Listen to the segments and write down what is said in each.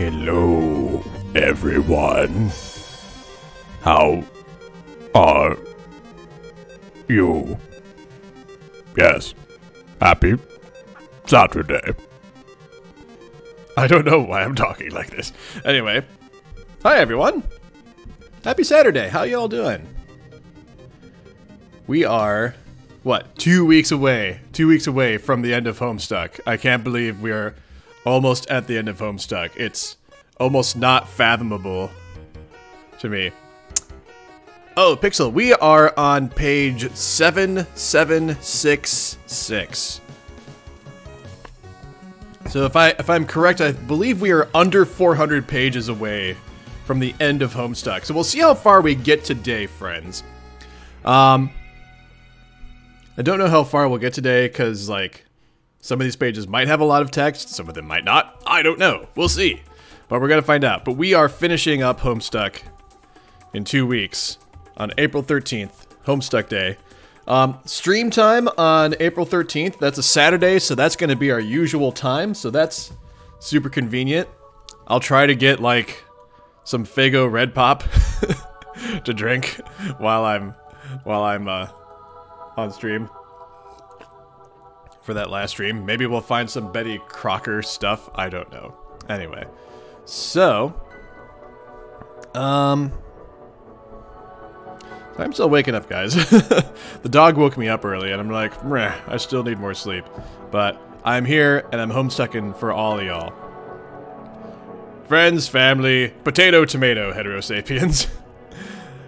Hello, everyone. How are you? Yes, happy Saturday. I don't know why I'm talking like this. Anyway, hi everyone. Happy Saturday. How y'all doing? We are, what, 2 weeks away. 2 weeks away from the end of Homestuck. I can't believe we are almost at the end of Homestuck. It's almost not fathomable to me. Oh, Pixel, we are on page 7766. So if I'm correct, I believe we are under 400 pages away from the end of Homestuck. So we'll see how far we get today, friends. I don't know how far we'll get today, because, like, some of these pages might have a lot of text, some of them might not. I don't know. We'll see. But we're gonna find out. But we are finishing up Homestuck in 2 weeks on April 13th, Homestuck Day. Stream time on April 13th. That's a Saturday, so that's gonna be our usual time. So that's super convenient. I'll try to get, like, some Faygo Red Pop to drink while I'm on stream for that last stream. Maybe we'll find some Betty Crocker stuff. I don't know. Anyway, so I'm still waking up, guys. The dog woke me up early, and I'm like, meh, I still need more sleep. But I'm here, and I'm homestucking for all of y'all. Friends, family, potato, tomato, heterosapiens.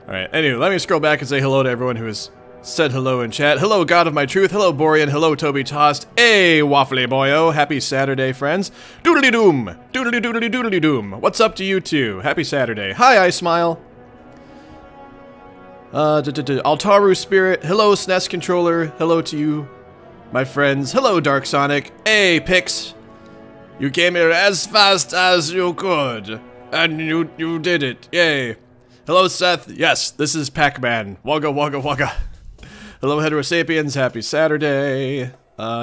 Alright, anyway, let me scroll back and say hello to everyone who has said hello in chat. Hello, God of my truth. Hello, Borean. Hello, Toby Tossed. Hey, Waffly Boyo. Happy Saturday, friends. Doodly doom. Doodly doodly doodly doom. What's up to you two? Happy Saturday. Hi, I Smile. Altaru Spirit. Hello, SNES Controller. Hello to you, my friends. Hello, Dark Sonic. Hey, Pix. You came here as fast as you could. And you did it. Yay. Hello, Seth. Yes, this is Pac-Man. Wugga, wugga, wugga. Hello, Heterosapiens. Happy Saturday.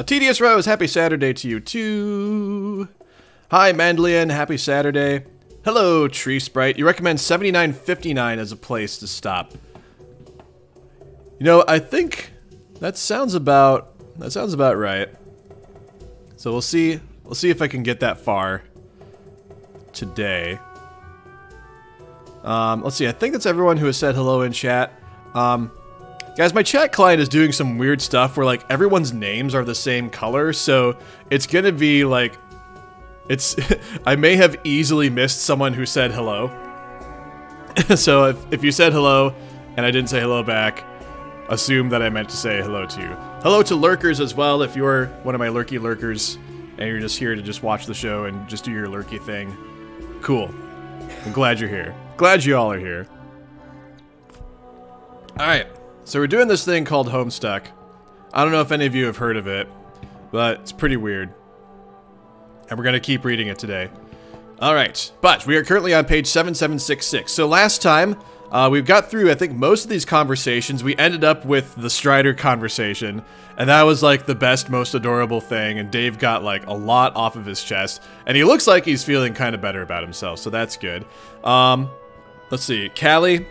Tedious Rose. Happy Saturday to you, too. Hi, Mandelian. Happy Saturday. Hello, Tree Sprite. You recommend 7959 as a place to stop. You know, I think that sounds about right. So we'll see if I can get that far today. Let's see, I think that's everyone who has said hello in chat. Guys, my chat client is doing some weird stuff where, like, everyone's names are the same color, so it's gonna be, like, I may have easily missed someone who said hello. So if you said hello, and I didn't say hello back, assume that I meant to say hello to you. Hello to lurkers as well, if you're one of my lurky lurkers, and you're just here to just watch the show and just do your lurky thing. Cool. I'm glad you're here. Glad you all are here. Alright, so we're doing this thing called Homestuck. I don't know if any of you have heard of it, but it's pretty weird. And we're gonna keep reading it today. Alright, but we are currently on page 7766. So last time, we've got through, I think, most of these conversations. We ended up with the Strider conversation, and that was, like, the best, most adorable thing, and Dave got, like, a lot off of his chest, and he looks like he's feeling kind of better about himself, so that's good. Let's see, Callie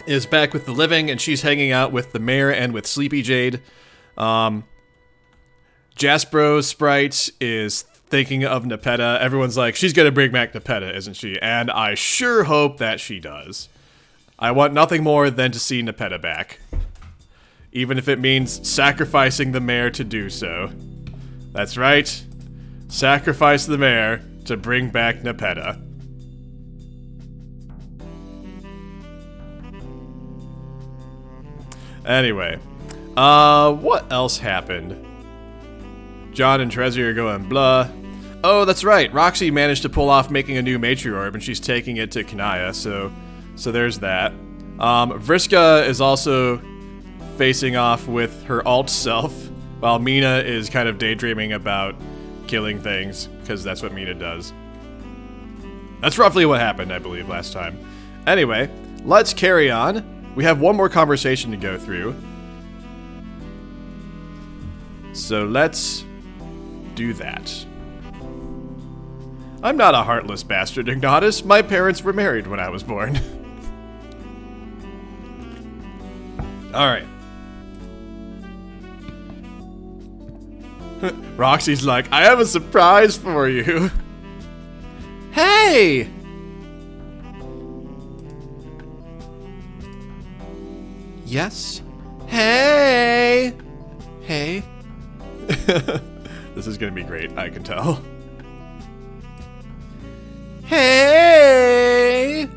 is back with the living, and she's hanging out with the mayor and with Sleepy Jade. Jaspro Sprite is thinking of Nepeta. Everyone's like, she's gonna bring back Nepeta, isn't she? And I sure hope that she does. I want nothing more than to see Nepeta back. Even if it means sacrificing the mayor to do so. That's right. Sacrifice the mayor to bring back Nepeta. Anyway. What else happened? John and Trezzy are going blah. Oh, that's right. Roxy managed to pull off making a new matriorb, and she's taking it to Kanaya, so there's that. Vriska is also facing off with her alt self, while Meenah is kind of daydreaming about killing things, because that's what Meenah does. That's roughly what happened, I believe, last time. Anyway, let's carry on. We have one more conversation to go through. So let's do that. I'm not a heartless bastard, Ignatus. My parents were married when I was born. Alright. Roxy's like, I have a surprise for you. Hey! Yes? Hey! Hey? This is gonna be great, I can tell. Hey!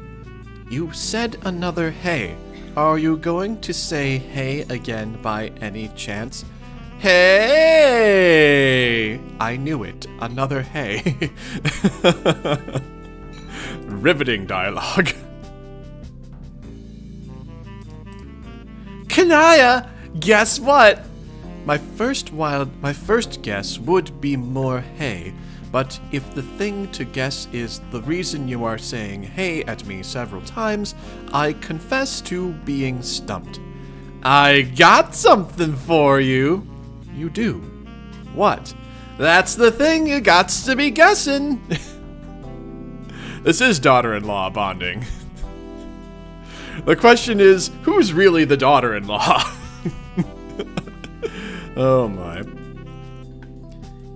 You said another hey. Are you going to say hey again by any chance? Hey! I knew it. Another hey. Riveting dialogue. Kanaya! Guess what? My first guess would be more hey, but if the thing to guess is the reason you are saying hey at me several times, I confess to being stumped. I got something for you. You do. What? That's the thing you gots to be guessing. This is daughter-in-law bonding. The question is, who's really the daughter-in-law? Oh my.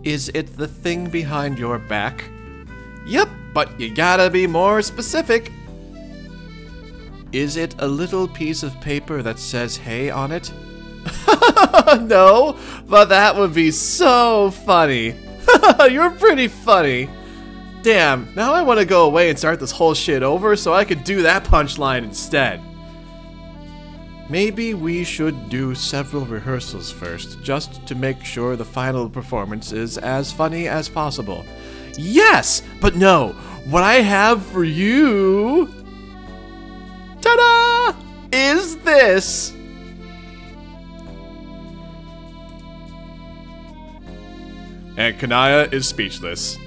Is it the thing behind your back? Yep, but you gotta be more specific. Is it a little piece of paper that says hey on it? No, but that would be so funny. You're pretty funny. Damn, now I want to go away and start this whole shit over so I could do that punchline instead. Maybe we should do several rehearsals first, just to make sure the final performance is as funny as possible. Yes, but no, what I have for you, ta-da, is this. And Kanaya is speechless.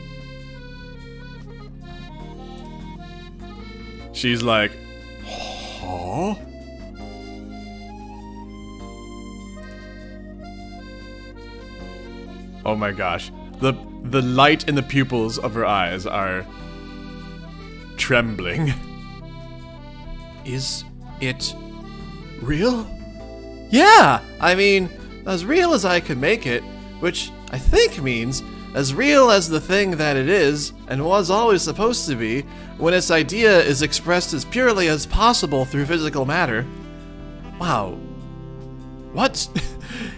She's like, huh? Oh my gosh. The light in the pupils of her eyes are trembling. Is it real? Yeah! I mean, as real as I can make it, which I think means as real as the thing that it is and was always supposed to be when its idea is expressed as purely as possible through physical matter. Wow. What?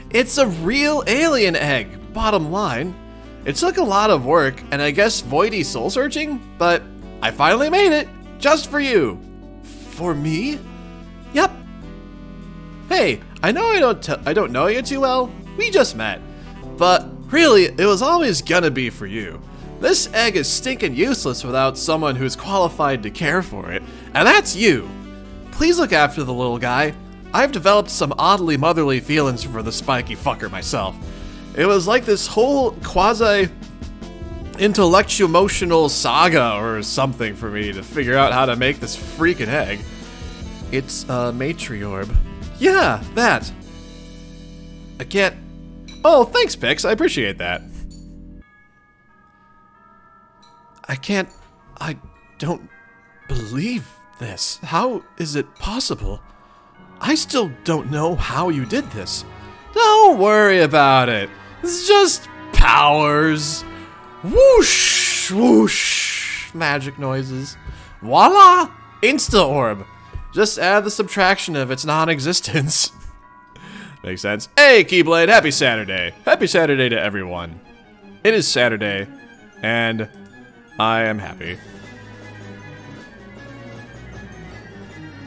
It's a real alien egg, bottom line. It took a lot of work and I guess voidy soul searching, but I finally made it, just for you. For me? Yep. Hey, I know I don't know you too well, we just met. But really, it was always gonna be for you. This egg is stinking useless without someone who's qualified to care for it, and that's you. Please look after the little guy. I've developed some oddly motherly feelings for the spiky fucker myself. It was like this whole quasi-intellectual-emotional saga or something for me to figure out how to make this freaking egg. It's a matriorb. Yeah, that. I can't... Oh, thanks, Pix. I appreciate that. I don't believe this. How is it possible? I still don't know how you did this. Don't worry about it. It's just powers. Whoosh, whoosh. Magic noises. Voila! Insta-orb. Just add the subtraction of its non-existence. Makes sense. Hey, Keyblade, happy Saturday. Happy Saturday to everyone. It is Saturday, and I am happy.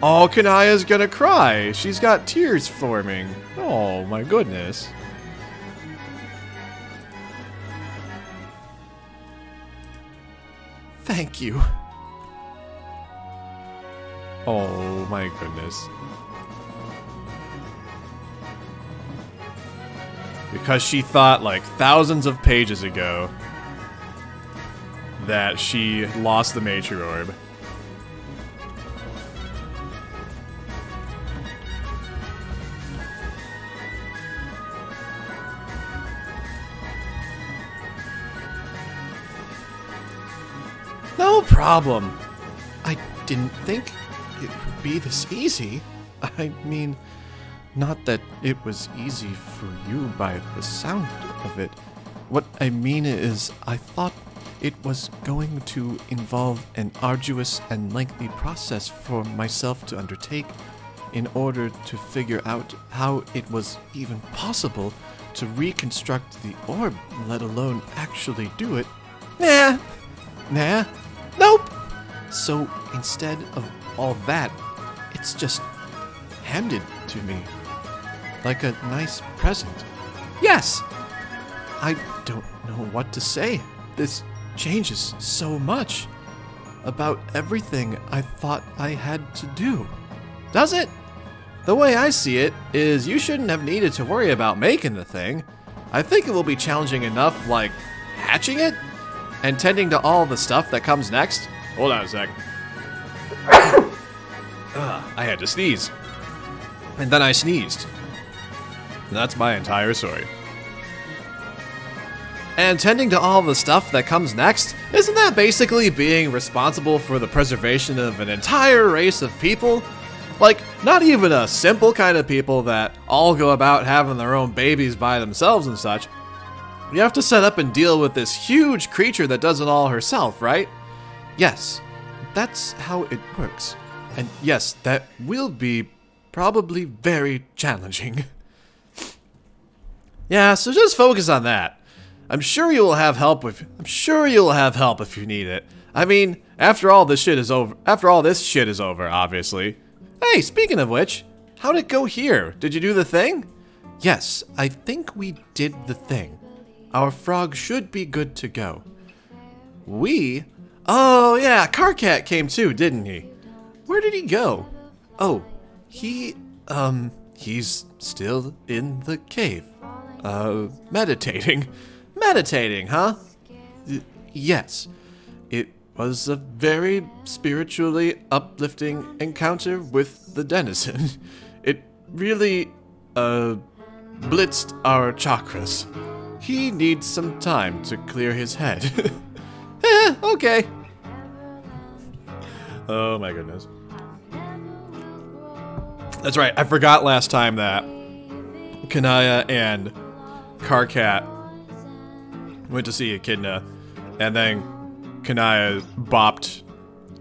Oh, Kanaya's gonna cry. She's got tears forming. Oh, my goodness. Thank you. Oh, my goodness. Because she thought, like, thousands of pages ago that she lost the matriorb. No problem. I didn't think it would be this easy. I mean, not that it was easy for you by the sound of it. What I mean is, I thought it was going to involve an arduous and lengthy process for myself to undertake in order to figure out how it was even possible to reconstruct the orb, let alone actually do it. Nah, nope. So instead of all that, it's just handed to me like a nice present. Yes! I don't know what to say. This changes so much about everything I thought I had to do. Does it? The way I see it is you shouldn't have needed to worry about making the thing. I think it will be challenging enough, like, hatching it? And tending to all the stuff that comes next? Hold on a sec. I had to sneeze. And then I sneezed. And that's my entire story. And tending to all the stuff that comes next? Isn't that basically being responsible for the preservation of an entire race of people? Like, not even a simple kind of people that all go about having their own babies by themselves and such. You have to set up and deal with this huge creature that does it all herself, right? Yes, that's how it works. And yes, that will be probably very challenging. Yeah, so just focus on that. I'm sure you'll have help if you need it. I mean, after all this shit is over, obviously. Hey, speaking of which, how'd it go here? Did you do the thing? Yes, I think we did the thing. Our frog should be good to go. We? Oh yeah, Carcat came too, didn't he? Where did he go? Oh, he's still in the cave. Meditating. Meditating, huh? Yes. It was a very spiritually uplifting encounter with the denizen. It really, blitzed our chakras. He needs some time to clear his head. Okay. Oh my goodness. That's right, I forgot last time that Kanaya and Carcat went to see Echidna, and then Kanaya bopped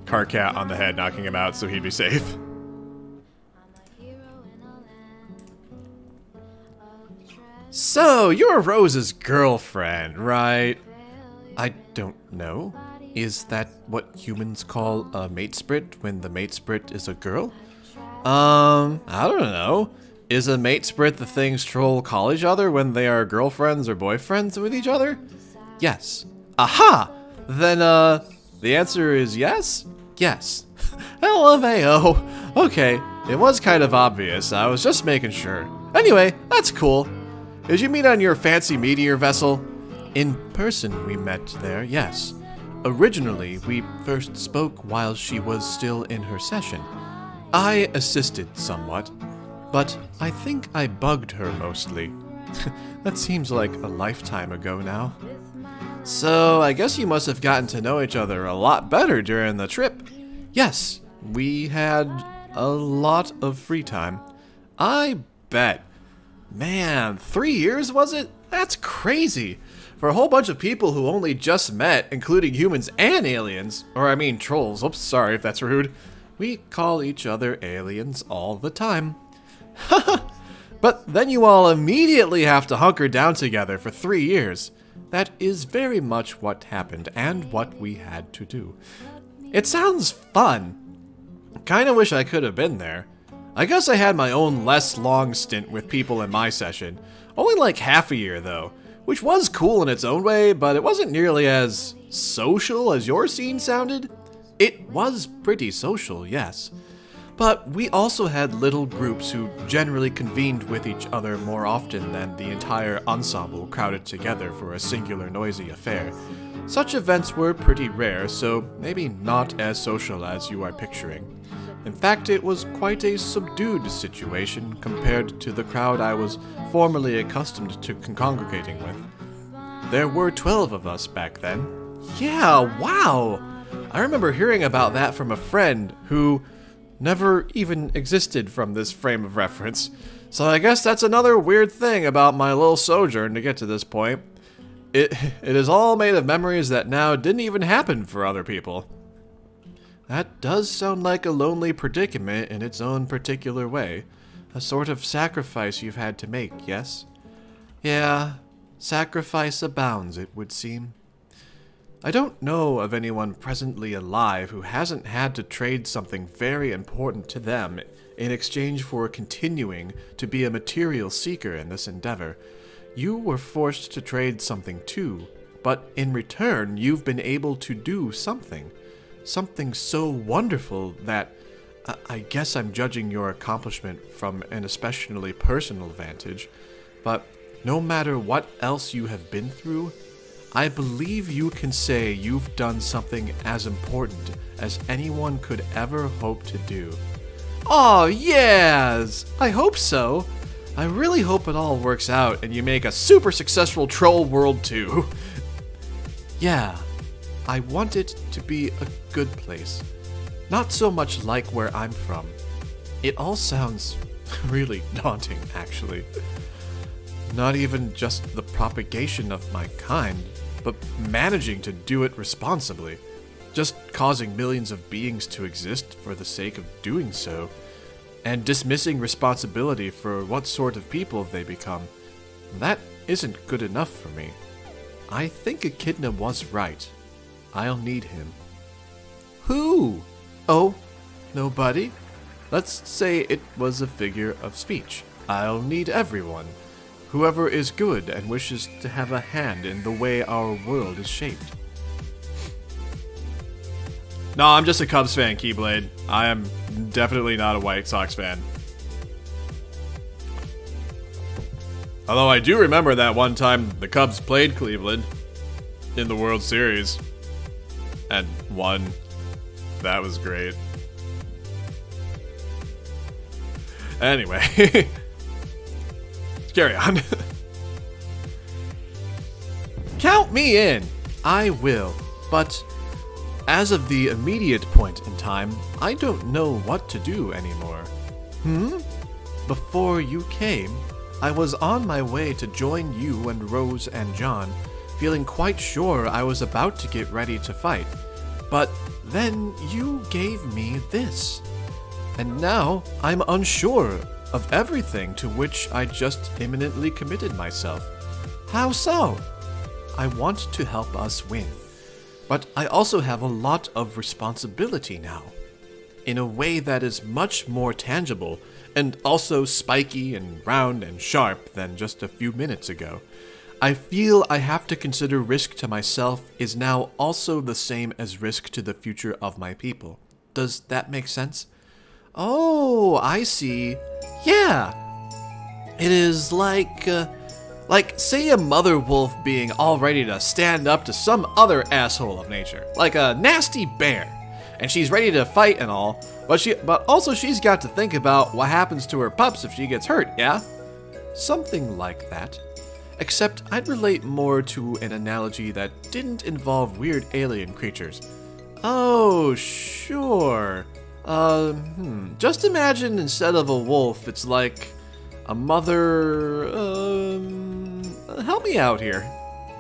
Carcat on the head, knocking him out so he'd be safe. So, you're Rose's girlfriend, right? I don't know. Is that what humans call a mate sprit when the mate sprit is a girl? I don't know. Is a mate sprit the things trolls call each other when they are girlfriends or boyfriends with each other? Yes. Aha! Then, the answer is yes? Yes. LMAO. Okay, it was kind of obvious. I was just making sure. Anyway, that's cool. Did you meet on your fancy meteor vessel? In person we met there, yes. Originally, we first spoke while she was still in her session. I assisted somewhat, but I think I bugged her mostly. That seems like a lifetime ago now. So, I guess you must have gotten to know each other a lot better during the trip. Yes, we had a lot of free time. I bet. Man, 3 years was it? That's crazy. For a whole bunch of people who only just met, including humans and aliens, or I mean trolls, oops, sorry if that's rude, we call each other aliens all the time. But then you all immediately have to hunker down together for 3 years. That is very much what happened and what we had to do. It sounds fun. Kinda wish I could have been there. I guess I had my own less long stint with people in my session. Only like half a year though, which was cool in its own way, but it wasn't nearly as social as your scene sounded. It was pretty social, yes. But we also had little groups who generally convened with each other more often than the entire ensemble crowded together for a singular noisy affair. Such events were pretty rare, so maybe not as social as you are picturing. In fact, it was quite a subdued situation compared to the crowd I was formerly accustomed to congregating with. There were 12 of us back then. Yeah, wow! I remember hearing about that from a friend who never even existed from this frame of reference. So I guess that's another weird thing about my little sojourn to get to this point. It is all made of memories that now didn't even happen for other people. That does sound like a lonely predicament in its own particular way. A sort of sacrifice you've had to make, yes? Yeah, sacrifice abounds, it would seem. I don't know of anyone presently alive who hasn't had to trade something very important to them in exchange for continuing to be a material seeker in this endeavor. You were forced to trade something too, but in return you've been able to do something. Something so wonderful that I guess I'm judging your accomplishment from an especially personal vantage, but no matter what else you have been through, I believe you can say you've done something as important as anyone could ever hope to do. Aw, yes! I hope so. I really hope it all works out and you make a super successful Troll World 2. Yeah, I want it to be a good place. Not so much like where I'm from. It all sounds really daunting, actually. Not even just the propagation of my kind, but managing to do it responsibly. Just causing millions of beings to exist for the sake of doing so, and dismissing responsibility for what sort of people they become. That isn't good enough for me. I think Echidna was right. I'll need him. Who? Oh, nobody? Let's say it was a figure of speech. I'll need everyone. Whoever is good and wishes to have a hand in the way our world is shaped. No, I'm just a Cubs fan, Keyblade. I am definitely not a White Sox fan. Although I do remember that one time the Cubs played Cleveland in the World Series and won. That was great. Anyway, carry on. Count me in. I will, but as of the immediate point in time, I don't know what to do anymore. Before you came, I was on my way to join you and Rose and John, feeling quite sure I was about to get ready to fight. But then you gave me this. And now I'm unsure of everything to which I just imminently committed myself. How so? I want to help us win. But I also have a lot of responsibility now. In a way that is much more tangible, and also spiky and round and sharp than just a few minutes ago. I feel I have to consider risk to myself is now also the same as risk to the future of my people. Does that make sense? Oh, I see. Yeah. It is like say a mother wolf being all ready to stand up to some other asshole of nature, like a nasty bear, and she's ready to fight and all, but also she's got to think about what happens to her pups if she gets hurt, yeah? Something like that. Except I'd relate more to an analogy that didn't involve weird alien creatures. Oh, sure. Just imagine instead of a wolf, it's like a mother, help me out here.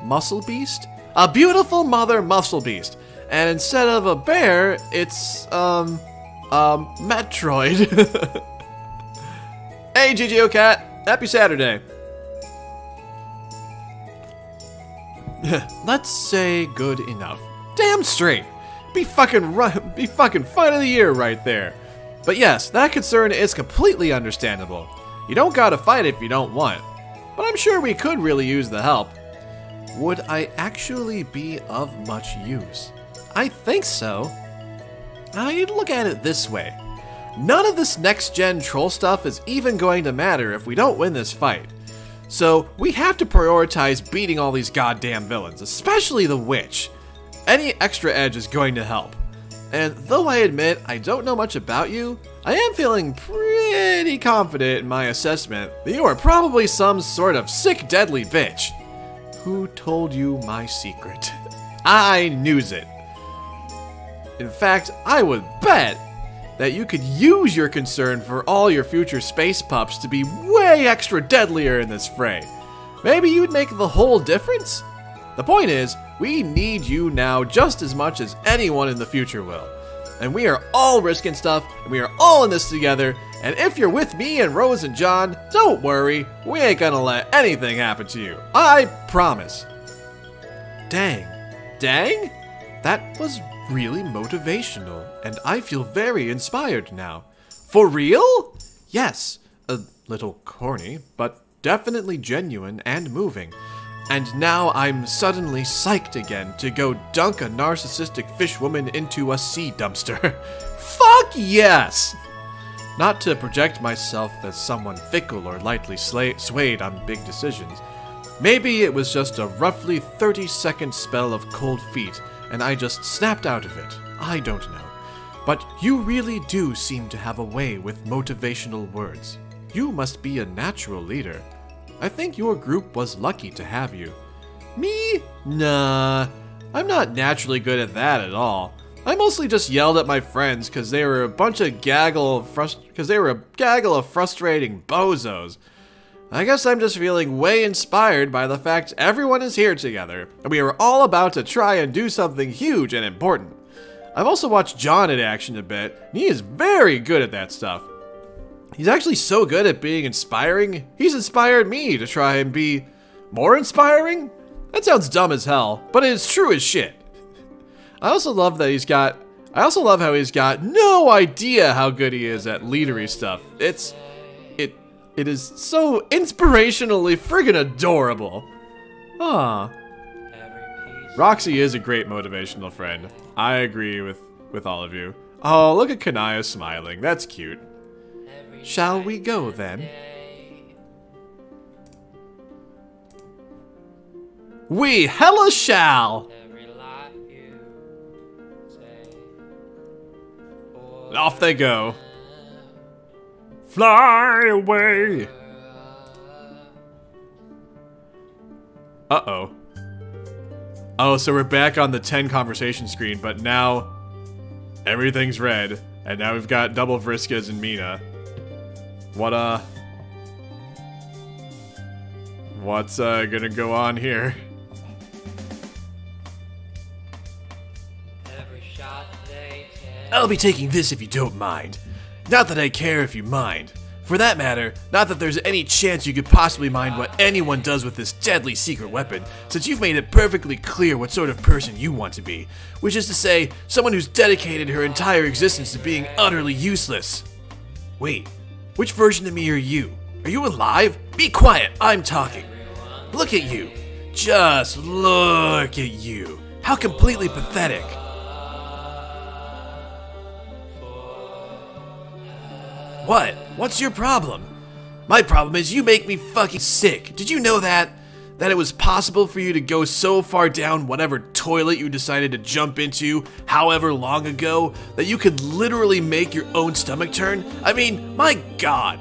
Muscle beast? A beautiful mother muscle beast. And instead of a bear, it's, Metroid. Hey, GGO Cat. Happy Saturday. Let's say good enough. Damn straight. Be fucking fight of the year right there. But yes, that concern is completely understandable. You don't gotta fight if you don't want. But I'm sure we could really use the help. Would I actually be of much use? I think so. I'd look at it this way. None of this next-gen troll stuff is even going to matter if we don't win this fight. So we have to prioritize beating all these goddamn villains, especially the witch. Any extra edge is going to help. And though I admit I don't know much about you, I am feeling pretty confident in my assessment that you are probably some sort of sick deadly bitch. Who told you my secret? I knew it. In fact, I would bet that you could use your concern for all your future space pups to be way extra deadlier in this fray. Maybe you'd make the whole difference? The point is, we need you now just as much as anyone in the future will. And we are all risking stuff, and we are all in this together, and if you're with me and Rose and John, don't worry, we ain't gonna let anything happen to you. I promise. Dang. Dang? That was really motivational, and I feel very inspired now. For real? Yes, a little corny, but definitely genuine and moving. And now I'm suddenly psyched again to go dunk a narcissistic fish woman into a sea dumpster. Fuck yes! Not to project myself as someone fickle or lightly swayed on big decisions. Maybe it was just a roughly 30-second spell of cold feet, and I just snapped out of it. I don't know. But you really do seem to have a way with motivational words. You must be a natural leader. I think your group was lucky to have you. Me? Nah. I'm not naturally good at that at all. I mostly just yelled at my friends because they were a gaggle of frustrating bozos. I guess I'm just feeling way inspired by the fact everyone is here together, and we are all about to try and do something huge and important. I've also watched John in action a bit, and he is very good at that stuff. He's actually so good at being inspiring, he's inspired me to try and be more inspiring? That sounds dumb as hell, but it's true as shit. I also love how he's got no idea how good he is at leadery stuff. It is so inspirationally friggin' adorable. Ah. Roxy is a great motivational friend. I agree with all of you. Oh, look at Kanaya smiling. That's cute. Shall we go then? We hella shall! Off they go. Fly away! Uh-oh. Oh, so we're back on the 10 conversation screen, but now everything's red, and now we've got double Vriskas and Meenah. What's gonna go on here? I'll be taking this if you don't mind. Not that I care if you mind. For that matter, not that there's any chance you could possibly mind what anyone does with this deadly secret weapon, since you've made it perfectly clear what sort of person you want to be, which is to say, someone who's dedicated her entire existence to being utterly useless. Wait, which version of me are you? Are you alive? Be quiet, I'm talking. Look at you. Just look at you. How completely pathetic. What? What's your problem? My problem is you make me fucking sick. Did you know that? That it was possible for you to go so far down whatever toilet you decided to jump into however long ago that you could literally make your own stomach turn? I mean, my god.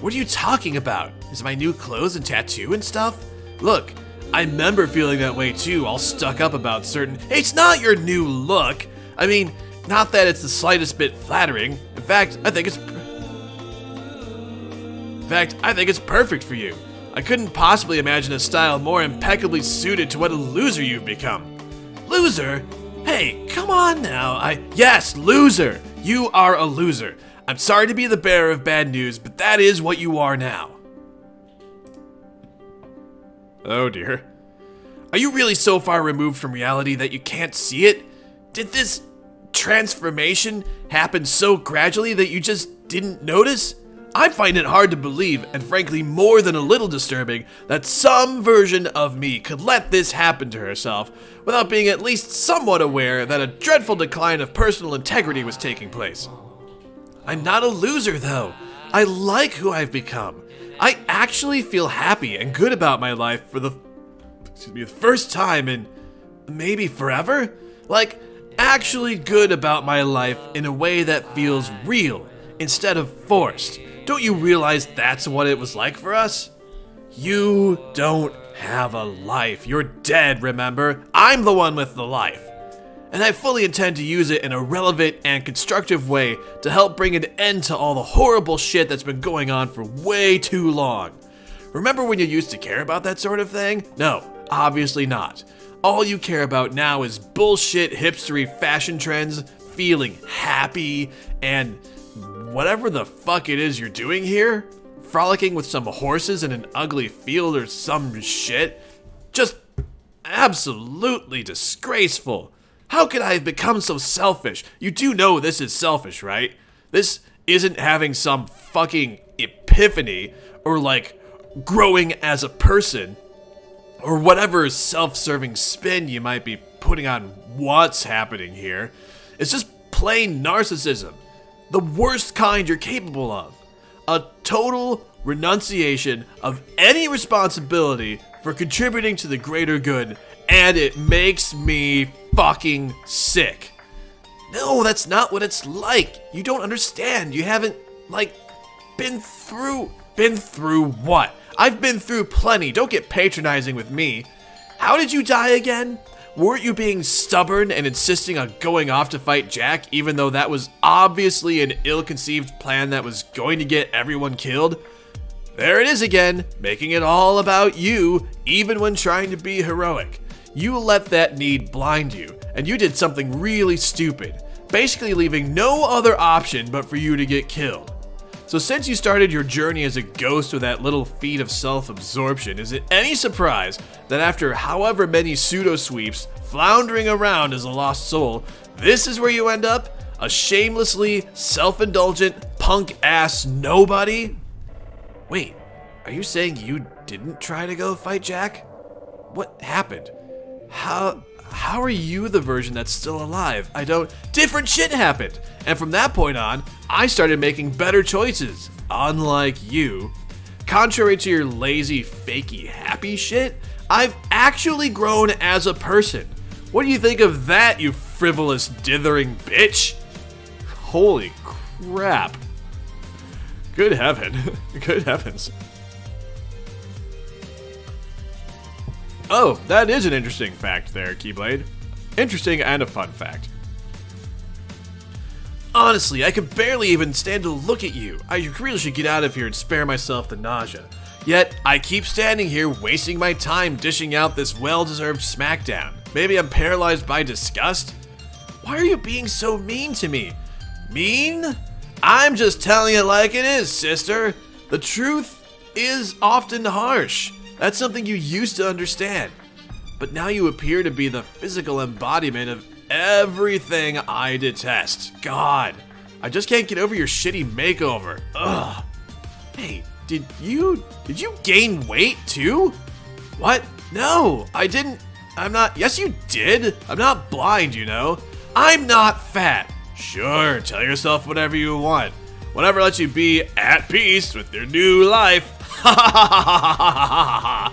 What are you talking about? Is my new clothes and tattoo and stuff? Look, I remember feeling that way too, all stuck up about certain... It's not your new look. I mean, not that it's the slightest bit flattering. In fact, I think it's perfect for you. I couldn't possibly imagine a style more impeccably suited to what a loser you've become. Loser? Hey, come on now. Yes, loser. You are a loser. I'm sorry to be the bearer of bad news, but that is what you are now. Oh dear. Are you really so far removed from reality that you can't see it? Did this transformation happen so gradually that you just didn't notice? I find it hard to believe, and frankly more than a little disturbing, that some version of me could let this happen to herself without being at least somewhat aware that a dreadful decline of personal integrity was taking place. I'm not a loser though. I like who I've become. I actually feel happy and good about my life for the first time in maybe forever? Like, actually good about my life in a way that feels real instead of forced. Don't you realize that's what it was like for us? You don't have a life. You're dead, remember? I'm the one with the life. and I fully intend to use it in a relevant and constructive way to help bring an end to all the horrible shit that's been going on for way too long. Remember when you used to care about that sort of thing? No, obviously not. All you care about now is bullshit hipstery fashion trends, feeling happy, and whatever the fuck it is you're doing here, frolicking with some horses in an ugly field or some shit, just absolutely disgraceful. How could I have become so selfish? You do know this is selfish, right? This isn't having some fucking epiphany or like growing as a person or whatever self-serving spin you might be putting on what's happening here. It's just plain narcissism. The worst kind you're capable of. A total renunciation of any responsibility for contributing to the greater good, and it makes me fucking sick. No, that's not what it's like. You don't understand. You haven't, like, been through what? I've been through plenty. Don't get patronizing with me. How did you die again? Weren't you being stubborn and insisting on going off to fight Jack, even though that was obviously an ill-conceived plan that was going to get everyone killed? There it is again, making it all about you, even when trying to be heroic. You let that need blind you, and you did something really stupid, basically leaving no other option but for you to get killed. So since you started your journey as a ghost with that little feat of self-absorption, is it any surprise that after however many pseudo-sweeps, floundering around as a lost soul, this is where you end up? A shamelessly self-indulgent punk-ass nobody? Wait, are you saying you didn't try to go fight Jack? What happened? How are you the version that's still alive? Different shit happened. And from that point on, I started making better choices. Unlike you. Contrary to your lazy, fakey, happy shit, I've actually grown as a person. What do you think of that, you frivolous, dithering bitch? Holy crap. Good heaven. Good heavens. Oh, that is an interesting fact there, Keyblade. Interesting and a fun fact. Honestly, I could barely even stand to look at you. I really should get out of here and spare myself the nausea. Yet, I keep standing here wasting my time dishing out this well-deserved smackdown. Maybe I'm paralyzed by disgust? Why are you being so mean to me? Mean? I'm just telling it like it is, sister. The truth is often harsh. That's something you used to understand. But now you appear to be the physical embodiment of everything I detest. God, I just can't get over your shitty makeover. Ugh. Hey, did you gain weight too? What? No, I didn't. I'm not. Yes, you did. I'm not blind, you know. I'm not fat. Sure, tell yourself whatever you want. Whatever lets you be at peace with your new life. Why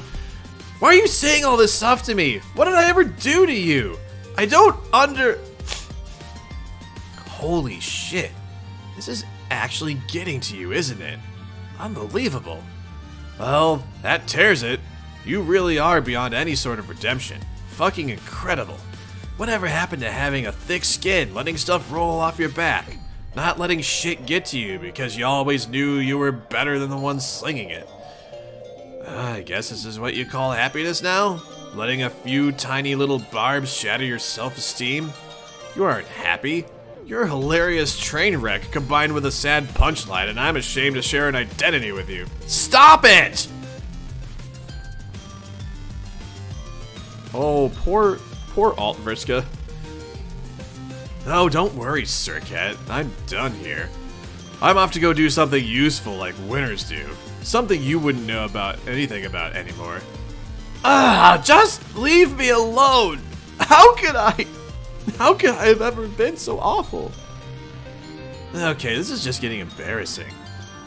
are you saying all this stuff to me? What did I ever do to you? I don't Holy shit. This is actually getting to you, isn't it? Unbelievable. Well, that tears it. You really are beyond any sort of redemption. Fucking incredible. Whatever happened to having a thick skin, letting stuff roll off your back? Not letting shit get to you because you always knew you were better than the one slinging it. I guess this is what you call happiness now? Letting a few tiny little barbs shatter your self-esteem? You aren't happy. You're a hilarious train wreck combined with a sad punchline, and I'm ashamed to share an identity with you. Stop it! Oh, poor Alt Vriska. Oh, don't worry, Sir Cat. I'm done here. I'm off to go do something useful like winners do. Something you wouldn't know anything about anymore. Just leave me alone! How could I have ever been so awful? Okay, this is just getting embarrassing.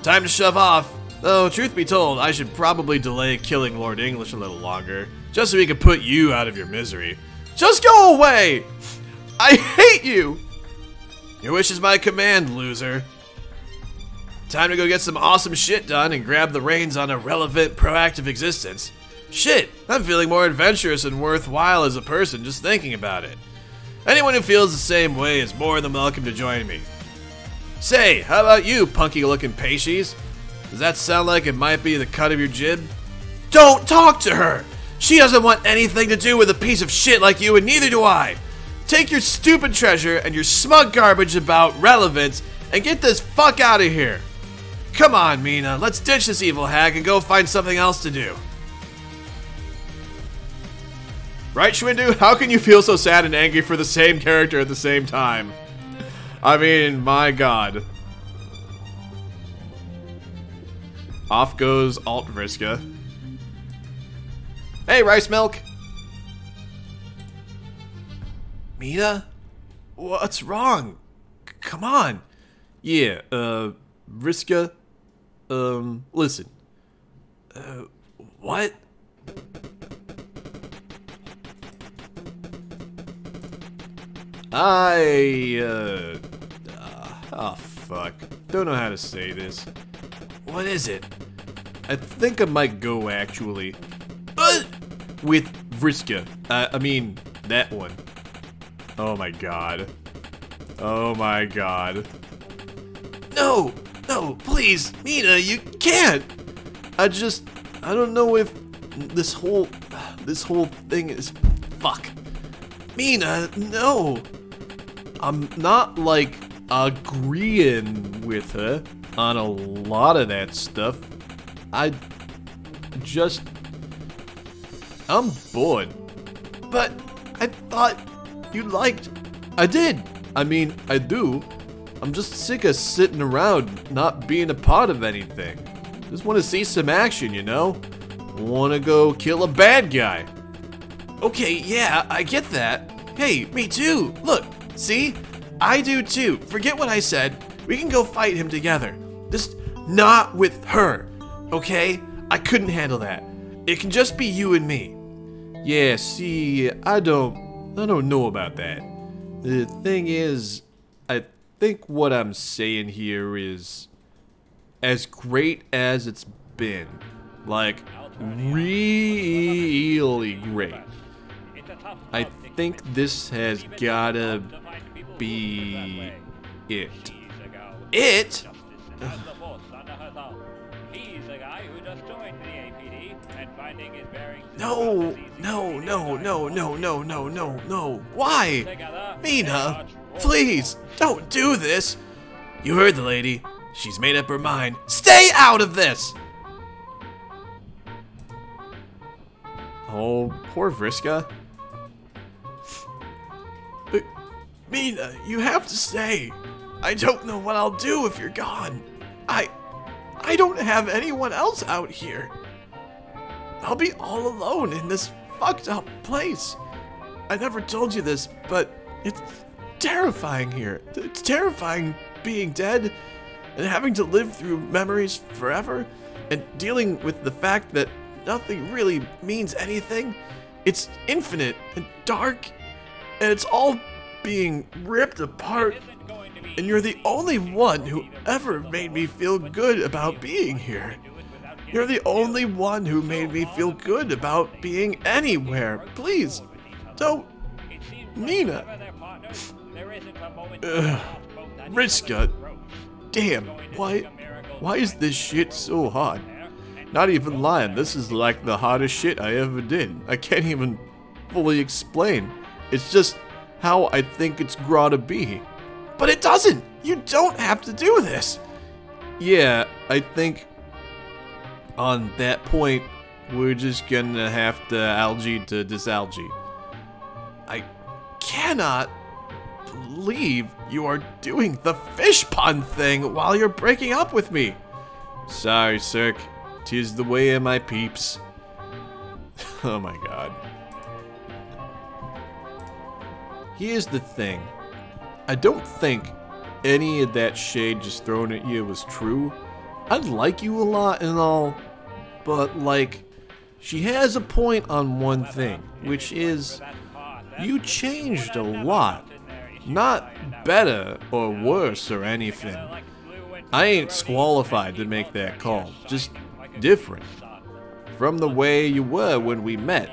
Time to shove off. Though, truth be told, I should probably delay killing Lord English a little longer, just so he could put you out of your misery. Just go away! I hate you! Your wish is my command, loser. Time to go get some awesome shit done and grab the reins on a relevant, proactive existence. Shit, I'm feeling more adventurous and worthwhile as a person just thinking about it. Anyone who feels the same way is more than welcome to join me. Say, how about you, punky-looking pasties? Does that sound like it might be the cut of your jib? Don't talk to her! She doesn't want anything to do with a piece of shit like you, and neither do I! Take your stupid treasure and your smug garbage about relevance and get this fuck out of here! Come on, Meenah, let's ditch this evil hag and go find something else to do. Right, Schwindu? How can you feel so sad and angry for the same character at the same time? I mean, my god. Off goes Alt Vriska. Hey, Rice Milk! Meenah? What's wrong? Come on. Yeah, Vriska? Listen. What? Oh fuck. Don't know how to say this. What is it? I think I might go, actually. With Vriska. I mean, that one. Oh my god. Oh my god. No! No, please! Meenah, you can't! I don't know if this whole thing is... Fuck. Meenah, no! I'm not, like, agreeing with her on a lot of that stuff. I'm bored. But I thought you liked... I did! I mean, I do. I'm just sick of sitting around, not being a part of anything. Just want to see some action, you know? Want to go kill a bad guy. Okay, yeah, I get that. Hey, me too. Look, see? I do too. Forget what I said. We can go fight him together. Just not with her, okay? I couldn't handle that. It can just be you and me. Yeah, see, I don't know about that. The thing is, I think what I'm saying here is as great as it's been. Like, really great. I think this has gotta be it. It? No, no, no, no, no, no, no, no, no. Why? Meenah, please, don't do this. You heard the lady. She's made up her mind. Stay out of this! Oh, poor Vriska. Meenah, you have to stay. I don't know what I'll do if you're gone. I don't have anyone else out here. I'll be all alone in this fucked up place. I never told you this, but it's terrifying here. It's terrifying being dead and having to live through memories forever and dealing with the fact that nothing really means anything. It's infinite and dark, and it's all being ripped apart, and you're the only one who ever made me feel good about being here. You're the only one who made me feel good about being anywhere. Please, don't. Meenah. Vriska. Damn, why is this shit so hard? Not even lying, this is like the hardest shit I ever did. I can't even fully explain. It's just how I think it's gotta be. But it doesn't! You don't have to do this! Yeah, I think on that point, we're just gonna have to algae to disalgae. I cannot believe you are doing the fish pun thing while you're breaking up with me. Sorry, Cirque. 'Tis the way of my peeps. Oh my god. Here's the thing. I don't think any of that shade just thrown at you was true. I like you a lot and all, but like, she has a point on one thing, which is you changed a lot. Not better or worse or anything. I ain't qualified to make that call, just different from the way you were when we met.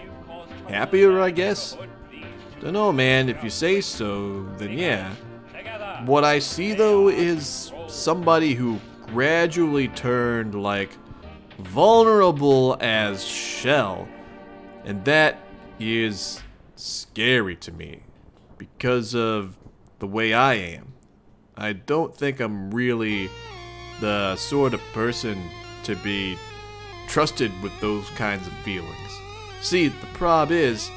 Happier, I guess? Dunno, man. If you say so, then yeah. What I see, though, is somebody who gradually turned, like, vulnerable as shell. And that is scary to me because of the way I am. I don't think I'm really the sort of person to be trusted with those kinds of feelings. See, the problem is,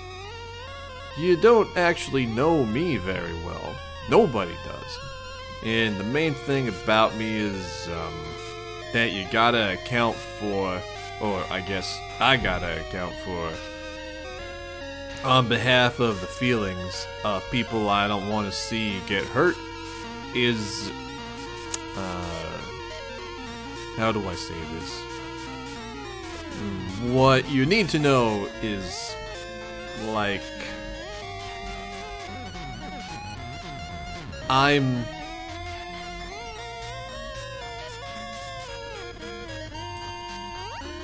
you don't actually know me very well. Nobody does. And the main thing about me is that you gotta account for, or I guess I gotta account for, on behalf of the feelings of people I don't want to see get hurt, is, how do I say this? What you need to know is, like, I'm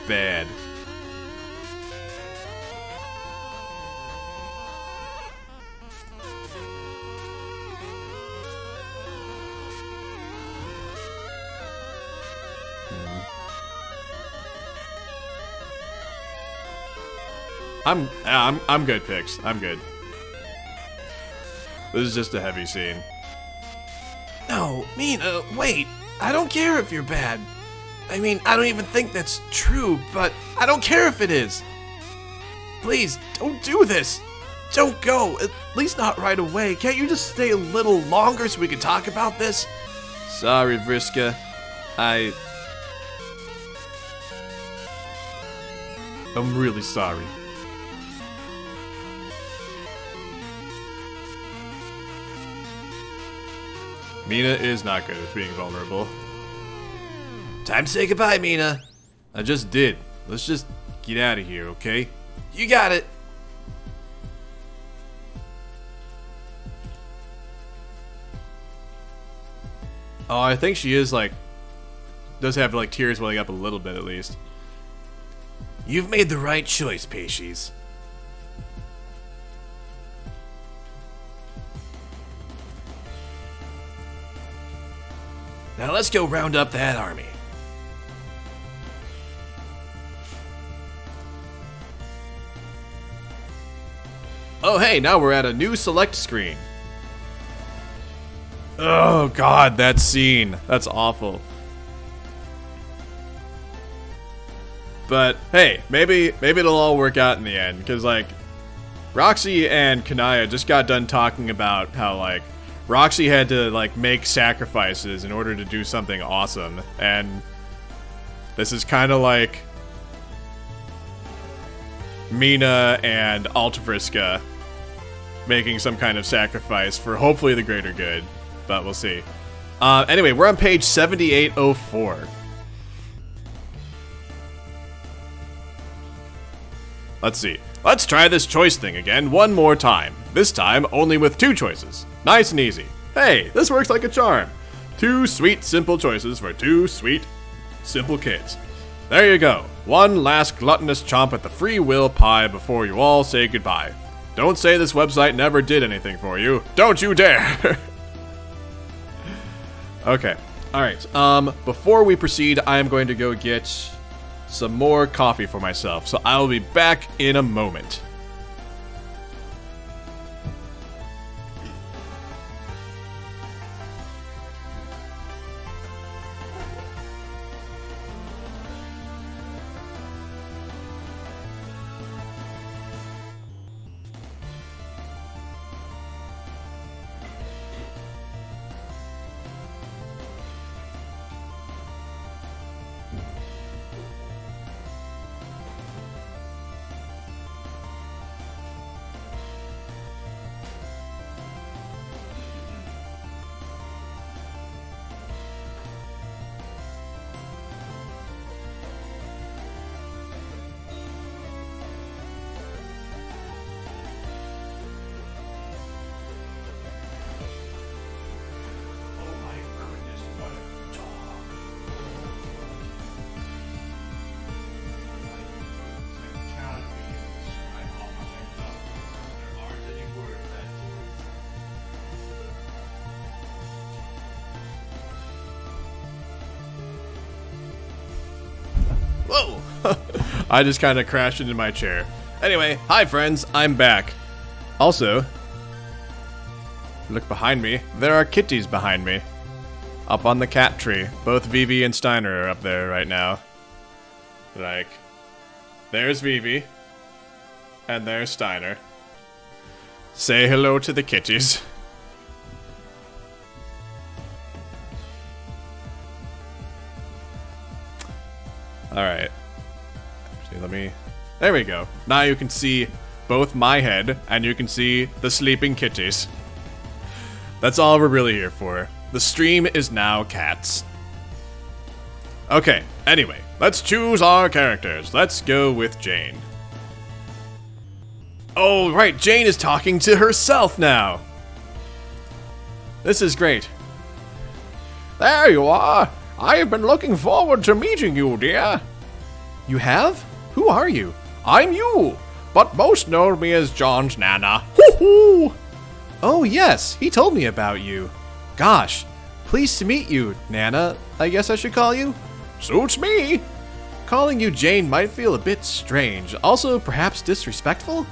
bad. I'm good, Pix. I'm good. This is just a heavy scene. No, Meenah, wait. I don't care if you're bad. I mean, I don't even think that's true, but I don't care if it is. Please, don't do this. Don't go. At least not right away. Can't you just stay a little longer so we can talk about this? Sorry, Vriska. I'm really sorry. Meenah is not good at being vulnerable. Time to say goodbye, Meenah. I just did. Let's just get out of here, okay? You got it. Oh, I think she is, like, does have, like, tears welling up a little bit at least. You've made the right choice, Paishes. Now let's go round up that army. Oh hey, now we're at a new select screen. Oh god, that scene. That's awful. But hey, maybe it'll all work out in the end, because like Roxy and Kanaya just got done talking about how like Roxy had to like make sacrifices in order to do something awesome, and this is kind of like Meenah and Vriska making some kind of sacrifice for hopefully the greater good, but we'll see. Anyway, we're on page 7804. Let's see. Let's try this choice thing again one more time. This time only with 2 choices. Nice and easy. Hey, this works like a charm. 2 sweet, simple choices for 2 sweet, simple kids. There you go. One last gluttonous chomp at the free will pie before you all say goodbye. Don't say this website never did anything for you. Don't you dare! Okay. Alright, before we proceed, I am going to go get some more coffee for myself, so I will be back in a moment. I just kind of crashed into my chair. Anyway, hi friends, I'm back. Also, look behind me. There are kitties behind me. Up on the cat tree. Both Vivi and Steiner are up there right now. Like, there's Vivi. And there's Steiner. Say hello to the kitties. Alright. Actually, let me... There we go. Now you can see both my head, and you can see the sleeping kitties. That's all we're really here for. The stream is now cats. Okay, anyway, let's choose our characters. Let's go with Jane. Oh, right, Jane is talking to herself now. This is great. There you are. I have been looking forward to meeting you, dear. You have? Who are you? I'm you, but most know me as John's Nanna. Hoo-hoo! Oh, yes, he told me about you. Gosh, pleased to meet you, Nanna, I guess I should call you? Suits me. Calling you Jane might feel a bit strange, also perhaps disrespectful?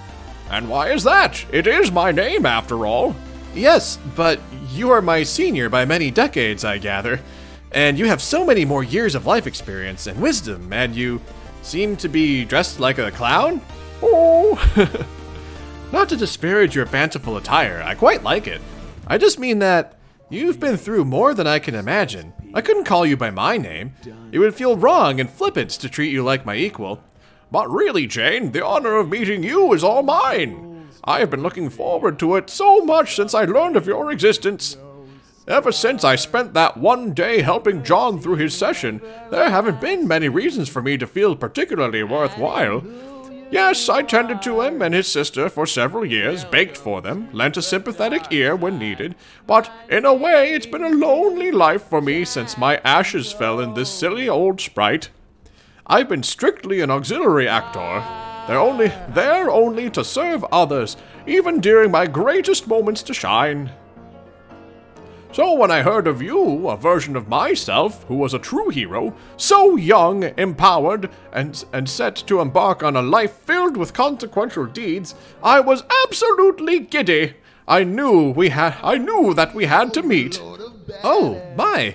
And why is that? It is my name, after all. Yes, but you are my senior by many decades, I gather. And you have so many more years of life experience and wisdom, and you seem to be dressed like a clown? Oh! Not to disparage your fanciful attire, I quite like it. I just mean that you've been through more than I can imagine. I couldn't call you by my name. It would feel wrong and flippant to treat you like my equal. But really, Jane, the honor of meeting you is all mine. I have been looking forward to it so much since I learned of your existence. Ever since I spent that one day helping John through his session, there haven't been many reasons for me to feel particularly worthwhile. Yes, I tended to him and his sister for several years, baked for them, lent a sympathetic ear when needed, but in a way it's been a lonely life for me since my ashes fell in this silly old sprite. I've been strictly an auxiliary actor. They're only to serve others, even during my greatest moments to shine. So when I heard of you, a version of myself, who was a true hero, so young, empowered, and set to embark on a life filled with consequential deeds, I was absolutely giddy. I knew that we had to meet. Oh, my.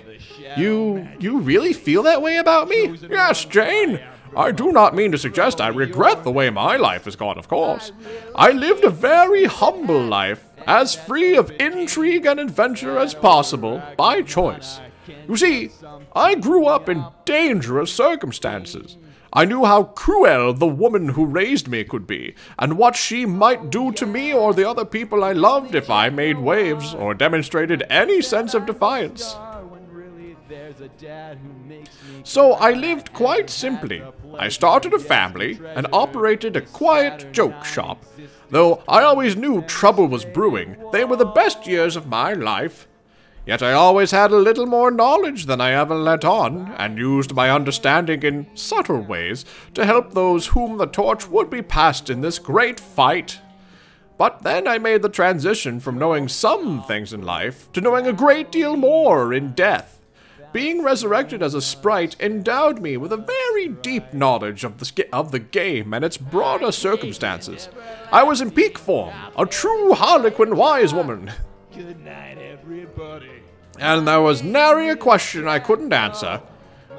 You really feel that way about me? Yes, Jane. I do not mean to suggest I regret the way my life has gone, of course. I lived a very humble life, as free of intrigue and adventure as possible, by choice. You see, I grew up in dangerous circumstances. I knew how cruel the woman who raised me could be, and what she might do to me or the other people I loved if I made waves or demonstrated any sense of defiance. So I lived quite simply. I started a family and operated a quiet joke shop. Though I always knew trouble was brewing, they were the best years of my life. Yet I always had a little more knowledge than I ever let on, and used my understanding in subtle ways to help those whom the torch would be passed in this great fight. But then I made the transition from knowing some things in life to knowing a great deal more in death. Being resurrected as a sprite endowed me with a very deep knowledge of the game and its broader circumstances. I was in peak form, a true harlequin wise woman. Good night, everybody. And there was nary a question I couldn't answer.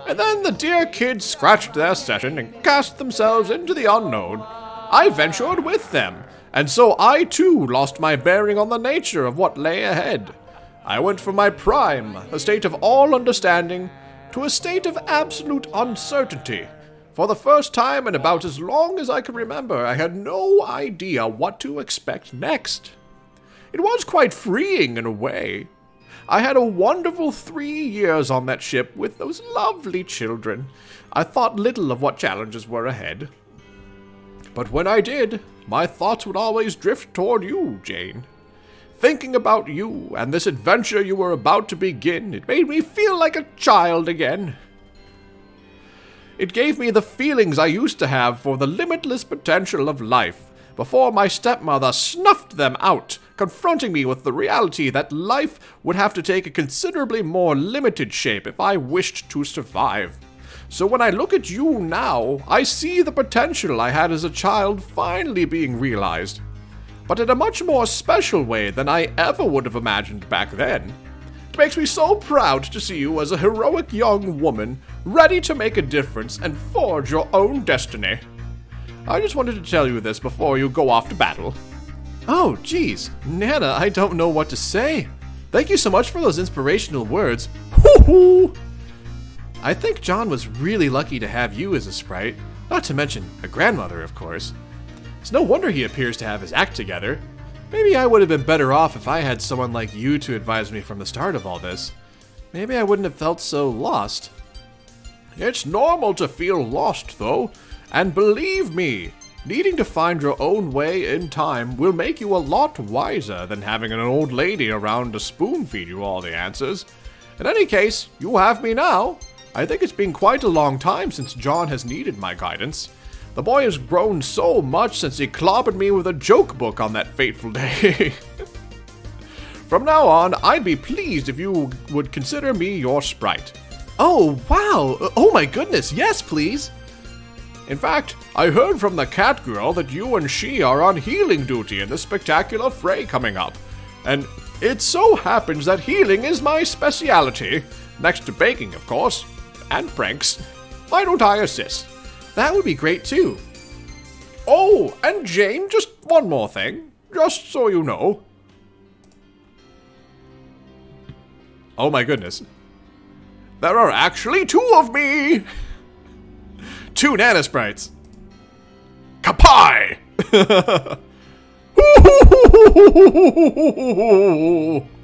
And then the dear kids scratched their session and cast themselves into the unknown. I ventured with them, and so I too lost my bearing on the nature of what lay ahead. I went from my prime, a state of all understanding, to a state of absolute uncertainty. For the first time in about as long as I can remember, I had no idea what to expect next. It was quite freeing in a way. I had a wonderful 3 years on that ship with those lovely children. I thought little of what challenges were ahead. But when I did, my thoughts would always drift toward you, Jane. Thinking about you and this adventure you were about to begin, it made me feel like a child again. It gave me the feelings I used to have for the limitless potential of life, before my stepmother snuffed them out, confronting me with the reality that life would have to take a considerably more limited shape if I wished to survive. So when I look at you now, I see the potential I had as a child finally being realized. But in a much more special way than I ever would have imagined back then. It makes me so proud to see you as a heroic young woman, ready to make a difference and forge your own destiny. I just wanted to tell you this before you go off to battle. Oh, geez, Nanna, I don't know what to say. Thank you so much for those inspirational words. Hoo-hoo! I think John was really lucky to have you as a sprite, not to mention a grandmother, of course. It's no wonder he appears to have his act together. Maybe I would have been better off if I had someone like you to advise me from the start of all this. Maybe I wouldn't have felt so lost. It's normal to feel lost, though, and believe me, needing to find your own way in time will make you a lot wiser than having an old lady around to spoon-feed you all the answers. In any case, you have me now. I think it's been quite a long time since John has needed my guidance. The boy has grown so much since he clobbered me with a joke book on that fateful day. From now on, I'd be pleased if you would consider me your sprite. Oh, wow! Oh my goodness, yes please! In fact, I heard from the cat girl that you and she are on healing duty in the spectacular fray coming up. And it so happens that healing is my speciality, next to baking, of course, and pranks. Why don't I assist? That would be great too. Oh, and Jane, just one more thing, just so you know. Oh my goodness. There are actually 2 of me! 2 Nanna sprites. Kapai!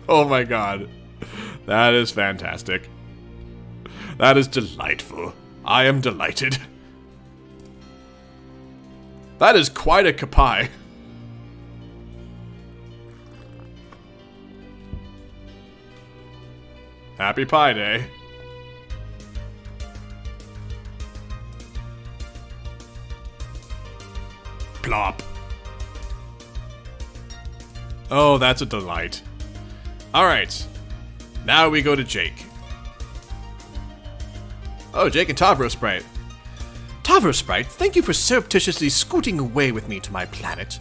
Oh my god. That is fantastic. That is delightful. I am delighted. That is quite a kapai. Happy Pie Day. Plop. Oh, that's a delight. Alright. Now we go to Jake. Oh, Jake and Tavros Sprite. Tavros Sprite, thank you for surreptitiously scooting away with me to my planet.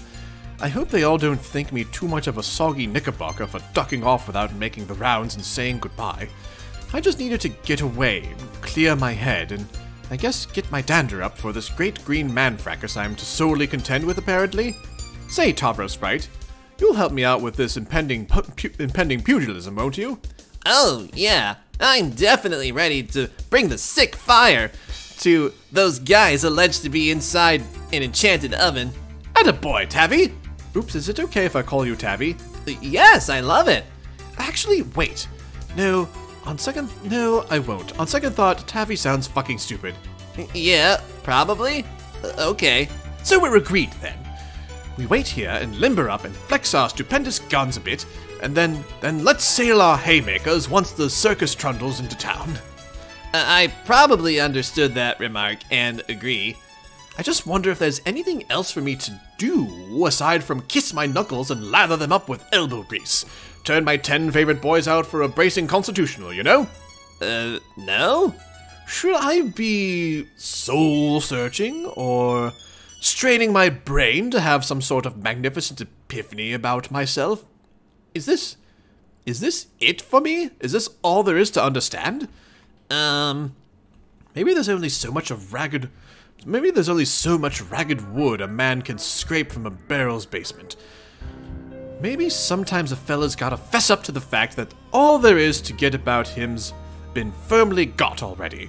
I hope they all don't think me too much of a soggy knickerbocker for ducking off without making the rounds and saying goodbye. I just needed to get away, clear my head, and I guess get my dander up for this great green man fracas I'm to solely contend with, apparently. Say, Tavros Sprite, you'll help me out with this impending pugilism, won't you? Oh, yeah. I'm definitely ready to bring the sick fire to those guys alleged to be inside an enchanted oven. Attaboy, Tavi! Oops, is it okay if I call you Tavi? Yes, I love it. Actually, wait. No, I won't. On second thought, Tavi sounds fucking stupid. Yeah, probably. Okay. So we're agreed, then. We wait here and limber up and flex our stupendous guns a bit, and then let's sail our haymakers once the circus trundles into town. I probably understood that remark and agree. I just wonder if there's anything else for me to do aside from kiss my knuckles and lather them up with elbow grease. Turn my 10 favorite boys out for a bracing constitutional, you know? No? Should I be soul-searching or straining my brain to have some sort of magnificent epiphany about myself? Is this it for me? Is this all there is to understand? Maybe there's only so much ragged wood a man can scrape from a barrel's basement. Maybe sometimes a fella's gotta fess up to the fact that all there is to get about him's been firmly got already.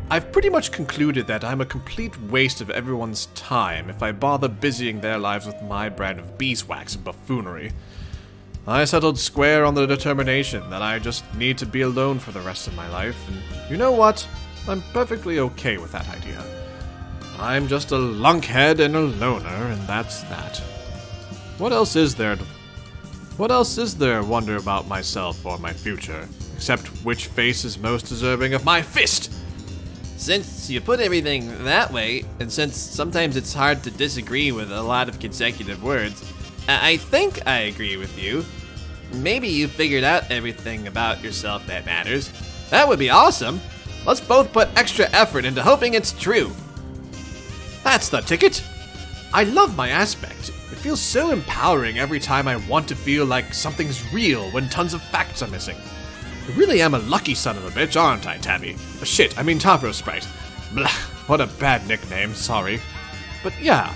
I've pretty much concluded that I'm a complete waste of everyone's time if I bother busying their lives with my brand of beeswax and buffoonery. I settled square on the determination that I just need to be alone for the rest of my life, and you know what? I'm perfectly okay with that idea. I'm just a lunkhead and a loner, and that's that. What else is there wonder about myself or my future, except which face is most deserving of my fist? Since you put everything that way, and since sometimes it's hard to disagree with a lot of consecutive words, I think I agree with you. Maybe you figured out everything about yourself that matters. That would be awesome. Let's both put extra effort into hoping it's true. That's the ticket. I love my aspect. It feels so empowering every time I want to feel like something's real when tons of facts are missing. I really am a lucky son of a bitch, aren't I, Tabby? Shit, I mean Tavros Sprite. Blah, what a bad nickname, sorry. But yeah,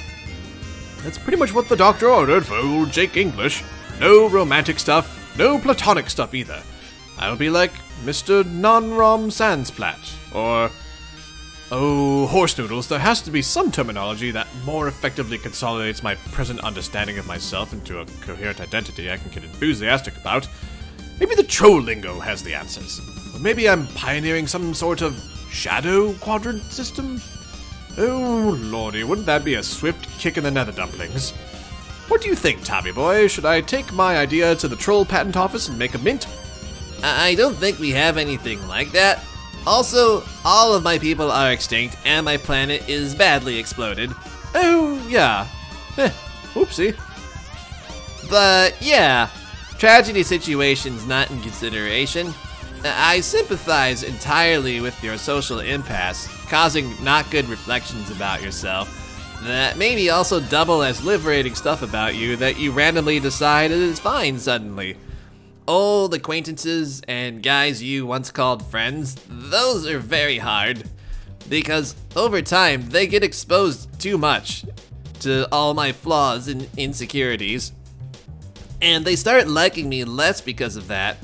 that's pretty much what the doctor ordered for old Jake English. No romantic stuff, no platonic stuff either. I'll be like Mr. Non-Rom Sandsplat, or... Oh, horse noodles, there has to be some terminology that more effectively consolidates my present understanding of myself into a coherent identity I can get enthusiastic about. Maybe the troll lingo has the answers. Or maybe I'm pioneering some sort of shadow quadrant system? Oh, lordy, wouldn't that be a swift kick in the nether dumplings? What do you think, Tabby boy? Should I take my idea to the troll patent office and make a mint? I don't think we have anything like that. Also, all of my people are extinct, and my planet is badly exploded. Oh, yeah. Oopsie. But, yeah, tragedy situations not in consideration. I sympathize entirely with your social impasse, causing not good reflections about yourself that maybe also double as liberating stuff about you that you randomly decide is fine suddenly. Old acquaintances and guys you once called friends, those are very hard. Because over time, they get exposed too much to all my flaws and insecurities. And they start liking me less because of that.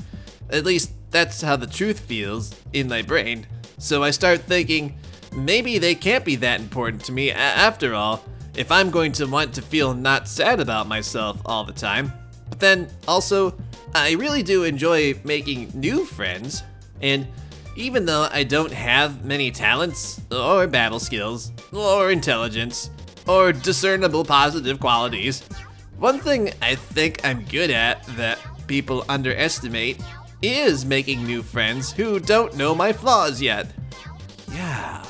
At least, that's how the truth feels in my brain. So I start thinking, maybe they can't be that important to me after all, if I'm going to want to feel not sad about myself all the time. But then, also, I really do enjoy making new friends, and even though I don't have many talents, or battle skills, or intelligence, or discernible positive qualities, one thing I think I'm good at that people underestimate is making new friends who don't know my flaws yet. Yeah!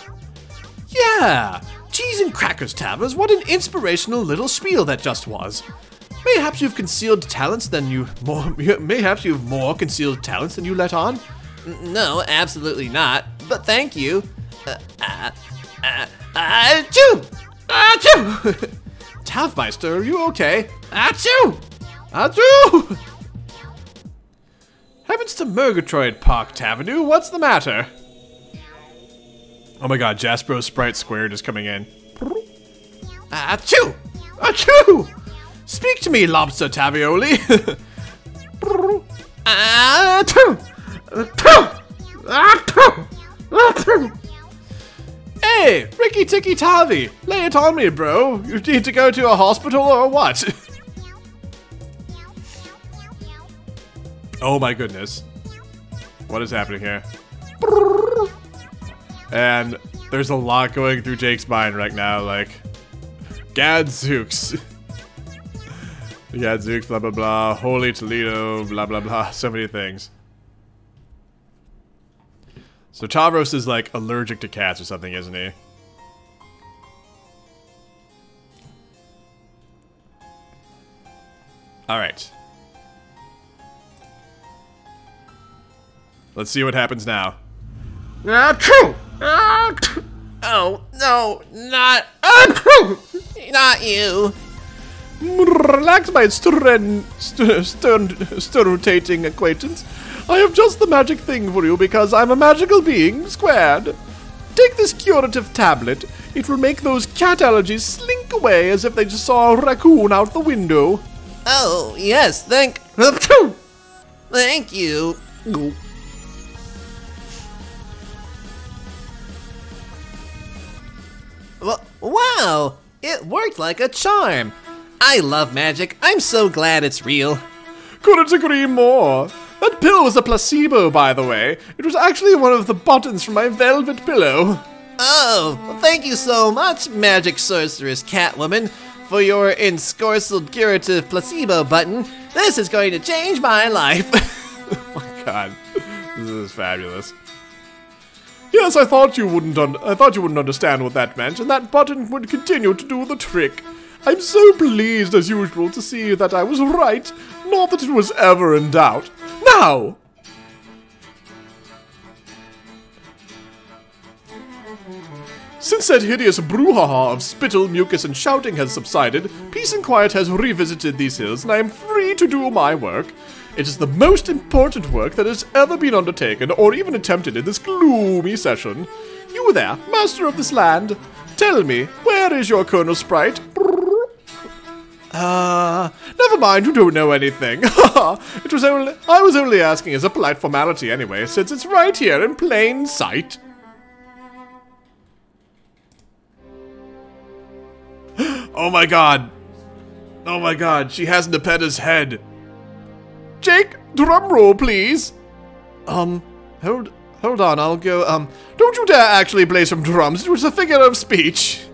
Cheese and crackers, Tavros, what an inspirational little spiel that just was. Mayhaps you've concealed talents than mayhaps you've more concealed talents than you let on? No, absolutely not. But thank you. Achoo! Achoo! Tavmeister, are you okay? Achoo! Achoo! Heavens to Murgatroyd Park Tavenue, what's the matter? Oh my god, Jasper's Sprite Squared is coming in. Achoo! Achoo! Speak to me, Lobster Tavioli! Hey, Ricky Ticky Tavi! Lay it on me, bro! You need to go to a hospital or what? Oh my goodness. What is happening here? And there's a lot going through Jake's mind right now, like... Gadzooks. Gadzooks, blah blah blah, Holy Toledo, blah blah blah, so many things. So Tavros is like allergic to cats or something, isn't he? Alright. Let's see what happens now. Oh, no, not you. Relax, my stern-rotating acquaintance. I have just the magic thing for you because I'm a magical being, squared. Take this curative tablet. It will make those cat allergies slink away as if they just saw a raccoon out the window. Oh, yes, thank you. Wow, it worked like a charm. I love magic. I'm so glad it's real. Couldn't agree more. That pillow was a placebo, by the way. It was actually one of the buttons from my velvet pillow. Oh, thank you so much, magic sorceress Catwoman, for your ensorcelled curative placebo button. This is going to change my life. Oh my god, this is fabulous. Yes, I thought you wouldn't understand what that meant, and that button would continue to do the trick. I'm so pleased, as usual, to see that I was right, not that it was ever in doubt. Now! Since that hideous brouhaha of spittle, mucus, and shouting has subsided, peace and quiet has revisited these hills, and I am free to do my work. It is the most important work that has ever been undertaken or even attempted in this gloomy session. You there, master of this land, tell me, where is your Colonel Sprite? Never mind, you don't know anything. I was only asking as a polite formality anyway, since it's right here in plain sight. Oh my god. Oh my god, she has Davepeta's head. Jake, drum roll, please. Hold on, I'll go, don't you dare actually play some drums, it was a figure of speech.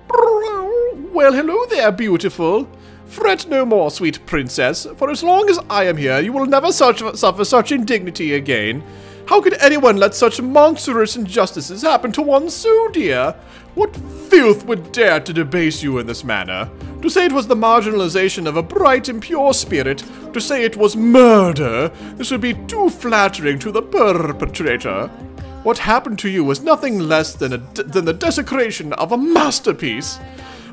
Well, hello there, beautiful. Fret no more, sweet princess, for as long as I am here, you will never suffer such indignity again. How could anyone let such monstrous injustices happen to one so dear? What filth would dare to debase you in this manner? To say it was the marginalization of a bright and pure spirit, to say it was murder, this would be too flattering to the perpetrator. What happened to you was nothing less than the desecration of a masterpiece.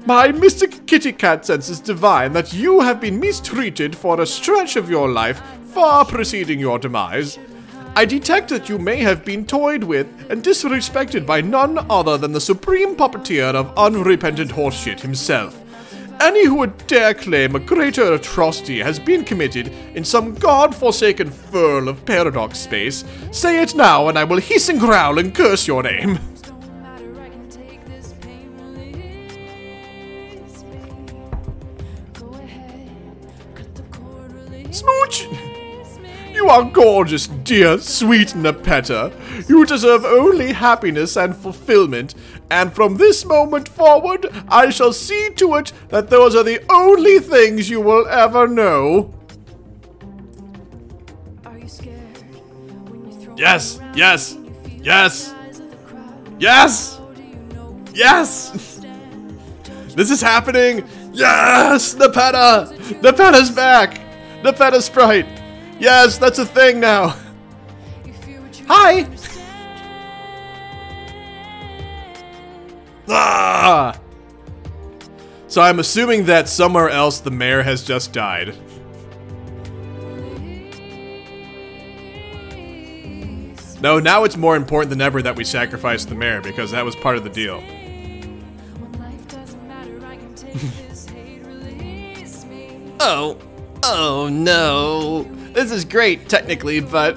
My mystic kitty cat senses divine that you have been mistreated for a stretch of your life far preceding your demise. I detect that you may have been toyed with and disrespected by none other than the supreme puppeteer of unrepentant horseshit himself. Any who would dare claim a greater atrocity has been committed in some god-forsaken furl of paradox space, say it now and I will hiss and growl and curse your name. Smooch! You are gorgeous, dear, sweet Davepeta. You deserve only happiness and fulfillment, and from this moment forward, I shall see to it that those are the only things you will ever know. Yes, yes, yes, yes, yes. This is happening. Yes, Davepeta. Davepeta's back. Davepeta Sprite. Yes, that's a thing now. Hi! Ah! So I'm assuming that somewhere else the mayor has just died. No, now it's more important than ever that we sacrifice the mayor because that was part of the deal. Oh no. This is great, technically, but...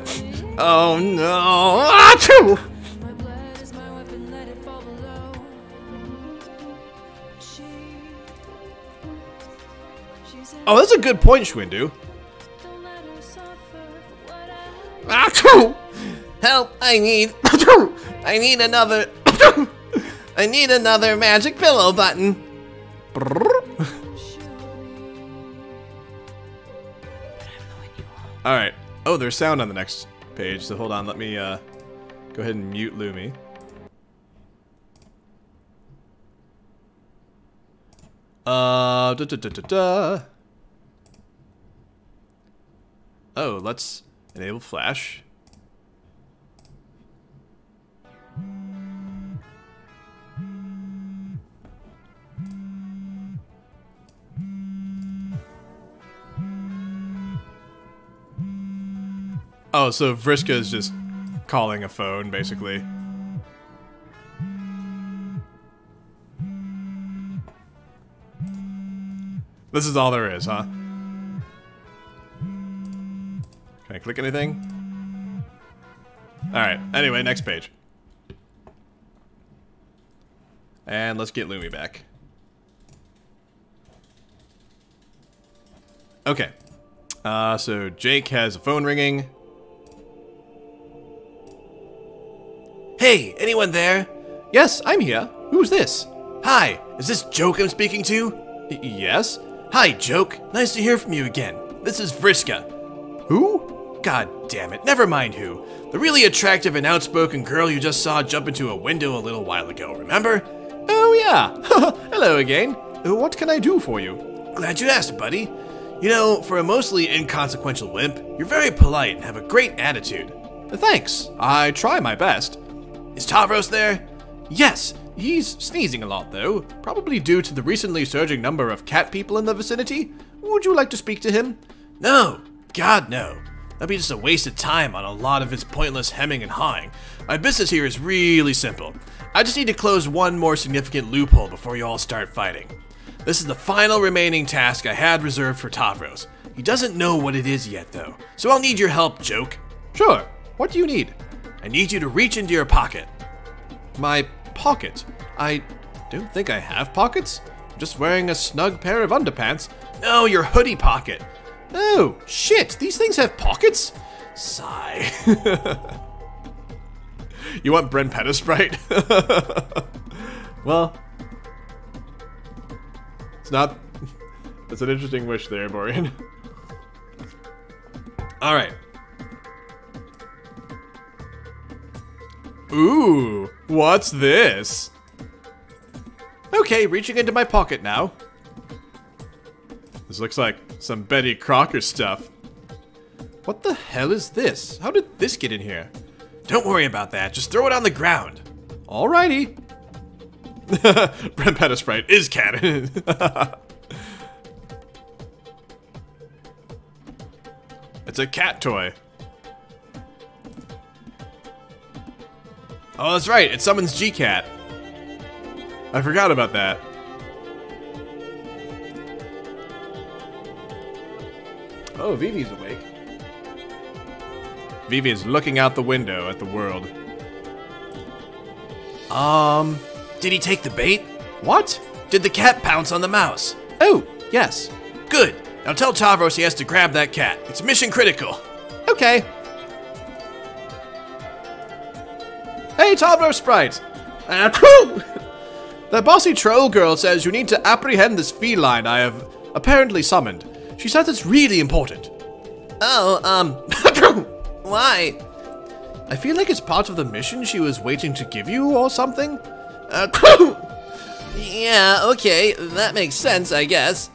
oh no. Achoo! Oh, that's a good point, Schwindu. Achoo! Help, I need... I need another... I need another magic pillow button. Alright. Oh, there's sound on the next page, so hold on, let me go ahead and mute Lumi. Oh, let's enable flash. Oh, so Vriska is just calling a phone, basically. This is all there is, huh? Can I click anything? Alright, anyway, next page. And let's get Lumi back. Okay. So Jake has a phone ringing. Hey, anyone there? Yes, I'm here. Who's this? Hi, is this Joke I'm speaking to? Yes? Hi, Joke. Nice to hear from you again. This is Vriska. Who? God damn it, never mind who. The really attractive and outspoken girl you just saw jump into a window a little while ago, remember? Oh yeah. Hello again. What can I do for you? Glad you asked, buddy. You know, for a mostly inconsequential wimp, you're very polite and have a great attitude. Thanks. I try my best. Is Tavros there? Yes, he's sneezing a lot though, probably due to the recently surging number of cat people in the vicinity. Would you like to speak to him? No. God, no. That'd be just a waste of time on a lot of his pointless hemming and hawing. My business here is really simple. I just need to close one more significant loophole before you all start fighting. This is the final remaining task I had reserved for Tavros. He doesn't know what it is yet though, so I'll need your help, Joke. Sure. What do you need? I need you to reach into your pocket. My pocket? I don't think I have pockets. I'm just wearing a snug pair of underpants. No, your hoodie pocket. Oh, shit, these things have pockets? Sigh. You want Davepeta Sprite? Well, it's not. That's an interesting wish there, Borean. Alright. Ooh, what's this? Okay, reaching into my pocket now. This looks like some Betty Crocker stuff. What the hell is this? How did this get in here? Don't worry about that, just throw it on the ground. Alrighty. Davepeta Sprite is canon. It's a cat toy. Oh, that's right, it summons G-Cat. I forgot about that. Oh, Vivi's awake. Vivi is looking out the window at the world. Did he take the bait? What? Did the cat pounce on the mouse? Oh, yes. Good. Now tell Tavros he has to grab that cat. It's mission critical. Okay. Hey, Tavros Sprite! The bossy troll girl says you need to apprehend this feline I have apparently summoned. She says it's really important. Oh, why? I feel like it's part of the mission she was waiting to give you or something. Yeah, okay, that makes sense, I guess.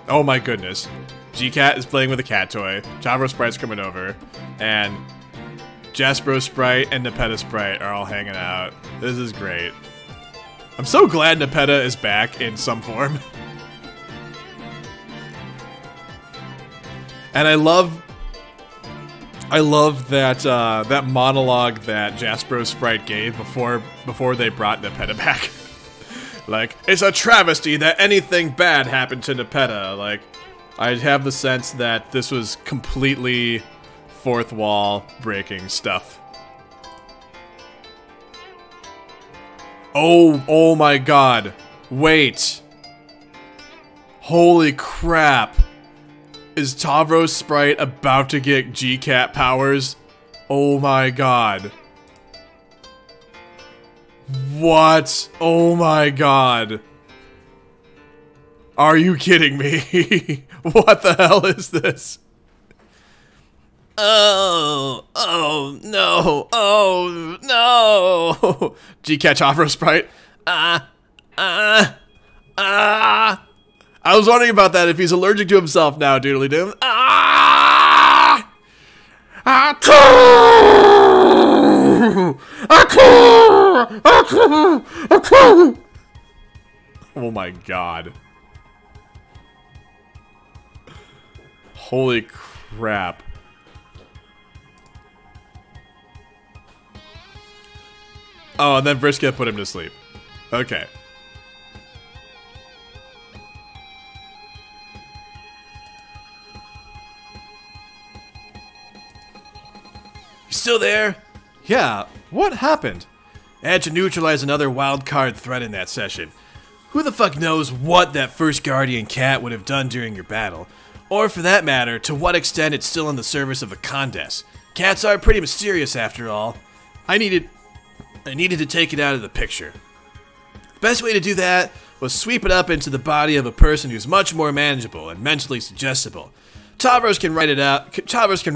Oh my goodness. G-Cat is playing with a cat toy, Tavros Sprite's coming over, and Jaspro Sprite and Davepeta Sprite are all hanging out. This is great. I'm so glad Davepeta is back in some form. And I love that that monologue that Jaspro Sprite gave before they brought Davepeta back. Like, it's a travesty that anything bad happened to Davepeta. Like, I have the sense that this was completely fourth wall breaking stuff. Oh my god. Wait. Holy crap. Is Tavros Sprite about to get G-Cat powers? Oh my god. What? Oh my god. Are you kidding me? What the hell is this? Oh no. G-Cat Tavros Sprite. I was wondering about that, if he's allergic to himself now, Doodly Doom. Oh my god. Holy crap. Oh, and then Vriska put him to sleep. Okay. You still there? Yeah, what happened? I had to neutralize another wild card threat in that session. Who the fuck knows what that first Guardian cat would have done during your battle? Or for that matter, to what extent it's still in the service of the Condes. Cats are pretty mysterious after all. I needed to take it out of the picture. The best way to do that was sweep it up into the body of a person who's much more manageable and mentally suggestible. Tavros can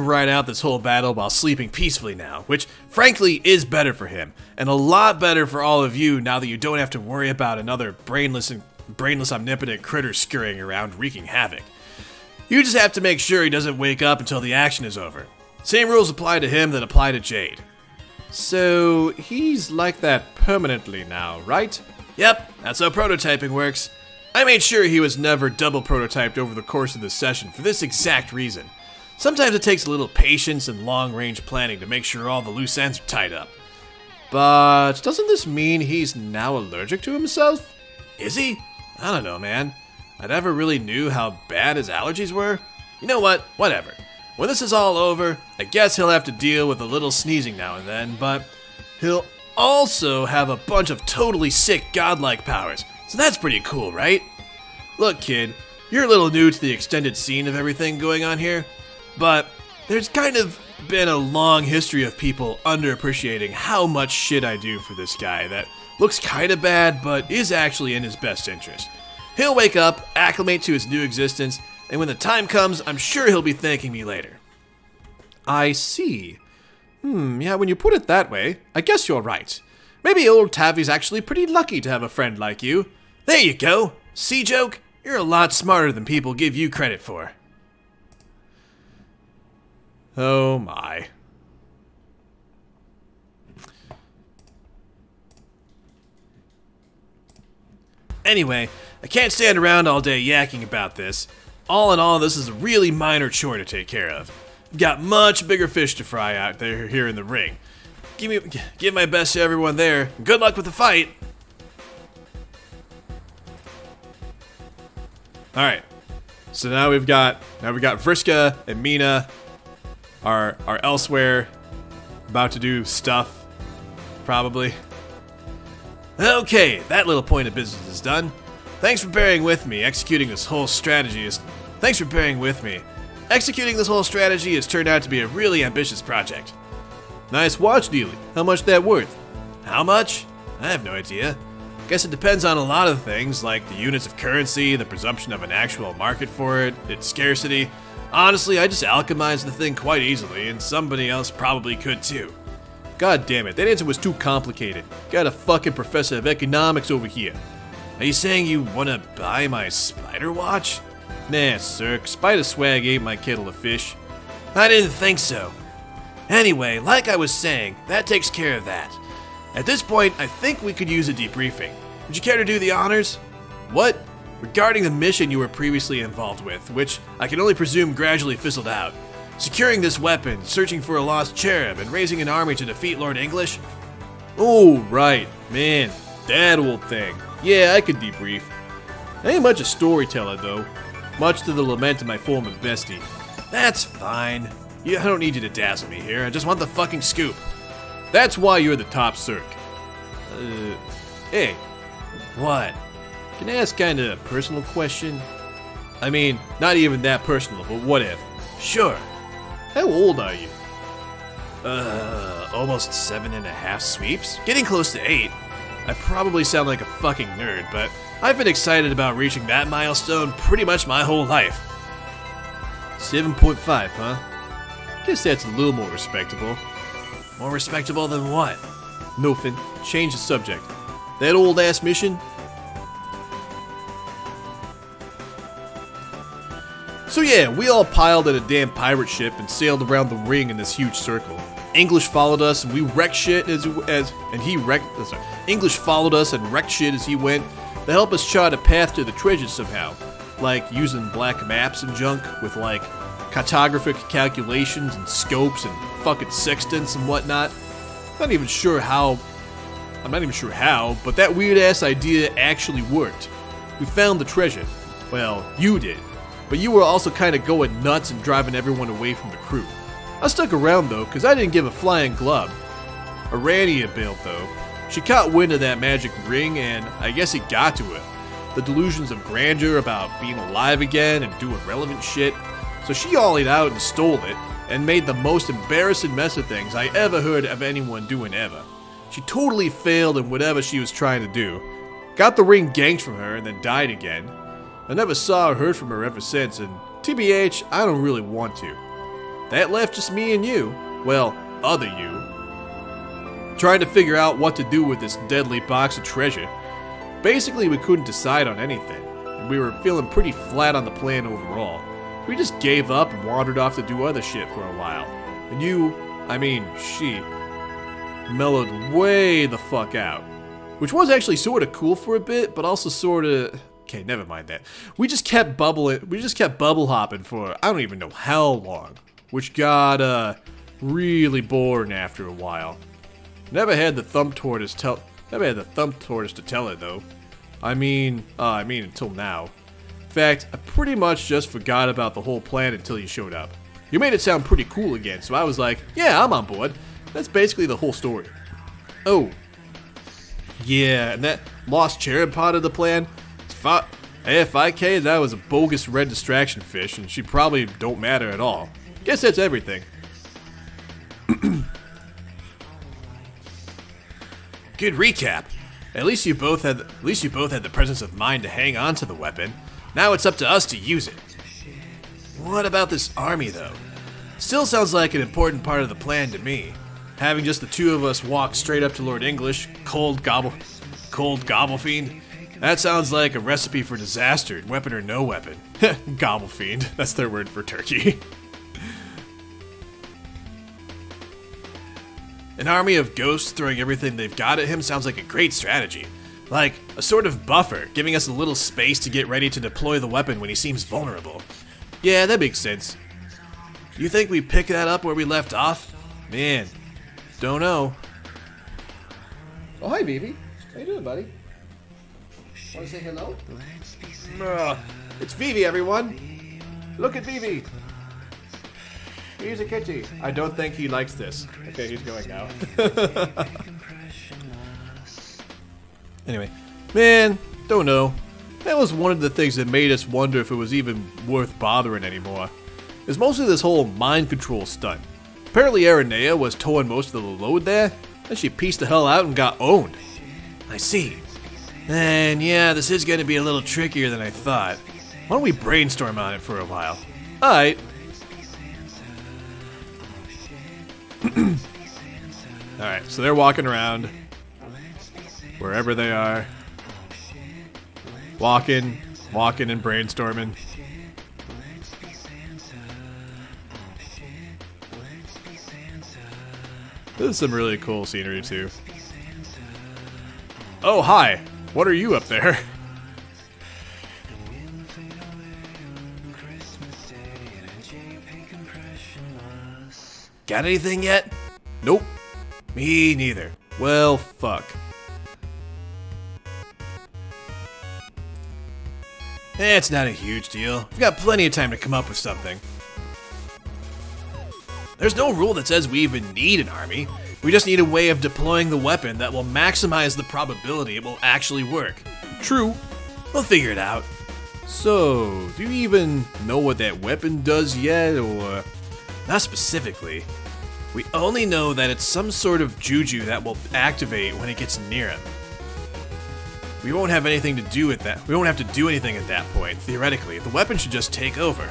ride out this whole battle while sleeping peacefully now, which frankly is better for him, and a lot better for all of you now that you don't have to worry about another brainless omnipotent critter scurrying around wreaking havoc. You just have to make sure he doesn't wake up until the action is over. Same rules apply to him that apply to Jade. So, he's like that permanently now, right? Yep, that's how prototyping works. I made sure he was never double prototyped over the course of this session for this exact reason. Sometimes it takes a little patience and long-range planning to make sure all the loose ends are tied up. But doesn't this mean he's now allergic to himself? Is he? I don't know, man. I never really knew how bad his allergies were. You know what? Whatever. When this is all over, I guess he'll have to deal with a little sneezing now and then, but he'll also have a bunch of totally sick godlike powers, so that's pretty cool, right? Look, kid, you're a little new to the extended scene of everything going on here, but there's kind of been a long history of people underappreciating how much shit I do for this guy that looks kinda bad, but is actually in his best interest. He'll wake up, acclimate to his new existence, and when the time comes, I'm sure he'll be thanking me later. I see. Yeah, when you put it that way, I guess you're right. Maybe old Tavi's actually pretty lucky to have a friend like you. There you go. See, Joke? You're a lot smarter than people give you credit for. Oh my. Anyway, I can't stand around all day yakking about this. All in all, this is a really minor chore to take care of. I've got much bigger fish to fry out there here in the ring. Give my best to everyone there. Good luck with the fight. All right. So now we've got Vriska and Meenah are elsewhere, about to do stuff, probably. Okay, that little point of business is done. Thanks for bearing with me. Executing this whole strategy has turned out to be a really ambitious project. Nice watch, Dealey. How much that worth? How much? I have no idea. Guess it depends on a lot of things, like the units of currency, the presumption of an actual market for it, its scarcity. Honestly, I just alchemized the thing quite easily, and somebody else probably could too. God damn it, that answer was too complicated. Got a fucking professor of economics over here. Are you saying you wanna buy my spider watch? Nah, sir, spider swag ain't my kettle of fish. I didn't think so. Anyway, like I was saying, that takes care of that. At this point, I think we could use a debriefing. Would you care to do the honors? What? Regarding the mission you were previously involved with, which I can only presume gradually fizzled out. Securing this weapon, searching for a lost cherub, and raising an army to defeat Lord English? Oh, right. Man, that old thing. Yeah, I could debrief. I ain't much a storyteller, though. Much to the lament of my former bestie. That's fine. I don't need you to dazzle me here. I just want the fucking scoop. That's why you're the top Circ. Hey. What? Can I ask kinda a personal question? I mean, not even that personal, but what if? Sure. How old are you? Almost 7.5 sweeps? Getting close to 8. I probably sound like a fucking nerd, but I've been excited about reaching that milestone pretty much my whole life. 7.5, huh? Guess that's a little more respectable. More respectable than what? Nothing. Change the subject. That old ass mission? So yeah, we all piled at a damn pirate ship and sailed around the ring in this huge circle. English followed us and we wrecked shit English followed us and wrecked shit as he went to help us chart a path to the treasure somehow. Like using black maps and junk with like cartographic calculations and scopes and fucking sextants and whatnot. I'm not even sure how, but that weird ass idea actually worked. We found the treasure. Well, you did. But you were also kinda going nuts and driving everyone away from the crew. I stuck around though, cause I didn't give a flying glove. Arania bailed though. She caught wind of that magic ring and I guess it got to her. The delusions of grandeur about being alive again and doing relevant shit. So she ollied out and stole it, and made the most embarrassing mess of things I ever heard of anyone doing ever. She totally failed in whatever she was trying to do. Got the ring ganked from her and then died again. I never saw or heard from her ever since, and TBH, I don't really want to. That left just me and you. Well, other you. Trying to figure out what to do with this deadly box of treasure. Basically, we couldn't decide on anything, and we were feeling pretty flat on the plan overall. We just gave up and wandered off to do other shit for a while. And you, I mean, she, mellowed way the fuck out. Which was actually sort of cool for a bit, but also sort of... Okay, never mind that. We just kept bubble hopping for I don't even know how long. Which got, really boring after a while. Never had the thumb tortoise to tell it though. I mean until now. In fact, I pretty much just forgot about the whole plan until you showed up. You made it sound pretty cool again, so I was like, yeah, I'm on board. That's basically the whole story. Oh. Yeah, and that lost cherub part of the plan, AFIK, that was a bogus red distraction fish, and she probably don't matter at all. Guess that's everything. Good recap. At least you both had the presence of mind to hang on to the weapon. Now it's up to us to use it. What about this army, though? Still sounds like an important part of the plan to me. Having just the two of us walk straight up to Lord English, cold gobble fiend. That sounds like a recipe for disaster, weapon or no weapon. Gobble fiend. That's their word for turkey. An army of ghosts throwing everything they've got at him sounds like a great strategy. Like a sort of buffer, giving us a little space to get ready to deploy the weapon when he seems vulnerable. Yeah, that makes sense. You think we pick that up where we left off? Man, don't know. Oh, hi, Vivi. How you doing, buddy? Want to say hello? It's Vivi, everyone. Look at Vivi. He's a kitty. I don't think he likes this. Okay, he's going now. Anyway, man, don't know. That was one of the things that made us wonder if it was even worth bothering anymore. It's mostly this whole mind control stunt. Apparently Aranea was towing most of the load there, and she pieced the hell out and got owned. I see. And yeah, this is gonna be a little trickier than I thought. Why don't we brainstorm on it for a while? Alright. Alright, so they're walking around. Wherever they are. Walking and brainstorming. This is some really cool scenery too. Oh, hi! What are you up there? Got anything yet? Nope. Me neither. Well, fuck. It's not a huge deal. We've got plenty of time to come up with something. There's no rule that says we even need an army. We just need a way of deploying the weapon that will maximize the probability it will actually work. True. We'll figure it out. So, do you even know what that weapon does yet, or... Not specifically. We only know that it's some sort of juju that will activate when it gets near him. We won't have anything to do with that. We won't have to do anything at that point, theoretically. The weapon should just take over.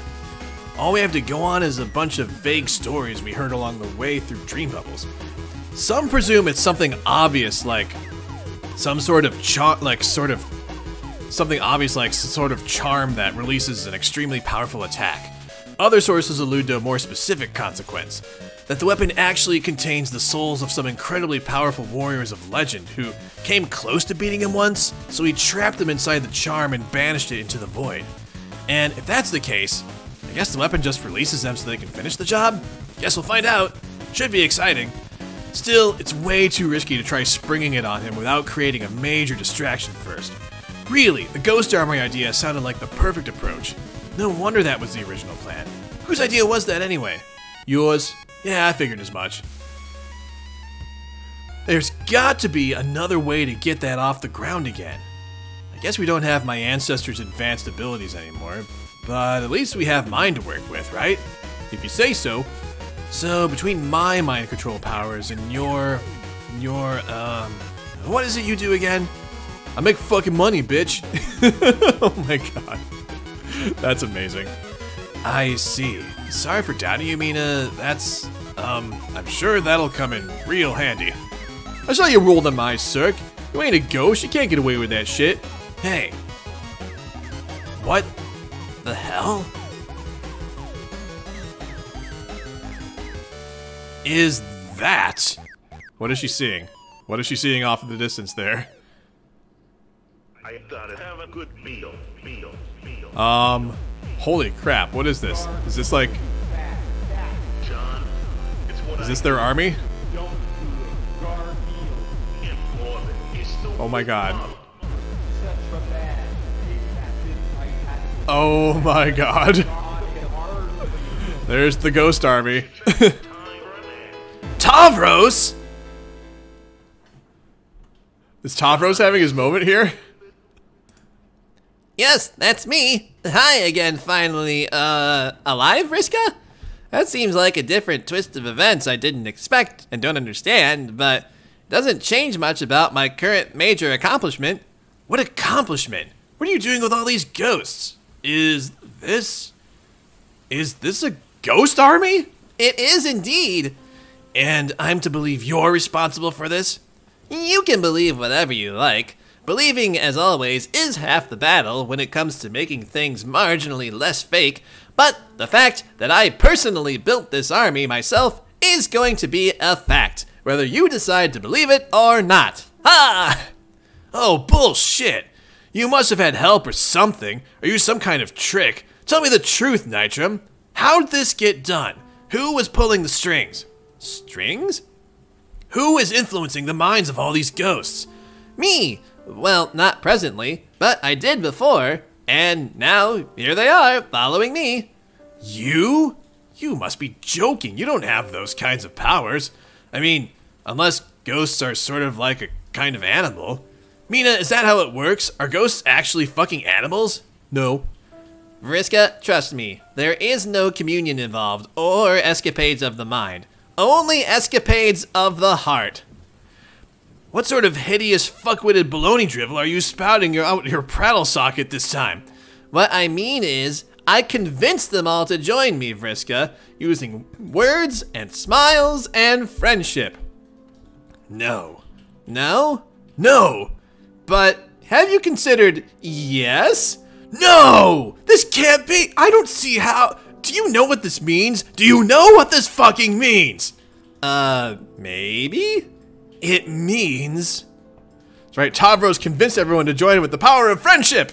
All we have to go on is a bunch of vague stories we heard along the way through dream bubbles. Some presume it's something obvious like some sort of charm that releases an extremely powerful attack. Other sources allude to a more specific consequence, that the weapon actually contains the souls of some incredibly powerful warriors of legend who came close to beating him once, so he trapped them inside the charm and banished it into the void. And if that's the case, I guess the weapon just releases them so they can finish the job? Guess we'll find out. Should be exciting. Still, it's way too risky to try springing it on him without creating a major distraction first. Really, the Ghost Armory idea sounded like the perfect approach. No wonder that was the original plan. Whose idea was that anyway? Yours? Yeah, I figured as much. There's got to be another way to get that off the ground again. I guess we don't have my ancestors' advanced abilities anymore, but at least we have mine to work with, right? If you say so. So, between my mind control powers and your, what is it you do again? I make fucking money, bitch. Oh my god. That's amazing. I see. Sorry for doubting you, Meenah. That's, I'm sure that'll come in real handy. I saw you roll them eyes, Cirque. You ain't a ghost, you can't get away with that shit. Hey. What the hell? is that? What is she seeing? What is she seeing off in the distance there? I thought I'd have a good meal. Holy crap, what is this? Is this like... John, it's what Is this their army? don't do it. Important. It's so Oh my god. Oh my god. There's the ghost army. Tavros! Is Tavros having his moment here? Yes, that's me. Hi again, finally. Alive, Vriska? That seems like a different twist of events I didn't expect and don't understand, but it doesn't change much about my current major accomplishment. What accomplishment? What are you doing with all these ghosts? Is this a ghost army? It is indeed. And I'm to believe you're responsible for this? You can believe whatever you like. Believing, as always, is half the battle when it comes to making things marginally less fake, but the fact that I personally built this army myself is going to be a fact, whether you decide to believe it or not. Ha! Oh, bullshit! You must have had help or something. Are you some kind of trick? Tell me the truth, Nitram. How'd this get done? Who was pulling the strings? Strings? Who is influencing the minds of all these ghosts? Me! Well, not presently, but I did before, and now here they are, following me. You? You must be joking. You don't have those kinds of powers. I mean, unless ghosts are sort of like a kind of animal. Meenah, is that how it works? Are ghosts actually fucking animals? No. Vriska, trust me, there is no communion involved or escapades of the mind. Only escapades of the heart. What sort of hideous fuckwitted baloney drivel are you spouting out your prattle socket this time? What I mean is, I convinced them all to join me, Vriska, using words and smiles and friendship. No. No? No! But have you considered yes? No! This can't be! I don't see how... Do you know what this means? Do you know what this fucking means? Maybe? It means... That's right, Tavros convinced everyone to join with the power of friendship!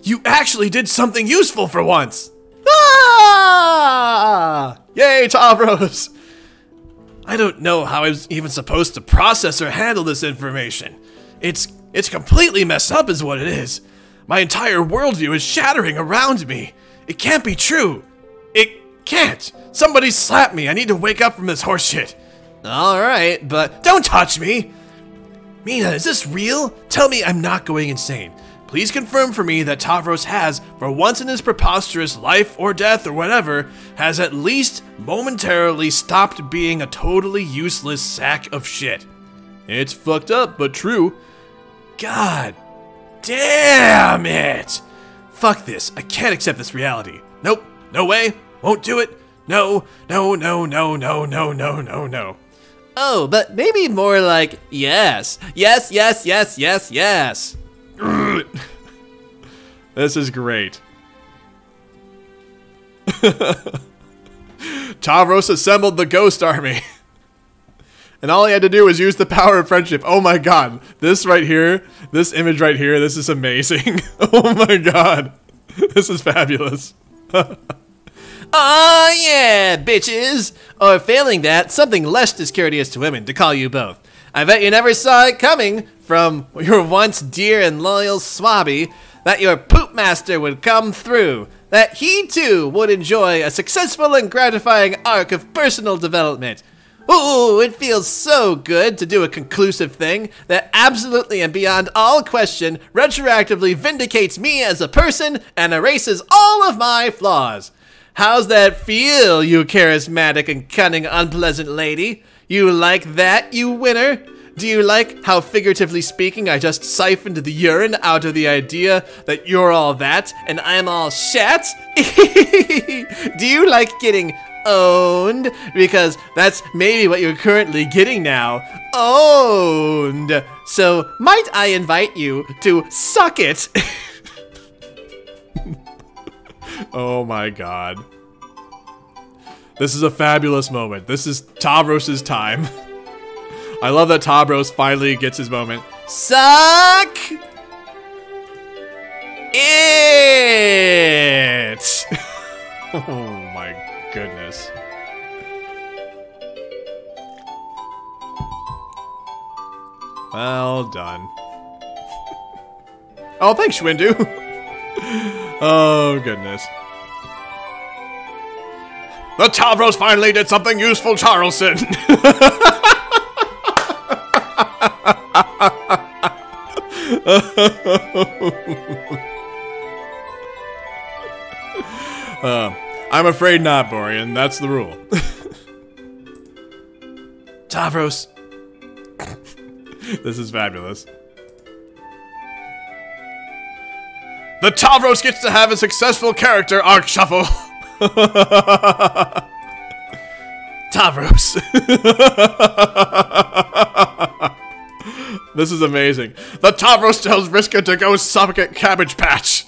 You actually did something useful for once! Ah! Yay, Tavros! I don't know how I was even supposed to process or handle this information. It's completely messed up is what it is. My entire worldview is shattering around me. It can't be true. It can't. Somebody slap me. I need to wake up from this horseshit. Alright, but Don't touch me! Meenah, is this real? Tell me I'm not going insane. Please confirm for me that Tavros has, for once in his preposterous life or death or whatever, has at least momentarily stopped being a totally useless sack of shit. It's fucked up, but true. God damn it! Fuck this. I can't accept this reality. Nope. No way. Won't do it. No. No, no, no, no, no, no, no, no. oh, but maybe more like yes. Yes, yes, yes, yes, yes. This is great. Tavros assembled the ghost army. And all he had to do was use the power of friendship. Oh my god. This right here, this image right here, this is amazing. Oh my god. This is fabulous. Oh yeah, bitches! Or failing that, something less discourteous to women to call you both. I bet you never saw it coming from your once dear and loyal swabby that your poop master would come through, that he too would enjoy a successful and gratifying arc of personal development. Ooh, it feels so good to do a conclusive thing that absolutely and beyond all question retroactively vindicates me as a person and erases all of my flaws. How's that feel, you charismatic and cunning unpleasant lady? You like that, you winner? Do you like how, figuratively speaking, I just siphoned the urine out of the idea that you're all that and I'm all shat? Do you like getting owned? Because that's maybe what you're currently getting now. Owned. So, might I invite you to suck it? Oh my god. This is a fabulous moment. This is Tavros' time. I love that Tavros finally gets his moment. Suck it! Oh my goodness. Well done. Oh, thanks, Schwindu. Oh, goodness. The Tavros finally did something useful, Charleston. I'm afraid not, Borean. That's the rule. Tavros. This is fabulous. The Tavros gets to have a successful character arc shuffle. Tavros. This is amazing. The Tavros tells Vriska to go suck at Cabbage Patch.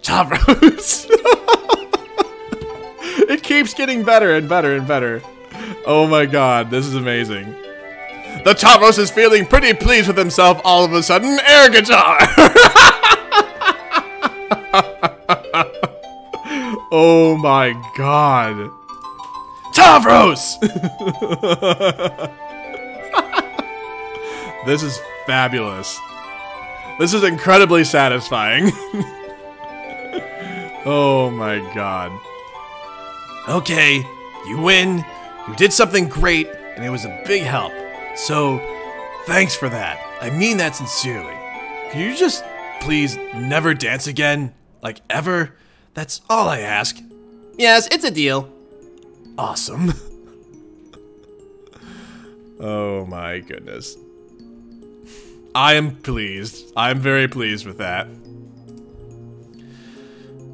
Tavros. It keeps getting better and better and better. Oh my god, this is amazing. The Tavros is feeling pretty pleased with himself all of a sudden. Air guitar! Oh my god. Tavros! This is fabulous. This is incredibly satisfying. Oh my god. Okay, you win. You did something great, and it was a big help. So, thanks for that. I mean that sincerely. Can you just, please, never dance again? Like, ever? That's all I ask. Yes, it's a deal. Awesome. Oh my goodness. I am pleased. I'm very pleased with that.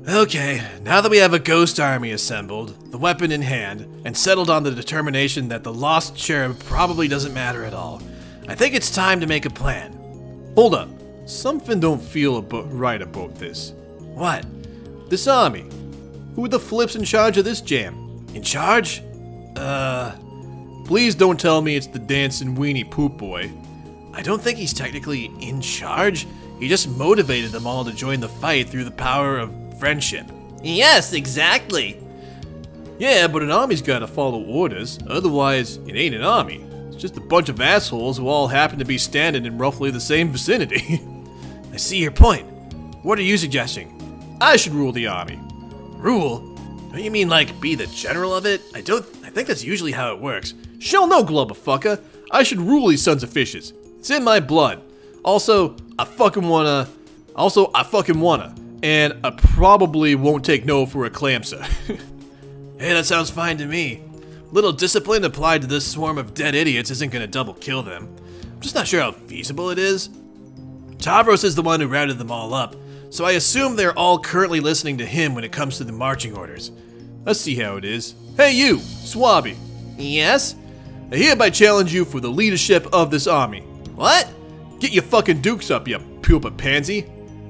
Okay, now that we have a ghost army assembled, the weapon in hand, and settled on the determination that the lost cherub probably doesn't matter at all, I think it's time to make a plan. Hold up. Something don't feel right about this. What? This army. Who the flip's in charge of this jam? In charge? Please don't tell me it's the dancing weenie poop boy. I don't think he's technically in charge. He just motivated them all to join the fight through the power of friendship. Yes, exactly. Yeah, but an army's gotta follow orders, otherwise it ain't an army. It's just a bunch of assholes who all happen to be standing in roughly the same vicinity. I see your point. What are you suggesting? I should rule the army. Rule? Don't you mean like be the general of it? I think that's usually how it works. Shell no, Glubberfucker. I should rule these sons of fishes. It's in my blood. Also, I fucking wanna. And I probably won't take no for a clamsa. Hey, that sounds fine to me. Little discipline applied to this swarm of dead idiots isn't gonna double kill them. I'm just not sure how feasible it is. Tavros is the one who rounded them all up, so I assume they're all currently listening to him when it comes to the marching orders. Let's see how it is. Hey you, Swabby. Yes? I hereby challenge you for the leadership of this army. What? Get your fucking dukes up, you pupa pansy.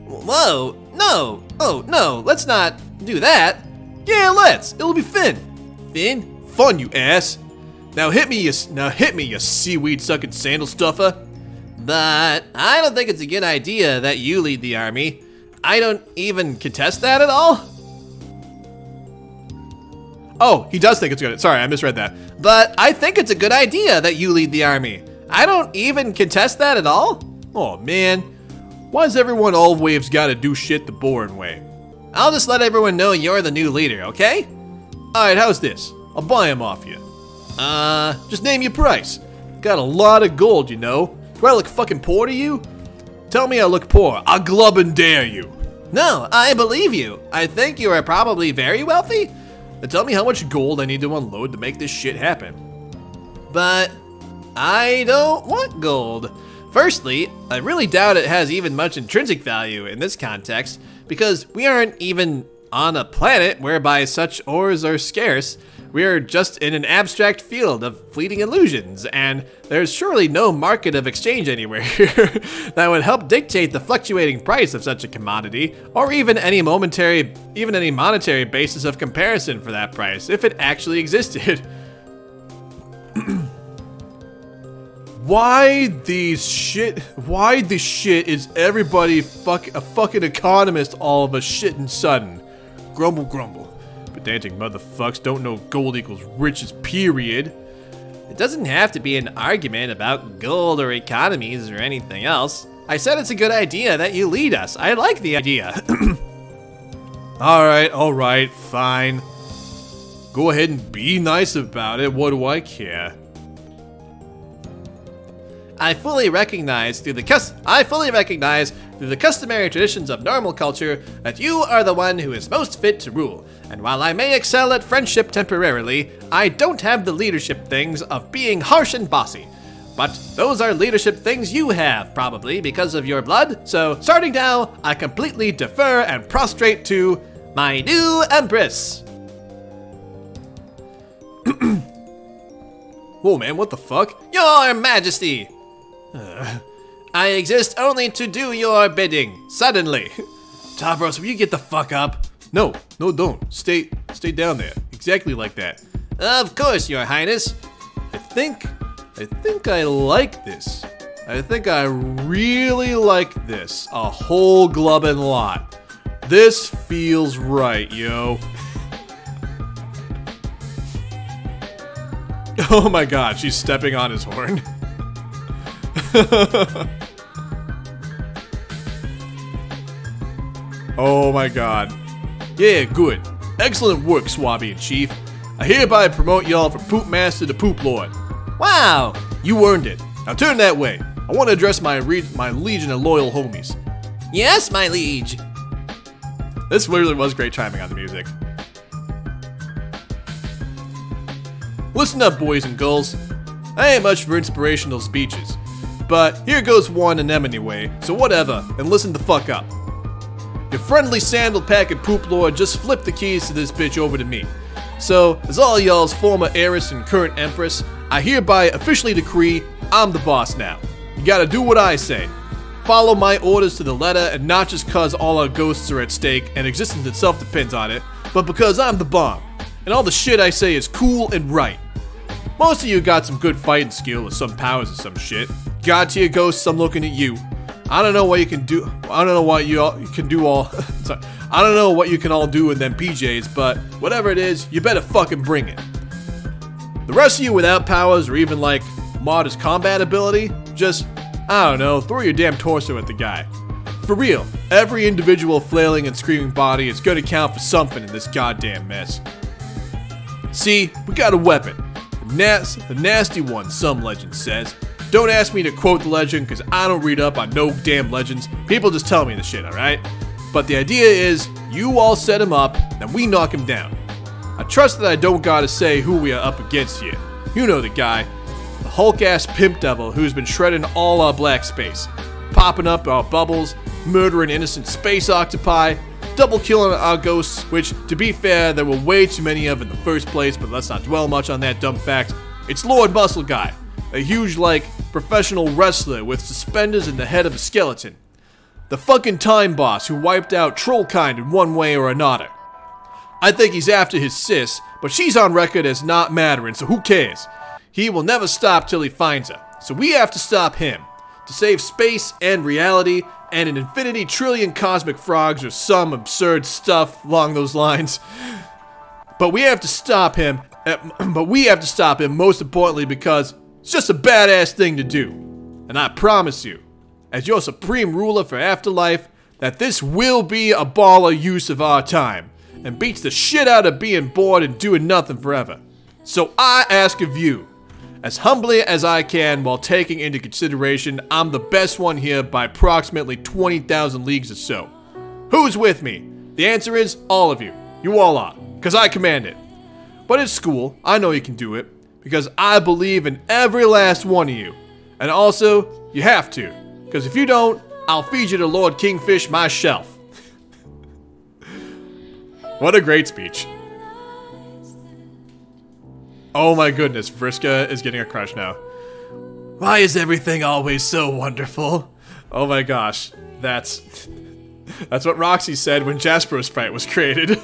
Whoa, no. Oh, no, let's not do that. Yeah, let's. It'll be fun. Finn? Fun, you ass. Now hit me, you seaweed-sucking sandal stuffer. But I don't think it's a good idea that you lead the army. I don't even contest that at all. Oh, he does think it's good. Sorry, I misread that. But I think it's a good idea that you lead the army. I don't even contest that at all. Oh, man. Why's everyone always gotta do shit the boring way? I'll just let everyone know you're the new leader, okay? Alright, how's this? I'll buy him off you. Just name your price. Got a lot of gold, you know. Do I look fucking poor to you? Tell me I look poor. I'll glub and dare you. No, I believe you. I think you are probably very wealthy. Then tell me how much gold I need to unload to make this shit happen. But I don't want gold. Firstly, I really doubt it has even much intrinsic value in this context, because we aren't even on a planet whereby such ores are scarce. We're just in an abstract field of fleeting illusions, and there's surely no market of exchange anywhere that would help dictate the fluctuating price of such a commodity, or even any monetary basis of comparison for that price, if it actually existed. Why the shit is everybody a fucking economist all of a shitting sudden? Grumble, grumble. Pedantic motherfucks don't know gold equals riches, period. It doesn't have to be an argument about gold or economies or anything else. I said it's a good idea that you lead us. I like the idea. Alright, fine. Go ahead and be nice about it, what do I care? I fully recognize through the customary traditions of normal culture that you are the one who is most fit to rule. And while I may excel at friendship temporarily, I don't have the leadership things of being harsh and bossy. But those are leadership things you have, probably because of your blood. So starting now, I completely defer and prostrate to my new empress. Whoa, man, what the fuck? Your Majesty! I exist only to do your bidding, suddenly. Tavros, will you get the fuck up? No, don't. Stay down there. Exactly like that. Of course, Your Highness. I think I like this. I think I really like this. A whole glubbin' lot. This feels right, yo. Oh my god, she's stepping on his horn. Oh my god. Yeah, good. Excellent work, Swabby and Chief. I hereby promote y'all from Poop Master to Poop Lord. Wow! You earned it. Now turn that way. I want to address my legion of loyal homies. Yes, my liege. This really was great timing on the music. Listen up, boys and girls. I ain't much for inspirational speeches, but here goes one in them anyway, so whatever, and listen the fuck up. Your friendly sandal-packing poop lord just flipped the keys to this bitch over to me. So, as all y'all's former heiress and current empress, I hereby officially decree I'm the boss now. You gotta do what I say. Follow my orders to the letter, and not just cause all our ghosts are at stake and existence itself depends on it, but because I'm the bomb, and all the shit I say is cool and right. Most of you got some good fighting skill or some powers or some shit. God tier ghosts, I'm looking at you. I don't know what you can do. I don't know what you can do all. Sorry. I don't know what you can all do in them PJs, but whatever it is, you better fucking bring it. The rest of you without powers or even like modest combat ability, just, I don't know, throw your damn torso at the guy. For real, every individual flailing and screaming body is gonna count for something in this goddamn mess. See, we got a weapon. The nasty one, some legend says. Don't ask me to quote the legend, because I don't read up on no damn legends. People just tell me the shit, alright? But the idea is, you all set him up, then we knock him down. I trust that I don't gotta say who we are up against here. You know the guy. The Hulk-ass pimp devil who's been shredding all our black space. Popping up our bubbles, murdering innocent space octopi, double killing our ghosts, which, to be fair, there were way too many of in the first place, but let's not dwell much on that dumb fact. It's Lord Muscle Guy. A huge, like, professional wrestler with suspenders and the head of a skeleton. The fucking time boss who wiped out Trollkind in one way or another. I think he's after his sis, but she's on record as not mattering, so who cares? He will never stop till he finds her, so we have to stop him. To save space and reality and an infinity trillion cosmic frogs or some absurd stuff along those lines. But we have to stop him, most importantly because it's just a badass thing to do. And I promise you, as your supreme ruler for Afterlife, that this will be a baller use of our time, and beats the shit out of being bored and doing nothing forever. So I ask of you, as humbly as I can while taking into consideration I'm the best one here by approximately 20,000 leagues or so. Who's with me? The answer is all of you. You all are, because I command it. But it's school, I know you can do it. Because I believe in every last one of you. And also, you have to. Because if you don't, I'll feed you to Lord Kingfish myself. What a great speech. Oh my goodness, Vriska is getting a crush now. Why is everything always so wonderful? Oh my gosh, that's what Roxy said when Jasper's sprite was created.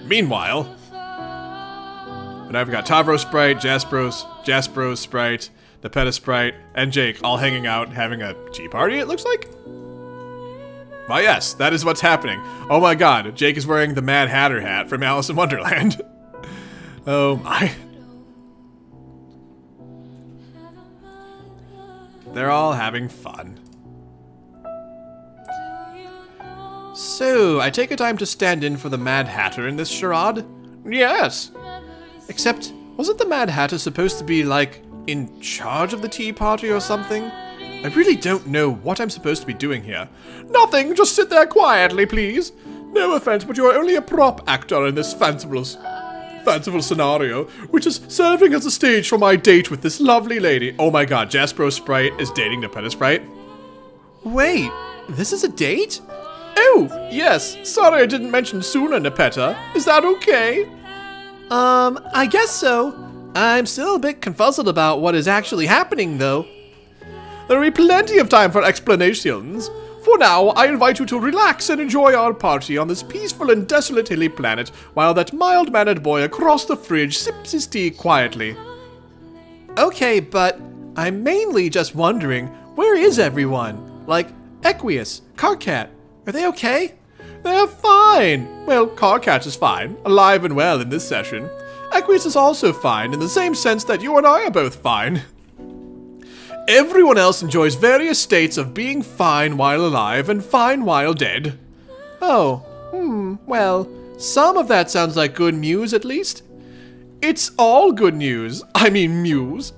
Meanwhile, and I've got Tavros sprite, Jasper's sprite, Davepeta sprite, and Jake all hanging out having a tea party, it looks like? Why yes, that is what's happening. Oh my god, Jake is wearing the Mad Hatter hat from Alice in Wonderland. Oh my. They're all having fun. So, I take a time to stand in for the Mad Hatter in this charade? Yes. Except, wasn't the Mad Hatter supposed to be, like, in charge of the tea party or something? I really don't know what I'm supposed to be doing here. Nothing, just sit there quietly, please. No offense, but you are only a prop actor in this fanciful scenario, which is serving as a stage for my date with this lovely lady. Oh my god, Jasper's sprite is dating Davepeta sprite. Wait, this is a date? Oh, yes. Sorry I didn't mention sooner, Davepeta. Is that okay? I guess so. I'm still a bit confuzzled about what is actually happening, though. There will be plenty of time for explanations. For now, I invite you to relax and enjoy our party on this peaceful and desolate hilly planet, while that mild-mannered boy across the fridge sips his tea quietly. Okay, but I'm mainly just wondering, where is everyone? Like, Equius, Carcat, are they okay? They're fine. Well, Carcat is fine, alive and well in this session. Equius is also fine, in the same sense that you and I are both fine. Everyone else enjoys various states of being fine while alive and fine while dead. Oh, well, some of that sounds like good news at least. It's all good news, I mean news.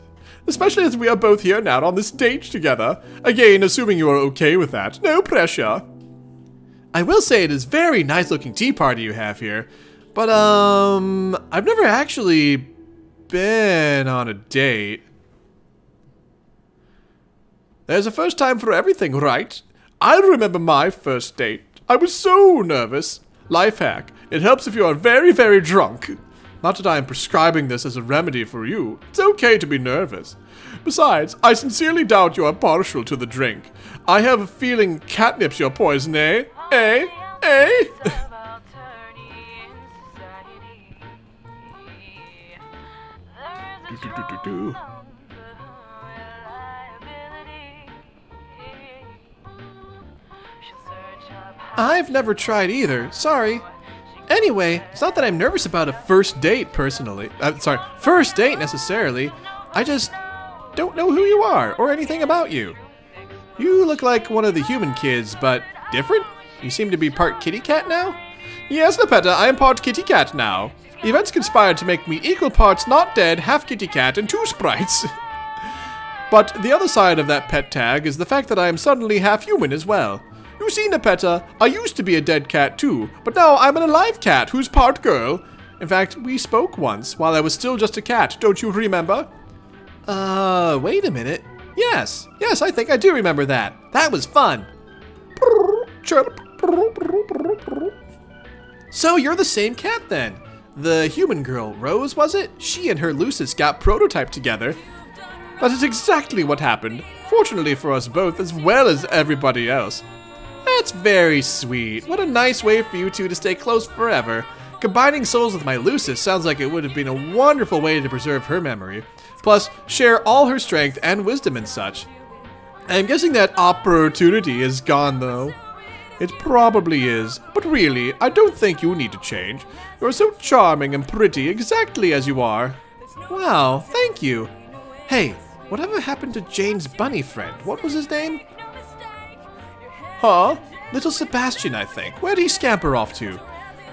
Especially as we are both here now on this date together. Again, assuming you are okay with that, no pressure. I will say it is very nice looking tea party you have here, but I've never actually been on a date. There's a first time for everything, right? I remember my first date. I was so nervous. Life hack. It helps if you are very, very drunk. Not that I am prescribing this as a remedy for you. It's okay to be nervous. Besides, I sincerely doubt you are partial to the drink. I have a feeling catnip's your poison, eh? Eh? Eh? Do. I've never tried either, sorry. Anyway, it's not that I'm nervous about a first date personally. First date necessarily. I just don't know who you are or anything about you. You look like one of the human kids, but different? You seem to be part kitty cat now? Yes, Davepeta, I am part kitty cat now. Events conspired to make me equal parts not dead, half kitty cat, and 2 sprites. But the other side of that pet tag is the fact that I am suddenly half human as well. You see, Davepeta, I used to be a dead cat too, but now I'm an alive cat who's part girl. In fact, we spoke once while I was still just a cat, don't you remember? Wait a minute. Yes, I think I do remember that. That was fun. So you're the same cat then? The human girl, Rose, was it? She and her Lucis got prototyped together. That is exactly what happened. Fortunately for us both, as well as everybody else. That's very sweet. What a nice way for you two to stay close forever. Combining souls with my Lucis sounds like it would have been a wonderful way to preserve her memory. Plus, share all her strength and wisdom and such. I'm guessing that opportunity is gone though. It probably is, but really, I don't think you need to change. You're so charming and pretty exactly as you are. Wow, thank you. Hey, whatever happened to Jane's bunny friend? What was his name? Huh? Little Sebastian, I think. Where'd he scamper off to?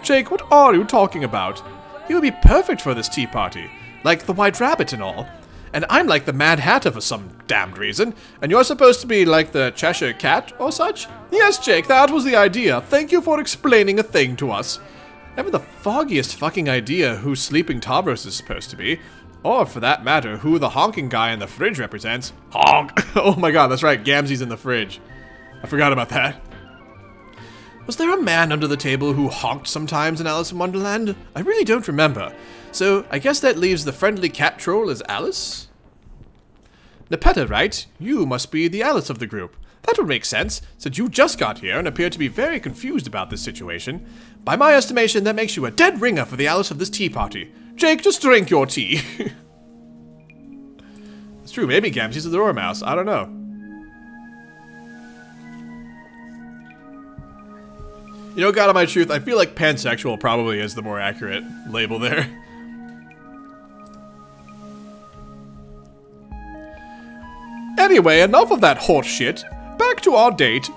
Jake, what are you talking about? He would be perfect for this tea party. Like the White Rabbit and all. And I'm like the Mad Hatter for some damned reason. And you're supposed to be like the Cheshire Cat or such? Yes, Jake, that was the idea. Thank you for explaining a thing to us. Never the foggiest fucking idea who Sleeping Tavros is supposed to be. Or, for that matter, who the honking guy in the fridge represents. Honk! Oh my god, that's right, Gamzee's in the fridge. I forgot about that. Was there a man under the table who honked sometimes in Alice in Wonderland? I really don't remember. So, I guess that leaves the friendly cat troll as Alice? Davepeta, right? You must be the Alice of the group. That would make sense, since you just got here and appear to be very confused about this situation. By my estimation, that makes you a dead ringer for the Alice of this tea party. Jake, just drink your tea. It's true, maybe Gamzee's a dormouse. I don't know. You know, God of my truth, I feel like pansexual probably is the more accurate label there. Anyway, enough of that horse shit. Back to our date.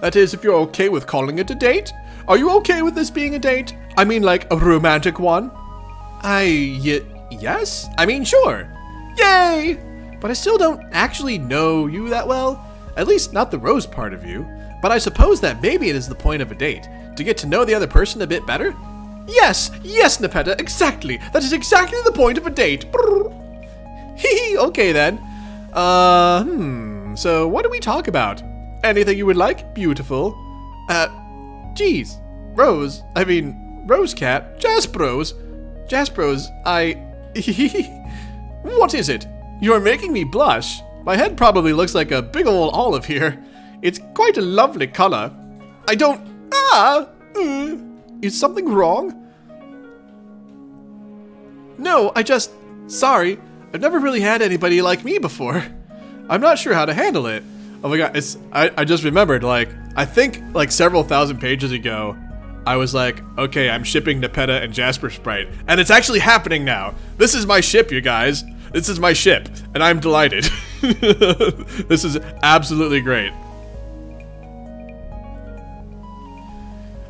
That is, if you're okay with calling it a date. Are you okay with this being a date? I mean, like, a romantic one? Yes? I mean, sure. Yay! But I still don't actually know you that well. At least, not the Rose part of you. But I suppose that maybe it is the point of a date. To get to know the other person a bit better? Yes! Yes, Davepeta, exactly! That is exactly the point of a date! Hee okay then. So what do we talk about? Anything you would like? Beautiful. Geez. Rose Cat. Jaspros. What is it? You're making me blush. My head probably looks like a big ol' olive here. It's quite a lovely color. I don't... Is something wrong? No, sorry. I've never really had anybody like me before. I'm not sure how to handle it. Oh my god, I just remembered, like, I think, like, several thousand pages ago, I was like, okay, I'm shipping Davepeta and Jasper Sprite. And it's actually happening now. This is my ship, you guys. This is my ship, and I'm delighted. This is absolutely great.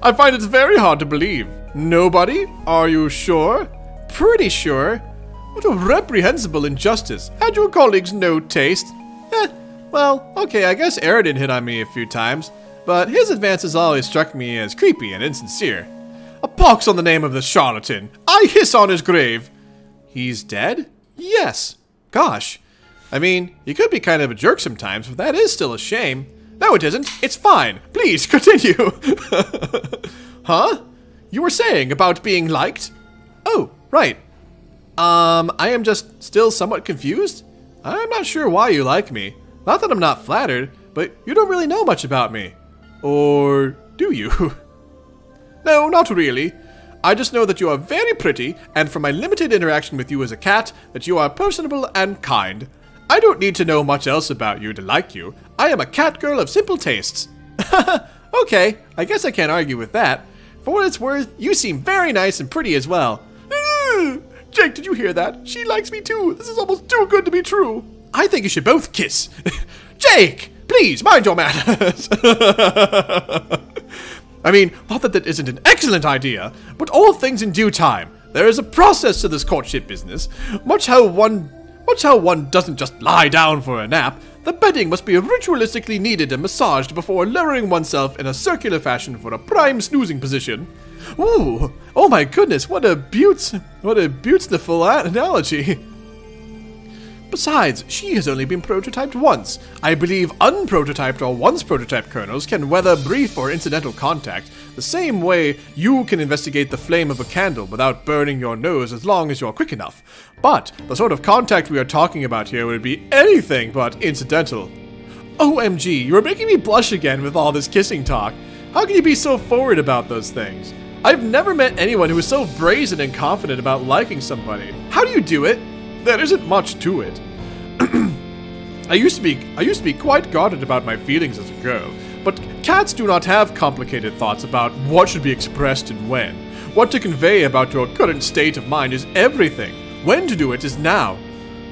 I find it's very hard to believe. Nobody? Are you sure? Pretty sure. What a reprehensible injustice. Had your colleagues no taste? Well, okay, I guess Aridin hit on me a few times, but his advances always struck me as creepy and insincere. A pox on the name of the charlatan. I hiss on his grave. He's dead? Yes. Gosh. I mean, you could be kind of a jerk sometimes, but that is still a shame. No, it isn't. It's fine. Please, continue. Huh? You were saying about being liked? Oh, right. I am just still somewhat confused. I'm not sure why you like me. Not that I'm not flattered, but you don't really know much about me. Or do you? No, not really. I just know that you are very pretty, and from my limited interaction with you as a cat, that you are personable and kind. I don't need to know much else about you to like you. I am a cat girl of simple tastes. Okay, I guess I can't argue with that. For what it's worth, you seem very nice and pretty as well. Jake, did you hear that? She likes me too. This is almost too good to be true. I think you should both kiss. Jake, please, mind your manners. I mean, not that that isn't an excellent idea, but all things in due time. There is a process to this courtship business. Much how one doesn't just lie down for a nap. The bedding must be ritualistically kneaded and massaged before lowering oneself in a circular fashion for a prime snoozing position. Ooh, oh my goodness, what a beautiful analogy. Besides, she has only been prototyped once. I believe unprototyped or once prototyped kernels can weather brief or incidental contact, the same way you can investigate the flame of a candle without burning your nose as long as you're quick enough. But the sort of contact we are talking about here would be anything but incidental. OMG, you are making me blush again with all this kissing talk. How can you be so forward about those things? I've never met anyone who is so brazen and confident about liking somebody. How do you do it? There isn't much to it. I used to be quite guarded about my feelings as a girl, but cats do not have complicated thoughts about what should be expressed and when. What to convey about your current state of mind is everything. When to do it is now.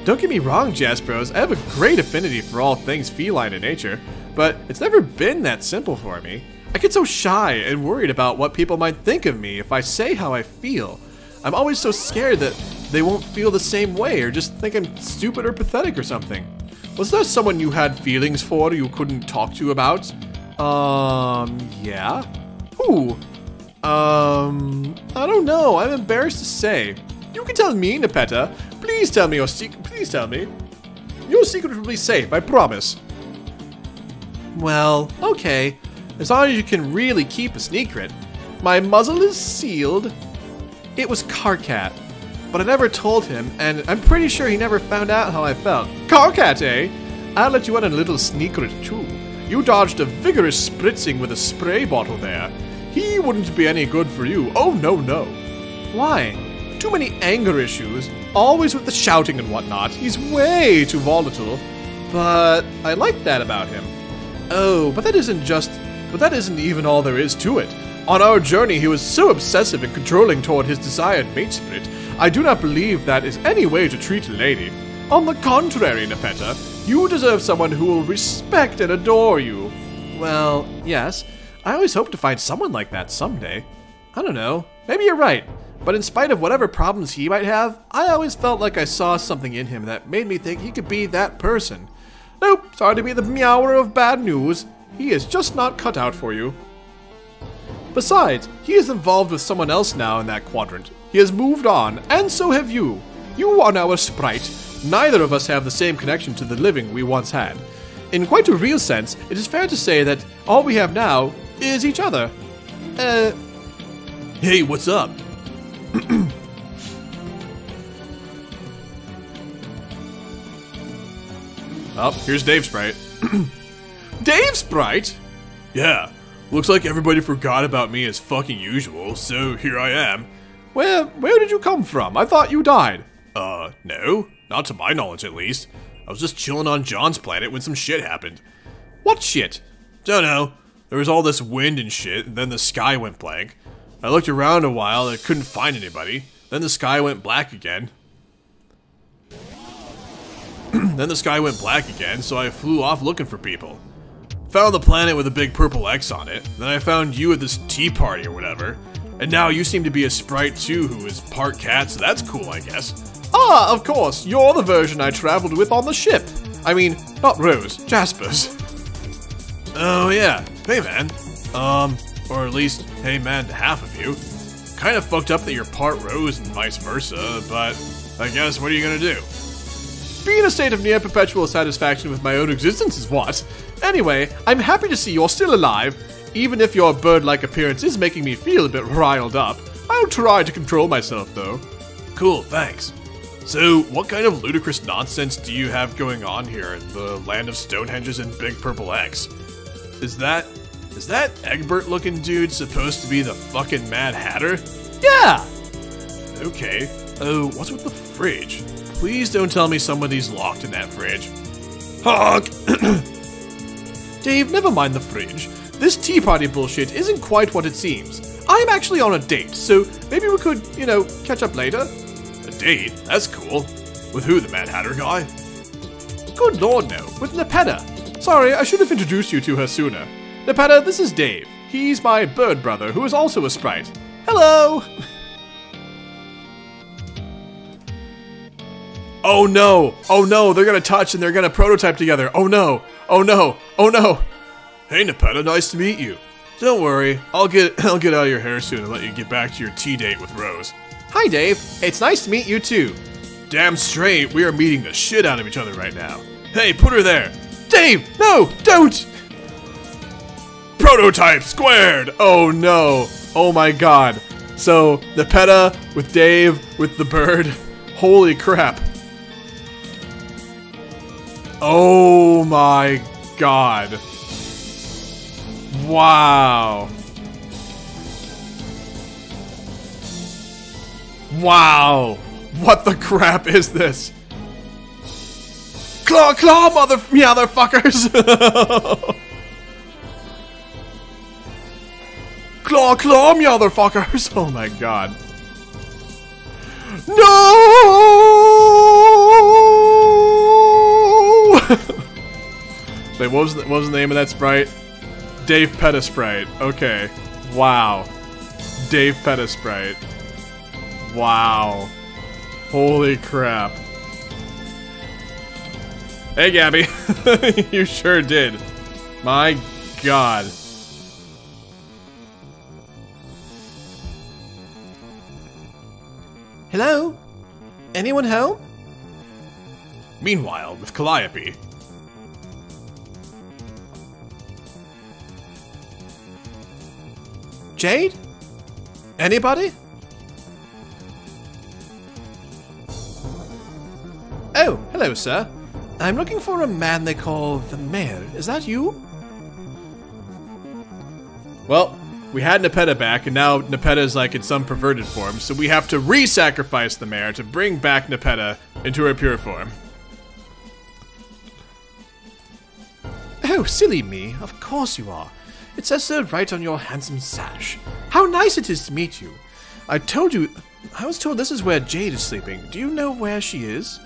Don't get me wrong, Jaspros, I have a great affinity for all things feline in nature, but it's never been that simple for me. I get so shy and worried about what people might think of me if I say how I feel. I'm always so scared that they won't feel the same way or just think I'm stupid or pathetic or something. Was there someone you had feelings for you couldn't talk to about? Yeah? Who? I don't know. I'm embarrassed to say. You can tell me, Davepeta. Please tell me your secret. Please tell me. Your secret will be safe, I promise. Well, okay. As long as you can really keep a secret. My muzzle is sealed. It was Carcat. But I never told him, and I'm pretty sure he never found out how I felt. Carcat, eh? I'll let you in on a little secret, too. You dodged a vigorous spritzing with a spray bottle there. He wouldn't be any good for you. Oh, no, no. Why? Too many anger issues. Always with the shouting and whatnot. He's way too volatile. But I like that about him. Oh, but that isn't even all there is to it. On our journey, he was so obsessive and controlling toward his desired mate spirit. I do not believe that is any way to treat a lady. On the contrary, Davepeta, you deserve someone who will respect and adore you. Well, yes. I always hope to find someone like that someday. I don't know. Maybe you're right. But in spite of whatever problems he might have, I always felt like I saw something in him that made me think he could be that person. Nope, sorry to be the meower of bad news. He is just not cut out for you. Besides, he is involved with someone else now in that quadrant. He has moved on, and so have you. You are now a sprite. Neither of us have the same connection to the living we once had. In quite a real sense, it is fair to say that all we have now is each other. Hey, what's up? Oh, here's Dave Sprite. Dave Sprite? Yeah, looks like everybody forgot about me as fucking usual, so here I am. Where did you come from? I thought you died. No, not to my knowledge at least. I was just chilling on John's planet when some shit happened. What shit? Don't know. There was all this wind and shit, and then the sky went blank. I looked around a while and I couldn't find anybody. Then the sky went black again. So I flew off looking for people. Found the planet with a big purple X on it. Then I found you at this tea party or whatever. And now you seem to be a sprite too who is part cat, so that's cool, I guess. Ah, of course, you're the version I traveled with on the ship. I mean, not Rose, Jasper's. Oh yeah, hey man. Or at least, hey man to half of you. Kinda fucked up that you're part Rose and vice versa, but I guess what are you gonna do? Be in a state of near perpetual satisfaction with my own existence is what? Anyway, I'm happy to see you're still alive. Even if your bird-like appearance is making me feel a bit riled up. I'll try to control myself, though. Cool, thanks. So, what kind of ludicrous nonsense do you have going on here in the land of Stonehenges and Big Purple X? Is that Egbert-looking dude supposed to be the fucking Mad Hatter? Yeah! Okay. Oh, what's with the fridge? Please don't tell me somebody's locked in that fridge. Honk! Dave, never mind the fridge. This tea party bullshit isn't quite what it seems. I'm actually on a date, so maybe we could, catch up later? A date? That's cool. With who, the Mad Hatter guy? Good lord, no. With Davepeta. Sorry, I should have introduced you to her sooner. Davepeta, this is Dave. He's my bird brother, who is also a sprite. Hello! Oh no! Oh no, they're gonna touch and they're gonna prototype together. Oh no! Oh no! Oh no! Hey Davepeta, nice to meet you. Don't worry, I'll get out of your hair soon and let you get back to your tea date with Rose. Hi Dave, it's nice to meet you too. Damn straight, we are meeting the shit out of each other right now. Hey, put her there. Dave, no, don't! Prototype squared! Oh no! Oh my god. So, Davepeta with Dave with the bird. Holy crap. Oh my god. Wow. Wow. What the crap is this? Claw, motherfuckers! Claw, motherfuckers! Oh my god. No! Wait, what was the name of that sprite? Davepeta Sprite. Okay. Wow. Davepeta Sprite. Wow. Holy crap. Hey, Gabby. You sure did. My god. Hello? Anyone home? Meanwhile, with Calliope. Jade? Anybody? Oh, hello, sir. I'm looking for a man they call the Mayor. Is that you? Well, we had Davepeta back, and now Davepeta is like in some perverted form, so we have to re-sacrifice the Mayor to bring back Davepeta into her pure form. Oh, silly me. Of course you are. It says so right on your handsome sash. How nice it is to meet you. I was told this is where Jade is sleeping. Do you know where she is?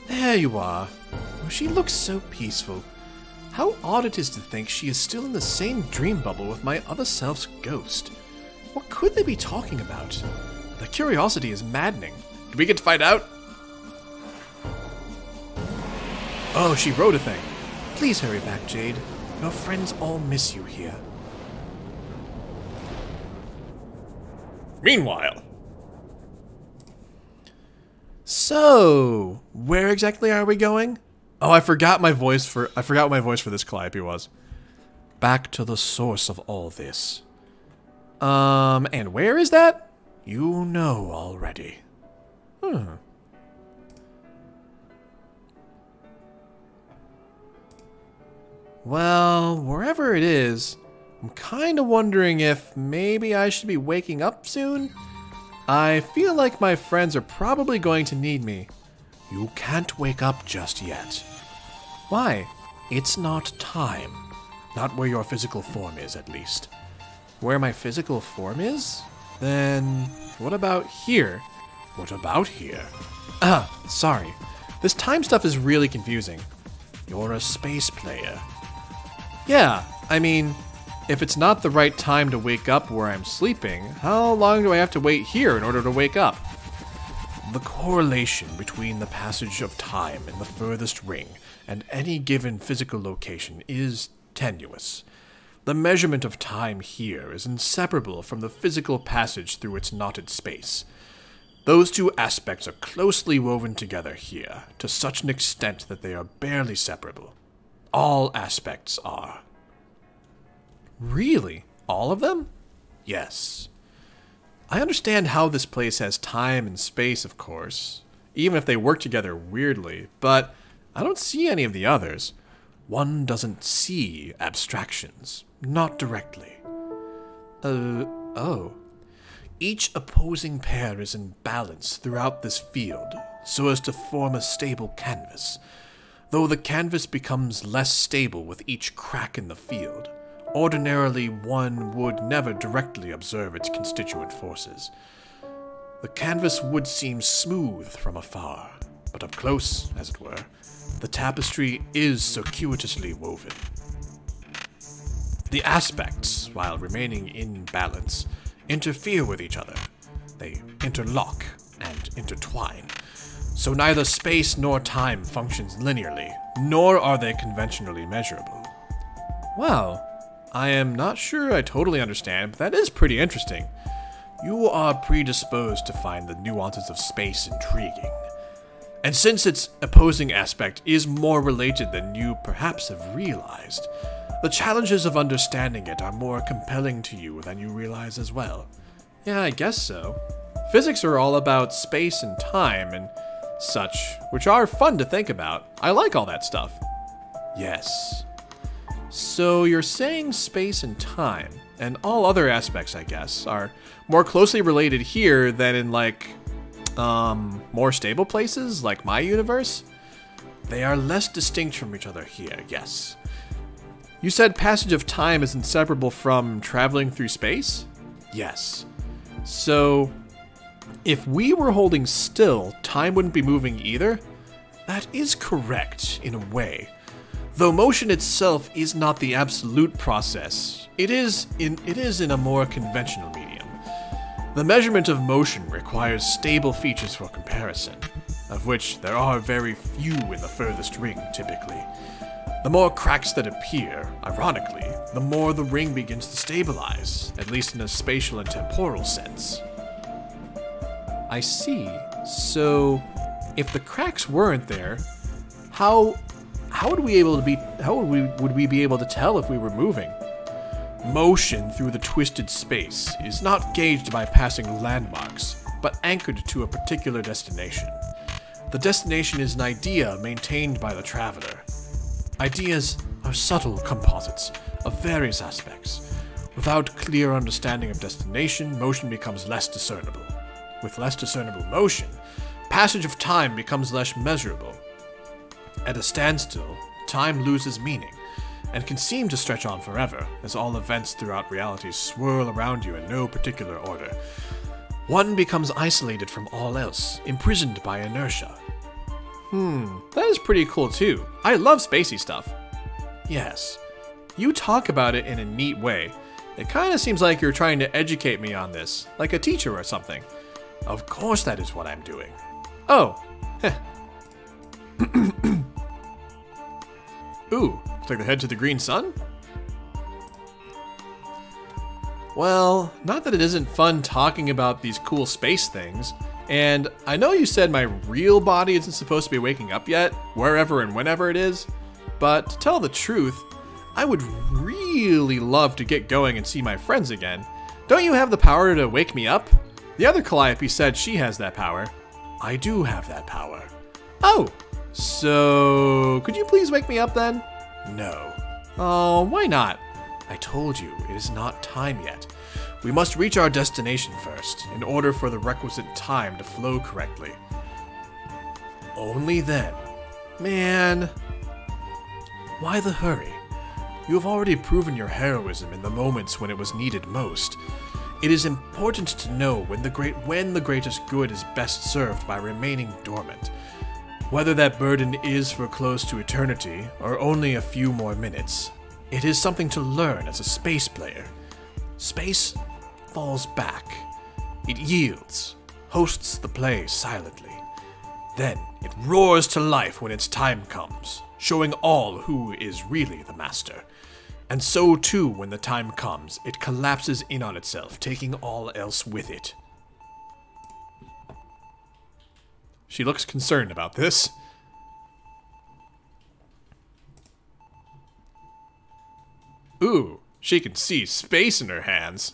There you are. Oh, she looks so peaceful. How odd it is to think she is still in the same dream bubble with my other self's ghost. What could they be talking about? The curiosity is maddening. Do we get to find out? Oh, she wrote a thing. Please hurry back, Jade. Your friends all miss you here. Meanwhile. So, where exactly are we going? Oh, I forgot what my voice for this Calliope was. Back to the source of all this. And where is that? You know already. Well, wherever it is, I'm kind of wondering if maybe I should be waking up soon? I feel like my friends are probably going to need me. You can't wake up just yet. Why? It's not time. Not where your physical form is, at least. Where my physical form is? Then what about here? What about here? Sorry. This time stuff is really confusing. You're a space player. Yeah, I mean, if it's not the right time to wake up where I'm sleeping, how long do I have to wait here in order to wake up? The correlation between the passage of time in the furthest ring and any given physical location is tenuous. The measurement of time here is inseparable from the physical passage through its knotted space. Those two aspects are closely woven together here, to such an extent that they are barely separable. All aspects are. Really? All of them? Yes. I understand how this place has time and space, of course, even if they work together weirdly, but I don't see any of the others. One doesn't see abstractions, not directly. Oh. Each opposing pair is in balance throughout this field, so as to form a stable canvas. Though the canvas becomes less stable with each crack in the field, ordinarily one would never directly observe its constituent forces. The canvas would seem smooth from afar, but up close, as it were, the tapestry is circuitously woven. The aspects, while remaining in balance, interfere with each other. They interlock and intertwine. So neither space nor time functions linearly, nor are they conventionally measurable. Wow, I am not sure I totally understand, but that is pretty interesting. You are predisposed to find the nuances of space intriguing. And since its opposing aspect is more related than you perhaps have realized, the challenges of understanding it are more compelling to you than you realize as well. Yeah, I guess so. Physics are all about space and time and such, which are fun to think about. I like all that stuff. Yes. So you're saying space and time, and all other aspects, I guess, are more closely related here than in, like, more stable places, like my universe? They are less distinct from each other here, yes. You said passage of time is inseparable from traveling through space? Yes. So, if we were holding still, time wouldn't be moving either? That is correct, in a way. Though motion itself is not the absolute process, it is in a more conventional medium. The measurement of motion requires stable features for comparison, of which there are very few in the furthest ring, typically. The more cracks that appear, ironically, the more the ring begins to stabilize, at least in a spatial and temporal sense. I see. So, if the cracks weren't there, how would we be able to tell if we were moving? Motion through the twisted space is not gauged by passing landmarks, but anchored to a particular destination. The destination is an idea maintained by the traveler. Ideas are subtle composites of various aspects. Without clear understanding of destination, motion becomes less discernible. With less discernible motion, passage of time becomes less measurable. At a standstill, time loses meaning, and can seem to stretch on forever, as all events throughout reality swirl around you in no particular order. One becomes isolated from all else, imprisoned by inertia. That is pretty cool too. I love spacey stuff. Yes, you talk about it in a neat way. It kinda seems like you're trying to educate me on this, like a teacher or something. Of course that is what I'm doing. Oh, heh. Ooh, looks like the head to the green sun? Well, not that it isn't fun talking about these cool space things, and I know you said my real body isn't supposed to be waking up yet, wherever and whenever it is, but to tell the truth, I would really love to get going and see my friends again. Don't you have the power to wake me up? The other Calliope said she has that power. I do have that power. Oh, so could you please wake me up then? No. Oh, why not? I told you, it is not time yet. We must reach our destination first, in order for the requisite time to flow correctly. Only then. Man. Why the hurry? You have already proven your heroism in the moments when it was needed most. It is important to know when the greatest good is best served by remaining dormant. Whether that burden is for close to eternity, or only a few more minutes, it is something to learn as a space player. Space falls back. It yields, hosts the play silently. Then it roars to life when its time comes, showing all who is really the master. And so too, when the time comes, it collapses in on itself, taking all else with it. She looks concerned about this. Ooh, she can see space in her hands.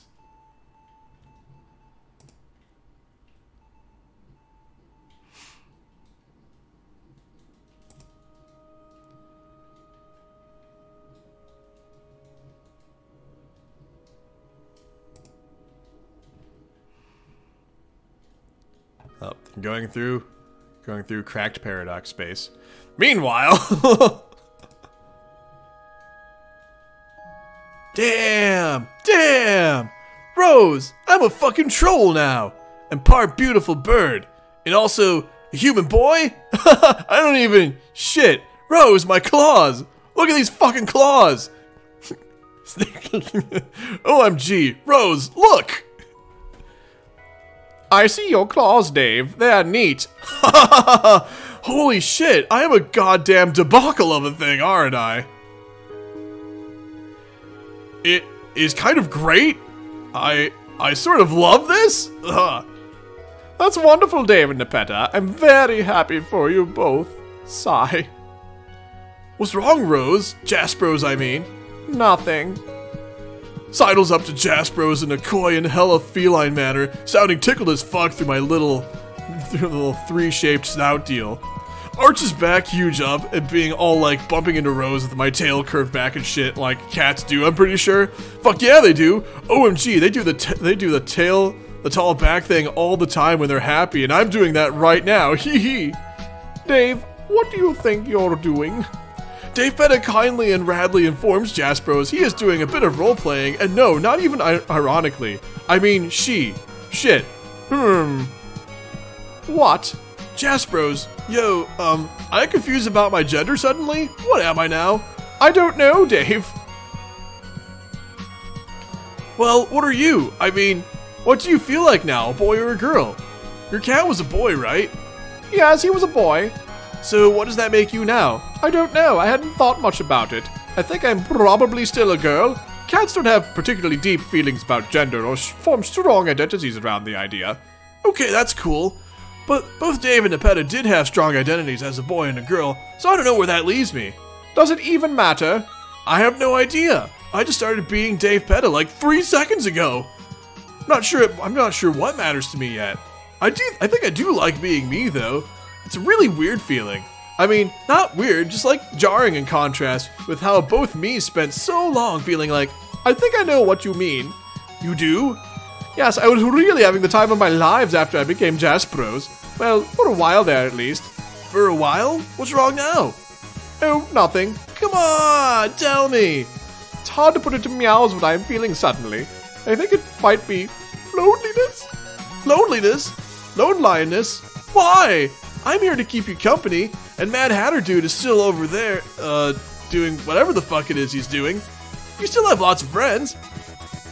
Oh, going through cracked paradox space. Meanwhile, Damn! Rose, I'm a fucking troll now! And part beautiful bird. And also a human boy? I don't even... Shit! Rose, my claws! Look at these fucking claws! OMG! Rose, look! I see your claws, Dave. They're neat. Holy shit, I am a goddamn debacle of a thing, aren't I? It is kind of great. I sort of love this. That's wonderful, Dave and Davepeta. I'm very happy for you both. Sigh. What's wrong, Rose? Jaspros, I mean. Nothing. Sidles up to Jaspros in a coy and hella feline manner, sounding tickled as fuck through my little three-shaped snout deal. Arches back huge up and being all like bumping into Rose with my tail curved back and shit like cats do, I'm pretty sure. Fuck yeah, they do. OMG, they do the tall back thing all the time when they're happy, and I'm doing that right now. Hee hee. Dave, what do you think you're doing? Davepeta kindly and radly informs Jaspros he is doing a bit of role-playing, and no, not even ironically. I mean, she. Shit. What? Jaspros, yo, I'm confused about my gender suddenly? What am I now? I don't know, Dave. Well, what are you? I mean, what do you feel like now, a boy or a girl? Your cat was a boy, right? Yes, he was a boy. So what does that make you now? I don't know. I hadn't thought much about it. I think I'm probably still a girl. Cats don't have particularly deep feelings about gender or form strong identities around the idea. Okay, that's cool. But both Dave and Davepeta did have strong identities as a boy and a girl, so I don't know where that leaves me. Does it even matter? I have no idea. I just started being Davepeta like 3 seconds ago. I'm not sure what matters to me yet. I think I do like being me though. It's a really weird feeling. I mean, not weird, just like jarring in contrast with how both me spent so long feeling like, I think I know what you mean. You do? Yes, I was really having the time of my lives after I became Jaspros. Well, for a while there at least. For a while? What's wrong now? Oh, nothing. Come on, tell me. It's hard to put into meows what I'm feeling suddenly. I think it might be loneliness? Loneliness? Loneliness? Why? I'm here to keep you company, and Mad Hatter Dude is still over there, doing whatever the fuck it is he's doing. You still have lots of friends.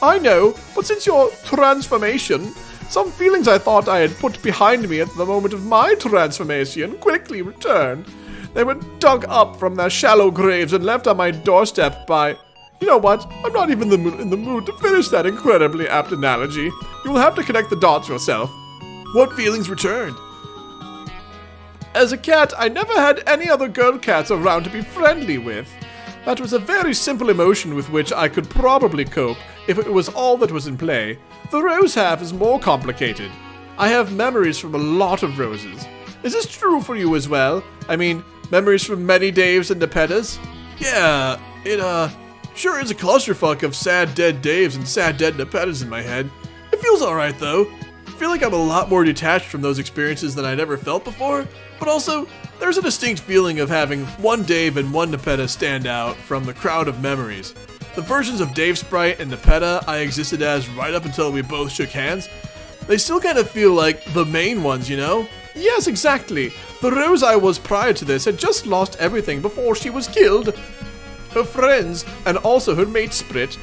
I know, but since your transformation, some feelings I thought I had put behind me at the moment of my transformation quickly returned. They were dug up from their shallow graves and left on my doorstep by... You know what? I'm not even in the mood to finish that incredibly apt analogy. You will have to connect the dots yourself. What feelings returned? As a cat, I never had any other girl cats around to be friendly with. That was a very simple emotion with which I could probably cope if it was all that was in play. The rose half is more complicated. I have memories from a lot of roses. Is this true for you as well? I mean, memories from many Daves and Davepetas? Yeah, it sure is a clusterfuck of sad dead Daves and sad dead Davepetas in my head. It feels alright though. I feel like I'm a lot more detached from those experiences than I'd ever felt before, but also, there's a distinct feeling of having one Dave and one Davepeta stand out from the crowd of memories. The versions of Dave Sprite and Davepeta I existed as right up until we both shook hands, they still kind of feel like the main ones, you know? Yes, exactly. The Rose I was prior to this had just lost everything before she was killed. Her friends, and also her mate Sprit.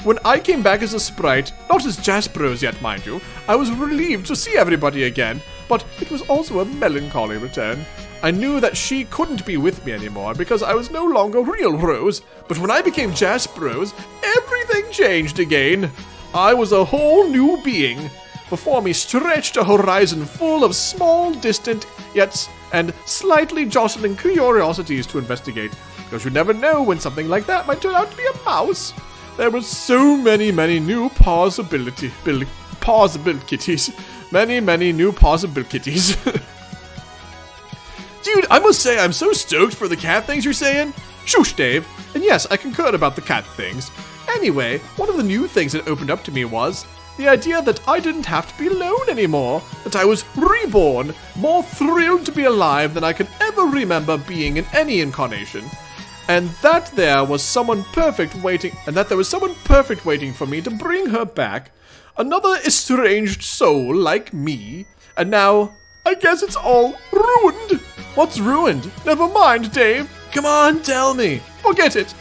When I came back as a Sprite, not as Jaspros yet, mind you, I was relieved to see everybody again, but it was also a melancholy return. I knew that she couldn't be with me anymore because I was no longer real Rose, but when I became Jaspros, everything changed again. I was a whole new being. Before me stretched a horizon full of small, distant, yet and slightly jostling curiosities to investigate, because you never know when something like that might turn out to be a mouse. There were so many new possibilities. Many new possibilities. Dude, I must say I'm so stoked for the cat things you're saying. Shush, Dave. And yes, I concur about the cat things. Anyway, one of the new things that opened up to me was the idea that I didn't have to be alone anymore, that I was reborn, more thrilled to be alive than I can ever remember being in any incarnation. And that there was someone perfect waiting, for me to bring her back. Another estranged soul like me. And now, I guess it's all ruined. What's ruined? Never mind, Dave. Come on, tell me. Forget it.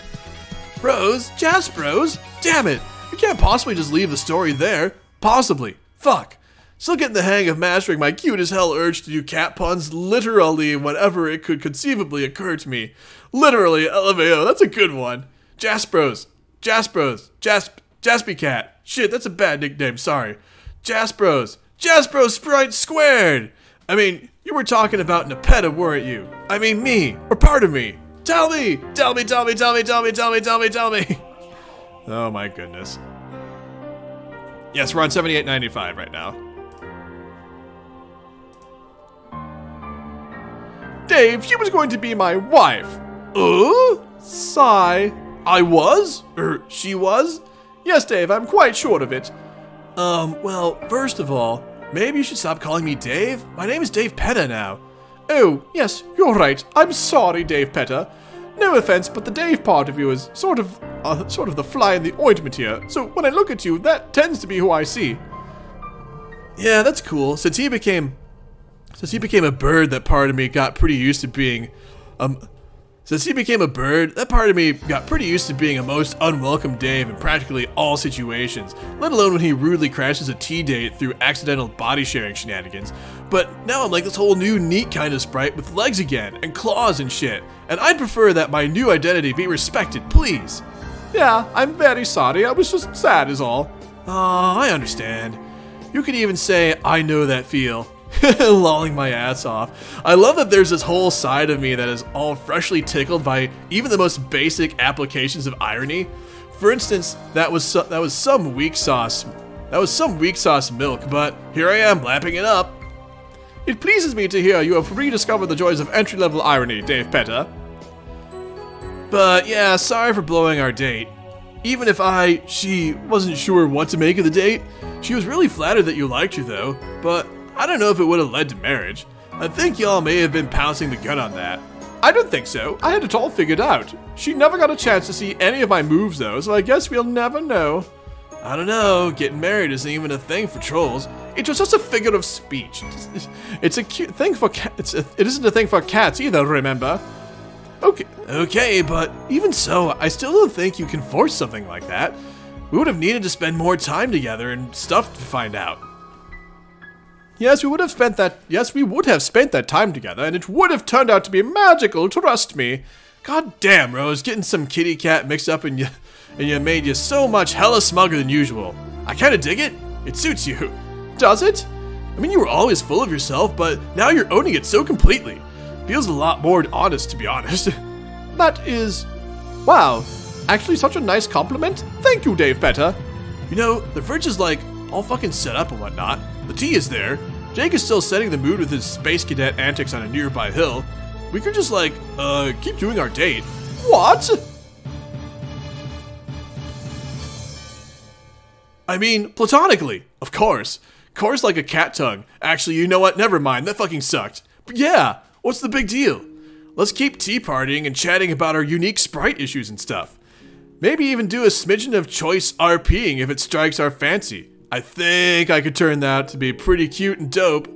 Rose? Jaspros? Damn it. You can't possibly just leave the story there. Possibly. Fuck. Still getting the hang of mastering my cute as hell urge to do cat puns literally whenever it could conceivably occur to me. Literally, LMAO, that's a good one. Jaspros. Jaspy Cat. Shit, that's a bad nickname, sorry. Jaspros. Jaspros Sprite Squared. I mean, you were talking about Davepeta, weren't you? I mean me, or part of me. Tell me. Tell me. Oh my goodness. Yes, we're on 78.95 right now. Dave, she was going to be my wife. Sigh. I was? She was? Yes, Dave, I'm quite sure of it. Well, first of all, maybe you should stop calling me Dave. My name is Davepeta now. Oh, yes, you're right. I'm sorry, Davepeta. No offense, but the Dave part of you is sort of the fly in the ointment here. So when I look at you, that tends to be who I see. Yeah, that's cool. Since he became a bird, that part of me got pretty used to being, Since he became a bird, that part of me got pretty used to being a most unwelcome Dave in practically all situations, let alone when he rudely crashes a tea date through accidental body sharing shenanigans. But now I'm like this whole new neat kind of sprite with legs again, and claws and shit. And I'd prefer that my new identity be respected, please. Yeah, I'm very sorry, I was just sad is all. Aw, I understand. You could even say, I know that feel. Lolling my ass off. I love that there's this whole side of me that is all freshly tickled by even the most basic applications of irony. For instance, that was some weak sauce. That was some weak sauce milk, but here I am lapping it up. It pleases me to hear you have rediscovered the joys of entry-level irony, Davepeta. But yeah, sorry for blowing our date. Even if she wasn't sure what to make of the date, she was really flattered that you liked her though, but I don't know if it would have led to marriage. I think y'all may have been pouncing the gun on that. I don't think so. I had it all figured out. She never got a chance to see any of my moves though, so I guess we'll never know. I don't know, getting married isn't even a thing for trolls. It was just a figure of speech. It's a cute thing for cats. It isn't a thing for cats either, remember? Okay, but even so, I still don't think you can force something like that. We would have needed to spend more time together and stuff to find out. Yes, we would have spent that time together, and it would have turned out to be magical, trust me. God damn, Rose, getting some kitty cat mixed up in you made you so much hella smugger than usual. I kinda dig it. It suits you. Does it? I mean, you were always full of yourself, but now you're owning it so completely. Feels a lot more honest, to be honest. That is... wow. Actually, such a nice compliment. Thank you, Davepeta. You know, the fridge is like all fucking set up and whatnot. The tea is there. Jake is still setting the mood with his space cadet antics on a nearby hill. We could just like, keep doing our date. What? I mean, platonically, of course. Course like a cat tongue. Actually, you know what? Never mind. That fucking sucked. But yeah, what's the big deal? Let's keep tea partying and chatting about our unique sprite issues and stuff. Maybe even do a smidgen of choice RPing if it strikes our fancy. I think I could turn that out to be pretty cute and dope.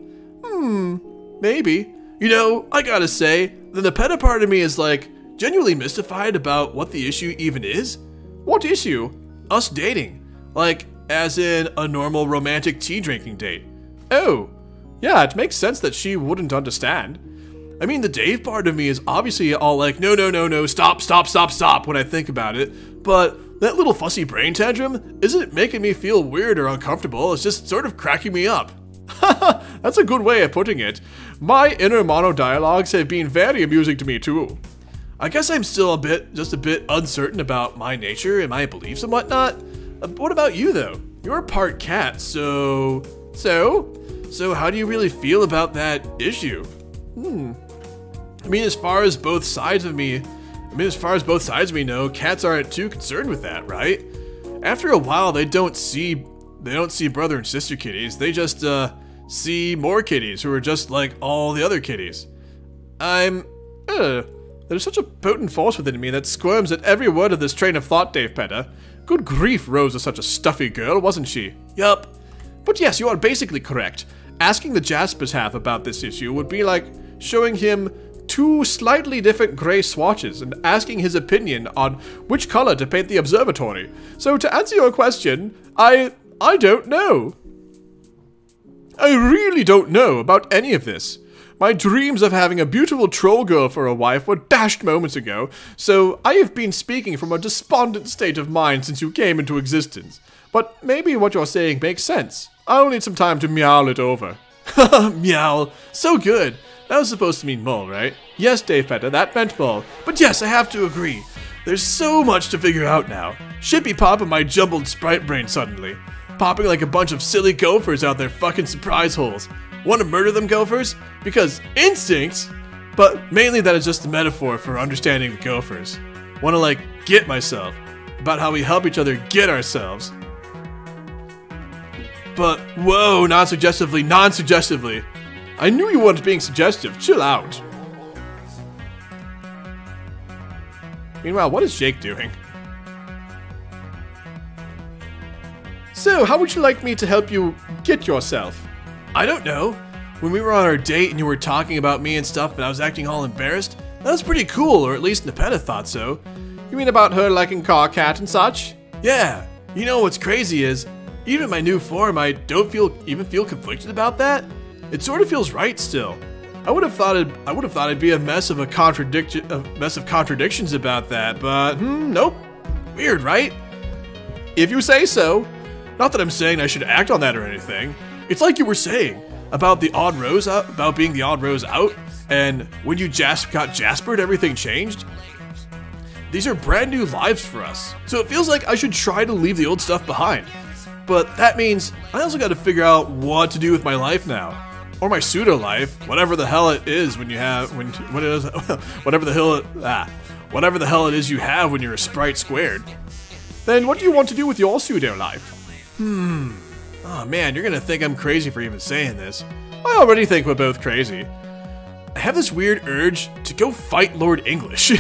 Maybe. You know, I gotta say, the Davepeta part of me is like, genuinely mystified about what the issue even is. What issue? Us dating. Like, as in a normal romantic tea drinking date. Oh, yeah, it makes sense that she wouldn't understand. I mean, the Dave part of me is obviously all like, no, stop when I think about it, but that little fussy brain tantrum isn't making me feel weird or uncomfortable, it's just sort of cracking me up. That's a good way of putting it. My inner mono-dialogues have been very amusing to me too. I guess I'm still just a bit uncertain about my nature and my beliefs and whatnot. What about you though? You're part cat, so how do you really feel about that issue? I mean, as far as both sides of me know, cats aren't too concerned with that, right? After a while, they don't see brother and sister kitties. They just see more kitties who are just like all the other kitties. There's such a potent force within me that squirms at every word of this train of thought, Davepeta. Good grief, Rose was such a stuffy girl, wasn't she? Yup. But yes, you are basically correct. Asking the Jasper's half about this issue would be like showing him two slightly different gray swatches and asking his opinion on which color to paint the observatory. So to answer your question, I don't know. I really don't know about any of this. My dreams of having a beautiful troll girl for a wife were dashed moments ago, so I have been speaking from a despondent state of mind since you came into existence. But maybe what you're saying makes sense. I'll need some time to meow it over. Meow. So good. That was supposed to mean mole, right? Yes, Davepeta, that meant mole. But yes, I have to agree. There's so much to figure out now. Should be popping my jumbled sprite brain suddenly. Popping like a bunch of silly gophers out their fucking surprise holes. Want to murder them gophers? Because instincts? But mainly that is just a metaphor for understanding gophers. Want to like get myself. About how we help each other get ourselves. But whoa, non-suggestively. I knew you weren't being suggestive. Chill out. Meanwhile, what is Jake doing? So, how would you like me to help you get yourself? I don't know. When we were on our date and you were talking about me and stuff and I was acting all embarrassed, that was pretty cool, or at least Davepeta thought so. You mean about her liking car cat and such? Yeah. You know what's crazy is, even in my new form, I don't even feel conflicted about that. it sort of feels right still. I would have thought it'd be a mess of contradictions about that, but nope. Weird, right? If you say so. Not that I'm saying I should act on that or anything. It's like you were saying about the odd rose out, about being the odd rose out, and when you got jaspered, everything changed. These are brand new lives for us, so it feels like I should try to leave the old stuff behind. But that means I also got to figure out what to do with my life now, or my pseudo life, whatever the hell it is whatever the hell it is you have when you're a sprite squared. Then what do you want to do with your pseudo life? Oh man, you're gonna think I'm crazy for even saying this. I already think we're both crazy. I have this weird urge to go fight Lord English.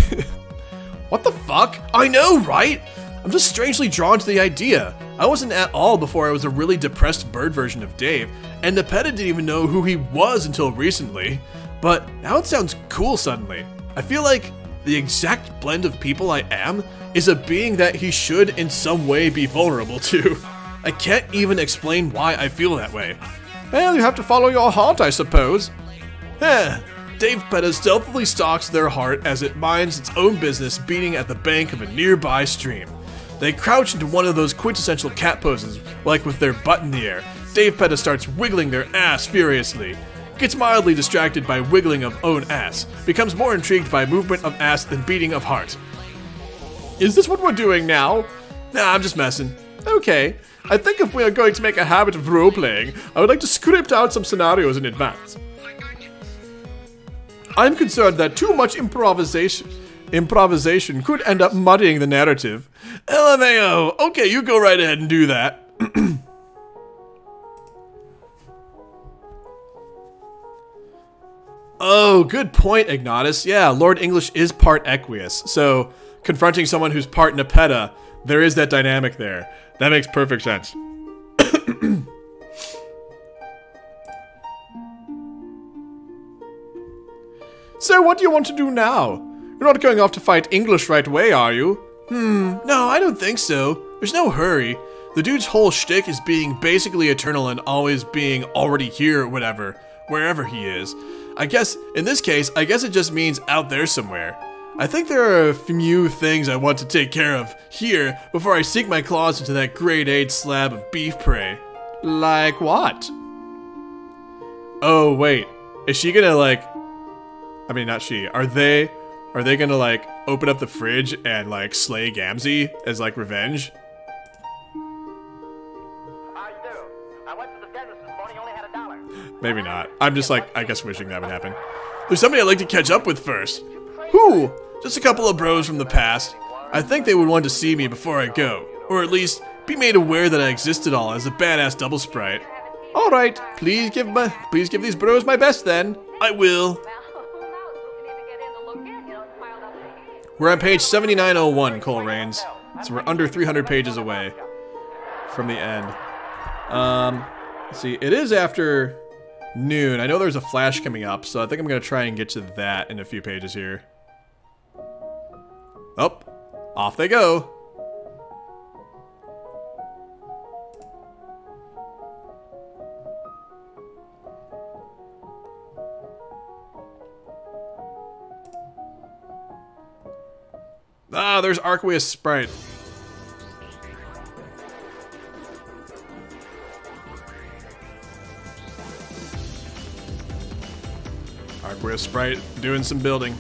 What the fuck? I know, right? I'm just strangely drawn to the idea. I wasn't at all before I was a really depressed bird version of Dave, and Davepeta didn't even know who he was until recently. But now it sounds cool suddenly. I feel like the exact blend of people I am is a being that he should in some way be vulnerable to. I can't even explain why I feel that way. Well, you have to follow your heart, I suppose. Davepeta stealthily stalks their heart as it minds its own business beating at the bank of a nearby stream. They crouch into one of those quintessential cat poses, like with their butt in the air. Davepeta starts wiggling their ass furiously. Gets mildly distracted by wiggling of own ass. Becomes more intrigued by movement of ass than beating of heart. Is this what we're doing now? Nah, I'm just messing. Okay, I think if we are going to make a habit of role-playing, I would like to script out some scenarios in advance. I'm concerned that too much improvisation could end up muddying the narrative. LMAO, okay, you go right ahead and do that. Oh, good point, Ignatus. Yeah, Lord English is part Equius, so confronting someone who's part Davepeta, there is that dynamic there. That makes perfect sense. So what do you want to do now? You're not going off to fight English right away, are you? No, I don't think so. There's no hurry. The dude's whole shtick is being basically eternal and always being already here or whatever, wherever he is. I guess, in this case, I guess it just means out there somewhere. I think there are a few things I want to take care of here before I sink my claws into that grade-A slab of beef prey. Like what? Oh, wait. Is she gonna, like... I mean, not she. Are they gonna, like, open up the fridge and, like, slay Gamzee as, like, revenge? Maybe not. I'm just, like, I guess wishing that would happen. There's somebody I'd like to catch up with first. Who? Just a couple of bros from the past. I think they would want to see me before I go. Or at least, be made aware that I exist at all as a badass double sprite. Alright, please give these bros my best then. I will. We're on page 7901, Cole Rains. So we're under 300 pages away from the end. Let's see, it is after noon. I know there's a flash coming up, so I think I'm gonna try and get to that in a few pages here. Oh, off they go. Ah, there's Arqueous Sprite. Arqueous Sprite doing some building.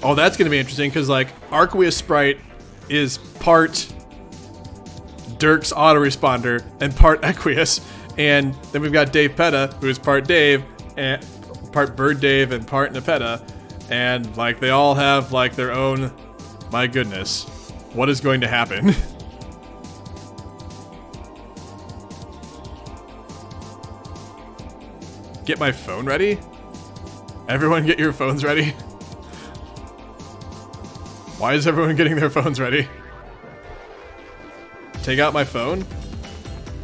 Oh, that's gonna be interesting because, like, Arqueous Sprite is part Dirk's autoresponder and part Equius. And then we've got Davepeta, who is part Dave, and part Bird Dave and part Davepeta. And, like, they all have, like, their own... My goodness. What is going to happen? Get my phone ready? Everyone get your phones ready? Why is everyone getting their phones ready? Take out my phone?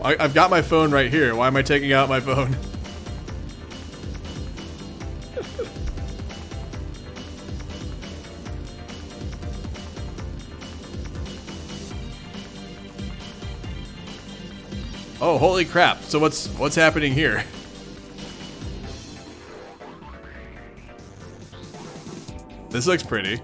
I've got my phone right here. Why am I taking out my phone? Oh, holy crap. So what's happening here? This looks pretty.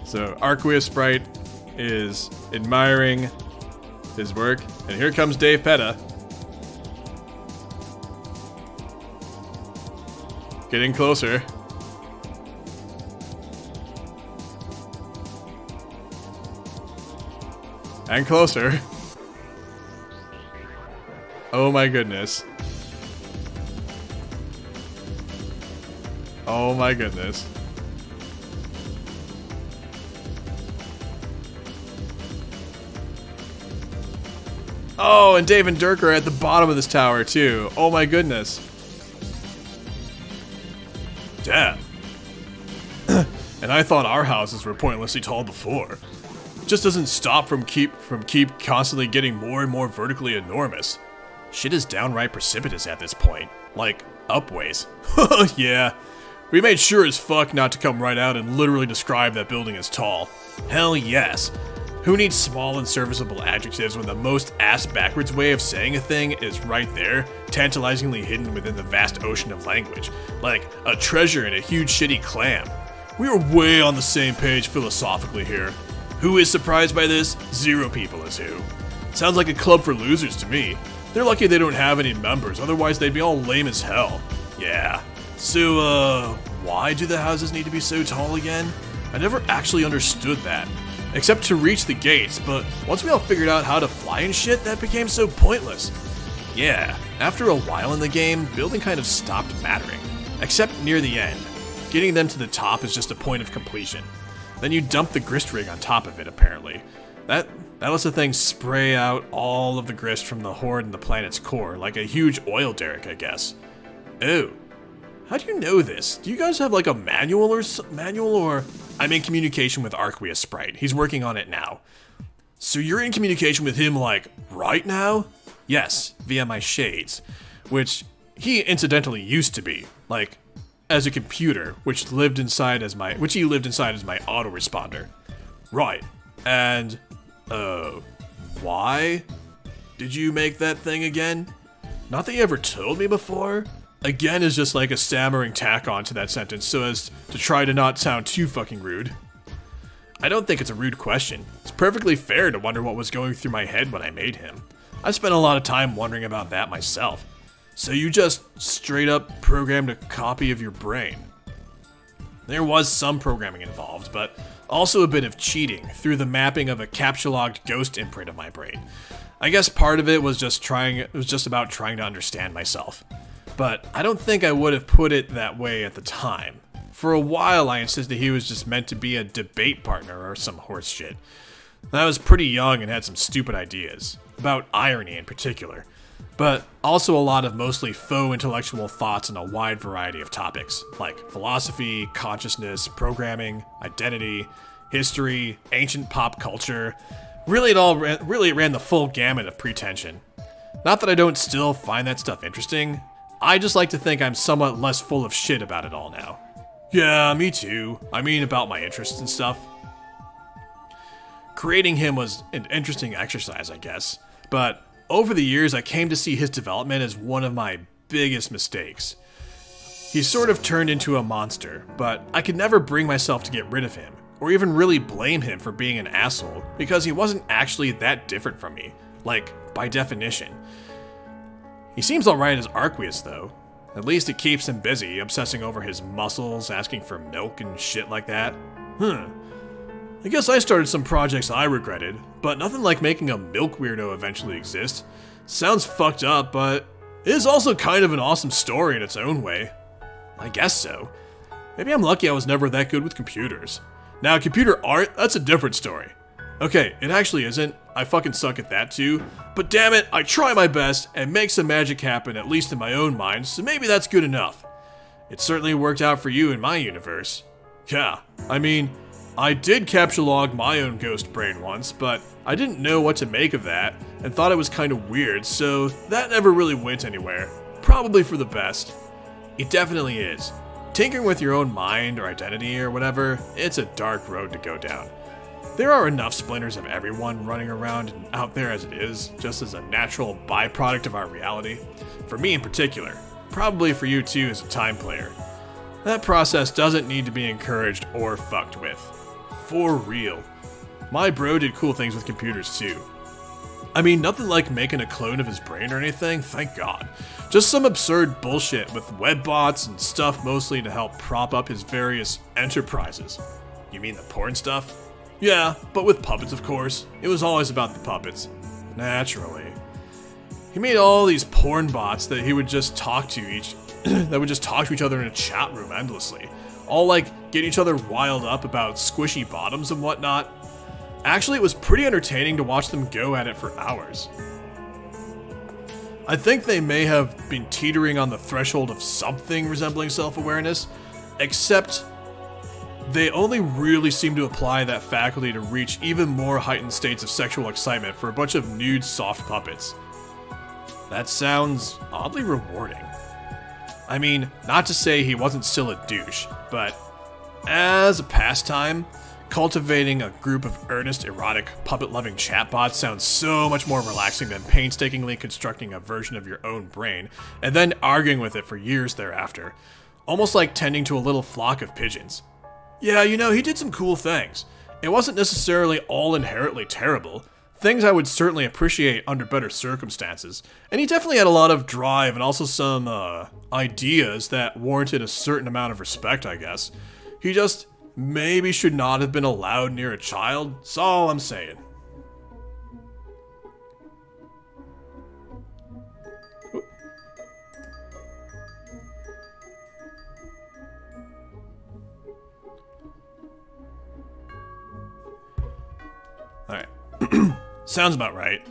So Arquia Sprite is admiring his work, and here comes Davepeta. Getting closer. And closer. Oh my goodness. Oh my goodness. Oh, and Dave and Dirk are at the bottom of this tower too. Oh my goodness. Damn. And I thought our houses were pointlessly tall before. It just doesn't stop from keep constantly getting more and more vertically enormous. Shit is downright precipitous at this point. Like, upways. Yeah. We made sure as fuck not to come right out and literally describe that building as tall. Hell yes. Who needs small and serviceable adjectives when the most ass-backwards way of saying a thing is right there, tantalizingly hidden within the vast ocean of language, like a treasure in a huge shitty clam? We are way on the same page philosophically here. Who is surprised by this? Zero people is who. Sounds like a club for losers to me. They're lucky they don't have any members, otherwise they'd be all lame as hell. Yeah. So, why do the houses need to be so tall again? I never actually understood that. Except to reach the gates, but once we all figured out how to fly and shit, that became so pointless. Yeah, after a while in the game, building kind of stopped mattering. Except near the end. Getting them to the top is just a point of completion. Then you dump the grist rig on top of it, apparently. That lets the thing spray out all of the grist from the horde in the planet's core, like a huge oil derrick, I guess. Oh. How do you know this? Do you guys have like a manual or... I'm in communication with Arquia Sprite. He's working on it now. So you're in communication with him like right now? Yes, via my shades, which he incidentally used to be, like as a computer, which he lived inside as my autoresponder. Right. And why did you make that thing again? Not that you ever told me before? Again is just like a stammering tack on to that sentence so as to try to not sound too fucking rude. I don't think it's a rude question. It's perfectly fair to wonder what was going through my head when I made him. I spent a lot of time wondering about that myself. So you just straight up programmed a copy of your brain. There was some programming involved, but also a bit of cheating through the mapping of a captcha-logged ghost imprint of my brain. I guess part of it was just about trying to understand myself. But I don't think I would have put it that way at the time. For a while I insisted he was just meant to be a debate partner or some horse shit. I was pretty young and had some stupid ideas, about irony in particular, but also a lot of mostly faux intellectual thoughts on a wide variety of topics, like philosophy, consciousness, programming, identity, history, ancient pop culture. Really it ran the full gamut of pretension. Not that I don't still find that stuff interesting, I just like to think I'm somewhat less full of shit about it all now. Yeah, me too. I mean, about my interests and stuff. Creating him was an interesting exercise, I guess, but over the years I came to see his development as one of my biggest mistakes. He sort of turned into a monster, but I could never bring myself to get rid of him, or even really blame him for being an asshole, because he wasn't actually that different from me, like, by definition. He seems alright as Arqueus, though. At least it keeps him busy, obsessing over his muscles, asking for milk and shit like that. I guess I started some projects I regretted, but nothing like making a milk weirdo eventually exist. Sounds fucked up, but it is also kind of an awesome story in its own way. I guess so. Maybe I'm lucky I was never that good with computers. Now, computer art, that's a different story. Okay, it actually isn't. I fucking suck at that too. But damn it, I try my best and make some magic happen, at least in my own mind, so maybe that's good enough. It certainly worked out for you in my universe. Yeah, I mean, I did capture log my own ghost brain once, but I didn't know what to make of that, and thought it was kind of weird, so that never really went anywhere. Probably for the best. It definitely is. tinkering with your own mind or identity or whatever, it's a dark road to go down. There are enough splinters of everyone running around and out there as it is, just as a natural byproduct of our reality. For me in particular, probably for you too as a time player. That process doesn't need to be encouraged or fucked with. For real. My bro did cool things with computers too. I mean, nothing like making a clone of his brain or anything, thank God. Just some absurd bullshit with web bots and stuff mostly to help prop up his various enterprises. You mean the porn stuff? Yeah, but with puppets, of course. It was always about the puppets. Naturally. He made all these porn bots that he would just talk to each other in a chat room endlessly. All like get each other riled up about squishy bottoms and whatnot. Actually, it was pretty entertaining to watch them go at it for hours. I think they may have been teetering on the threshold of something resembling self-awareness, except they only really seem to apply that faculty to reach even more heightened states of sexual excitement for a bunch of nude soft puppets. That sounds oddly rewarding. I mean, not to say he wasn't still a douche, but as a pastime, cultivating a group of earnest, erotic, puppet-loving chatbots sounds so much more relaxing than painstakingly constructing a version of your own brain and then arguing with it for years thereafter. Almost like tending to a little flock of pigeons. Yeah, you know, he did some cool things. It wasn't necessarily all inherently terrible. Things I would certainly appreciate under better circumstances. And he definitely had a lot of drive and also some, ideas that warranted a certain amount of respect, I guess. He just maybe should not have been allowed near a child. That's all I'm saying. Alright. Sounds about right.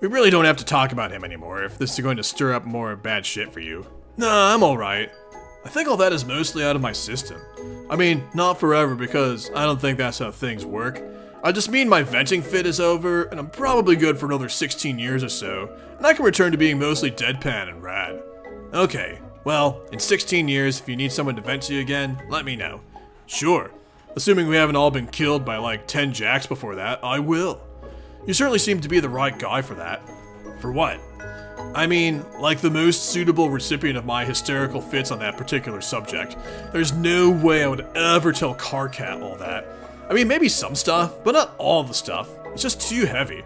We really don't have to talk about him anymore if this is going to stir up more bad shit for you. Nah, I'm alright. I think all that is mostly out of my system. I mean, not forever because I don't think that's how things work. I just mean my venting fit is over and I'm probably good for another 16 years or so, and I can return to being mostly deadpan and rad. Okay, well, in 16 years, if you need someone to vent to you again, let me know. Sure. Assuming we haven't all been killed by like 10 jacks before that, I will. You certainly seem to be the right guy for that. For what? I mean, like the most suitable recipient of my hysterical fits on that particular subject. There's no way I would ever tell Carcat all that. I mean, maybe some stuff, but not all the stuff. It's just too heavy.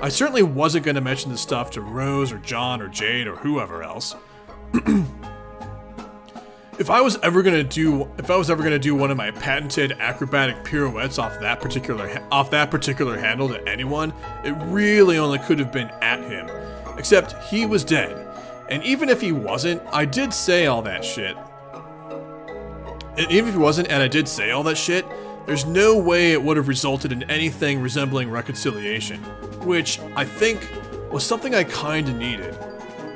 I certainly wasn't going to mention this stuff to Rose or John or Jade or whoever else. If I was ever gonna do one of my patented acrobatic pirouettes off that particular handle to anyone, it really only could have been at him. Except he was dead, and even if he wasn't, I did say all that shit. And even if he wasn't, and I did say all that shit, there's no way it would have resulted in anything resembling reconciliation, which I think was something I kinda needed,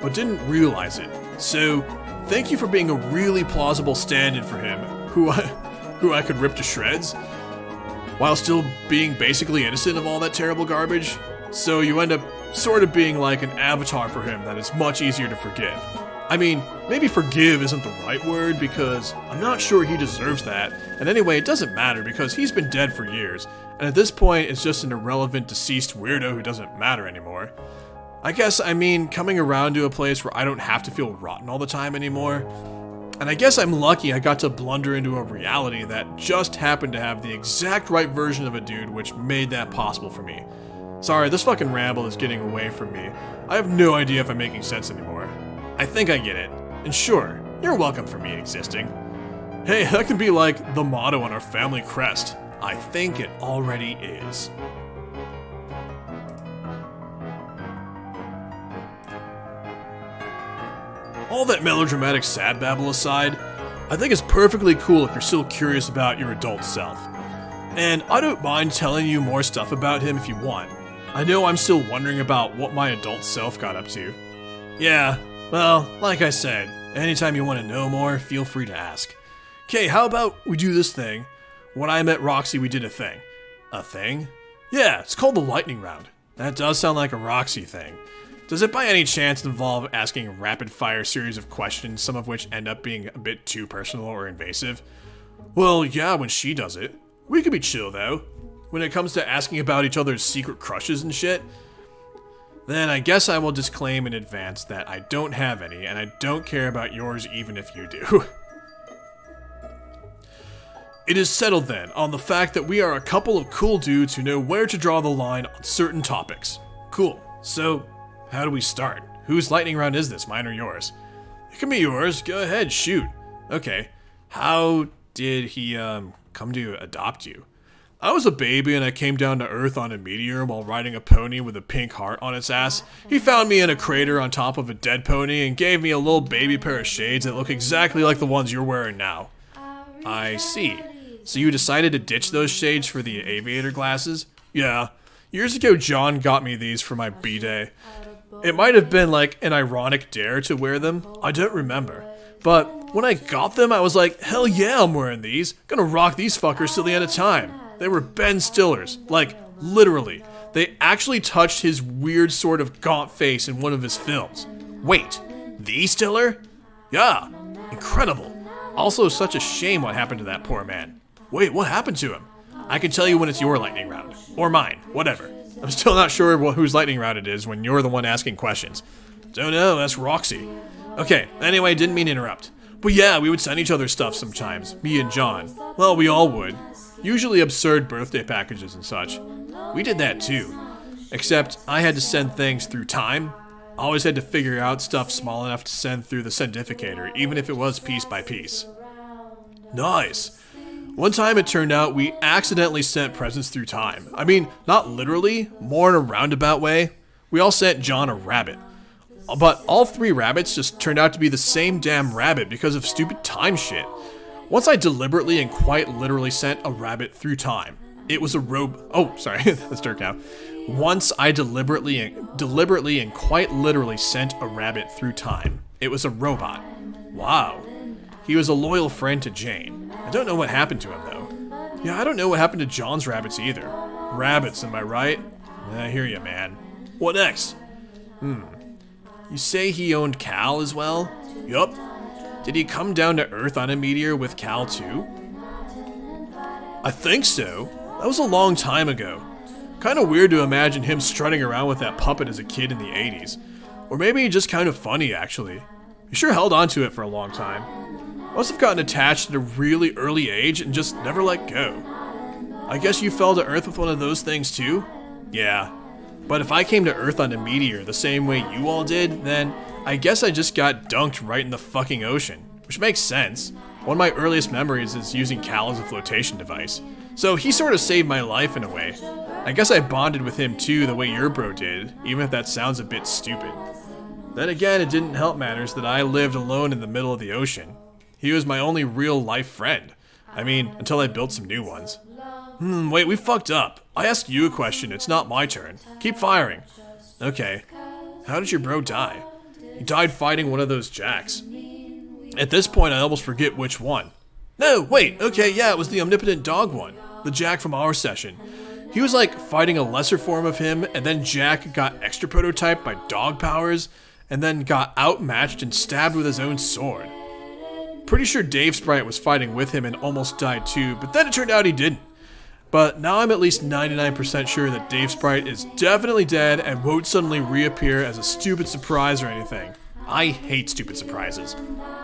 but didn't realize it. So, thank you for being a really plausible stand-in for him, who I could rip to shreds, while still being basically innocent of all that terrible garbage. So you end up sort of being like an avatar for him that is much easier to forgive. I mean, maybe forgive isn't the right word because I'm not sure he deserves that, and anyway, it doesn't matter because he's been dead for years, and at this point it's just an irrelevant deceased weirdo who doesn't matter anymore. I guess I mean coming around to a place where I don't have to feel rotten all the time anymore. And I guess I'm lucky I got to blunder into a reality that just happened to have the exact right version of a dude which made that possible for me. Sorry, this fucking ramble is getting away from me. I have no idea if I'm making sense anymore. I think I get it. And sure, you're welcome for me existing. Hey, that could be like the motto on our family crest. I think it already is. All that melodramatic sad babble aside, I think it's perfectly cool if you're still curious about your adult self. And I don't mind telling you more stuff about him if you want. I know I'm still wondering about what my adult self got up to. Yeah, well, like I said, anytime you want to know more, feel free to ask. Okay, how about we do this thing? When I met Roxy, we did a thing. A thing? Yeah, it's called the lightning round. That does sound like a Roxy thing. Does it by any chance involve asking a rapid-fire series of questions, some of which end up being a bit too personal or invasive? Well, yeah, when she does it. We could be chill, though. When it comes to asking about each other's secret crushes and shit, then I guess I will disclaim in advance that I don't have any, and I don't care about yours even if you do. It is settled then, on the fact that we are a couple of cool dudes who know where to draw the line on certain topics. Cool. So, how do we start? Whose lightning round is this, mine or yours? It can be yours. Go ahead, shoot. Okay. How did he, come to adopt you? I was a baby and I came down to Earth on a meteor while riding a pony with a pink heart on its ass. He found me in a crater on top of a dead pony and gave me a little baby pair of shades that look exactly like the ones you're wearing now. I see. So you decided to ditch those shades for the aviator glasses? Yeah. Years ago, John got me these for my B-Day. It might have been like an ironic dare to wear them. I don't remember. But when I got them, I was like, hell yeah, I'm wearing these. Gonna rock these fuckers till the end of time. They were Ben Stiller's. Like, literally. They actually touched his weird sort of gaunt face in one of his films. Wait, the Stiller? Yeah, incredible. Also, such a shame what happened to that poor man. Wait, what happened to him? I can tell you when it's your lightning round. Or mine, whatever. I'm still not sure whose lightning round it is when you're the one asking questions. Don't know, that's Roxy. Okay, anyway, didn't mean to interrupt. But yeah, we would send each other stuff sometimes, me and John. Well, we all would. Usually absurd birthday packages and such. We did that too. Except I had to send things through time. Always had to figure out stuff small enough to send through the sendificator, even if it was piece by piece. Nice. One time it turned out we accidentally sent presents through time. I mean, not literally, more in a roundabout way. We all sent John a rabbit. But all 3 rabbits just turned out to be the same damn rabbit because of stupid time shit. Once I deliberately and quite literally sent a rabbit through time. It was a oh, sorry, that's Dirk now. Once I deliberately and quite literally sent a rabbit through time. It was a robot. Wow. He was a loyal friend to Jane. I don't know what happened to him, though. Yeah, I don't know what happened to John's rabbits either. Rabbits, am I right? I hear you, man. What next? You say he owned Cal as well? Yup. Did he come down to Earth on a meteor with Cal too? I think so. That was a long time ago. Kinda weird to imagine him strutting around with that puppet as a kid in the 80s. Or maybe just kind of funny, actually. He sure held on to it for a long time. Must have gotten attached at a really early age and just never let go. I guess you fell to Earth with one of those things too? Yeah. But if I came to Earth on a meteor the same way you all did, then I guess I just got dunked right in the fucking ocean. Which makes sense. One of my earliest memories is using Cal as a flotation device. So he sort of saved my life in a way. I guess I bonded with him too the way your bro did, even if that sounds a bit stupid. Then again, it didn't help matters that I lived alone in the middle of the ocean. He was my only real life friend. I mean, until I built some new ones. Wait, we fucked up. I asked you a question, it's not my turn. Keep firing. Okay. How did your bro die? He died fighting one of those jacks. At this point, I almost forget which one. No, wait, okay, yeah, it was the omnipotent dog one. The Jack from our session. He was like fighting a lesser form of him, and then Jack got extra prototyped by dog powers, and then got outmatched and stabbed with his own sword. Pretty sure Dave Sprite was fighting with him and almost died too, but then it turned out he didn't. But now I'm at least 99% sure that Dave Sprite is definitely dead and won't suddenly reappear as a stupid surprise or anything. I hate stupid surprises.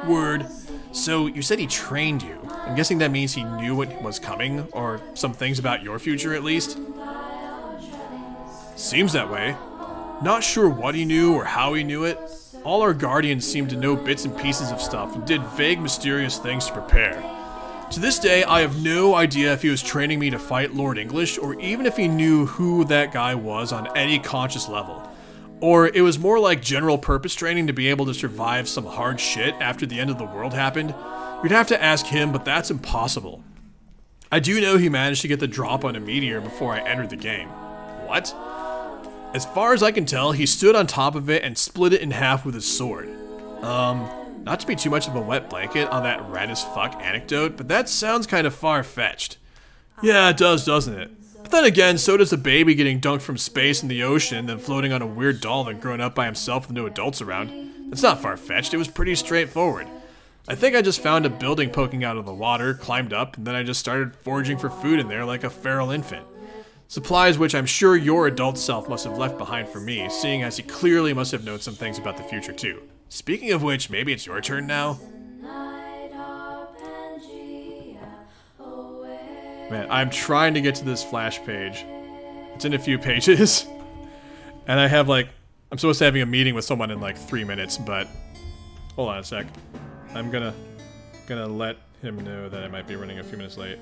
Word. So you said he trained you. I'm guessing that means he knew what was coming, or some things about your future at least? Seems that way. Not sure what he knew or how he knew it. All our guardians seemed to know bits and pieces of stuff and did vague, mysterious things to prepare. To this day, I have no idea if he was training me to fight Lord English, or even if he knew who that guy was on any conscious level. Or it was more like general purpose training to be able to survive some hard shit after the end of the world happened. You'd have to ask him, but that's impossible. I do know he managed to get the drop on a meteor before I entered the game. What? As far as I can tell, he stood on top of it and split it in half with his sword. Not to be too much of a wet blanket on that rad as fuck anecdote, but that sounds kind of far-fetched. Yeah, it does, doesn't it? But But then again, so does a baby getting dunked from space in the ocean, then floating on a weird doll and growing up by himself with no adults around. It's not far-fetched, it was pretty straightforward. I think I just found a building poking out of the water, climbed up, and then I just started foraging for food in there like a feral infant. Supplies which I'm sure your adult self must have left behind for me, seeing as he clearly must have known some things about the future too. Speaking of which, maybe it's your turn now? Man, I'm trying to get to this flash page. It's in a few pages. And I have like, I'm supposed to having a meeting with someone in like 3 minutes, but hold on a sec. I'm gonna let him know that I might be running a few minutes late.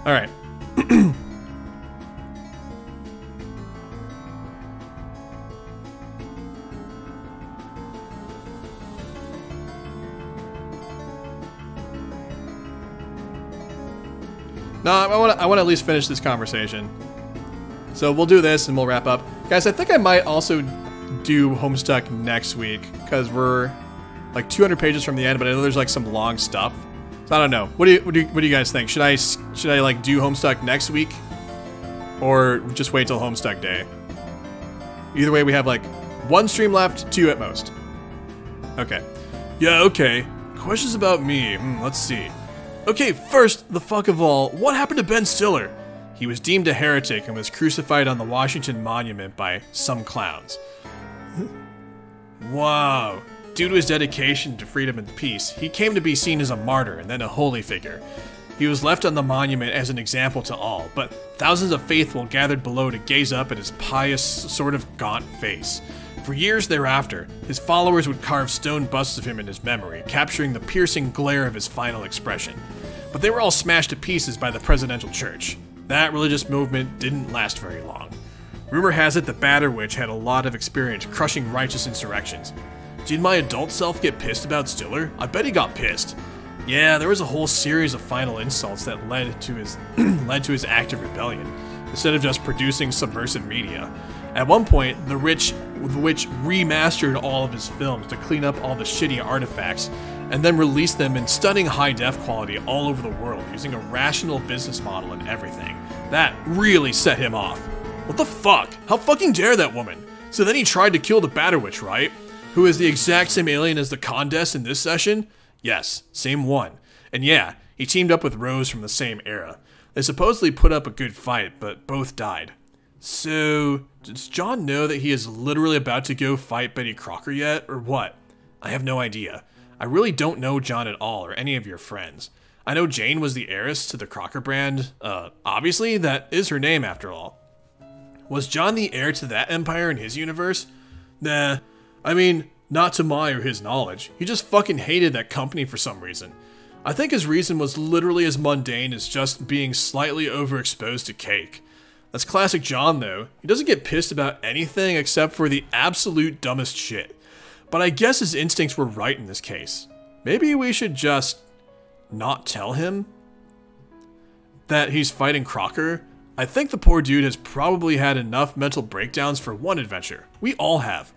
All right. No, I want to at least finish this conversation. So we'll do this and we'll wrap up. Guys, I think I might also do Homestuck next week because we're like 200 pages from the end, but I know there's like some long stuff. So I don't know. What do you guys think? Should I like do Homestuck next week or just wait till Homestuck day? Either way, we have like 1 stream left, 2 at most. Okay. Yeah, okay. Questions about me. Let's see. Okay, first, the fuck of all, what happened to Ben Stiller? He was deemed a heretic and was crucified on the Washington Monument by some clowns. Wow. Due to his dedication to freedom and peace, he came to be seen as a martyr and then a holy figure. He was left on the monument as an example to all, but thousands of faithful gathered below to gaze up at his pious, sort of gaunt face. For years thereafter, his followers would carve stone busts of him in his memory, capturing the piercing glare of his final expression. But they were all smashed to pieces by the presidential church. That religious movement didn't last very long. Rumor has it the Batter Witch had a lot of experience crushing righteous insurrections. Did my adult self get pissed about Stiller? I bet he got pissed. Yeah, there was a whole series of final insults that led to his act of rebellion, instead of just producing subversive media. At one point, the witch remastered all of his films to clean up all the shitty artifacts, and then released them in stunning high-def quality all over the world, using a rational business model and everything. That really set him off. What the fuck? How fucking dare that woman? So then he tried to kill the Batter Witch, right? Who is the exact same alien as the Condess in this session? Yes, same one. And yeah, he teamed up with Rose from the same era. They supposedly put up a good fight, but both died. So, does John know that he is literally about to go fight Betty Crocker yet, or what? I have no idea. I really don't know John at all, or any of your friends. I know Jane was the heiress to the Crocker brand. Obviously, that is her name after all. Was John the heir to that empire in his universe? Nah. I mean, not to my or his knowledge. He just fucking hated that company for some reason. I think his reason was literally as mundane as just being slightly overexposed to cake. That's classic John though. He doesn't get pissed about anything except for the absolute dumbest shit. But I guess his instincts were right in this case. Maybe we should just not tell him that he's fighting Crocker. I think the poor dude has probably had enough mental breakdowns for one adventure. We all have.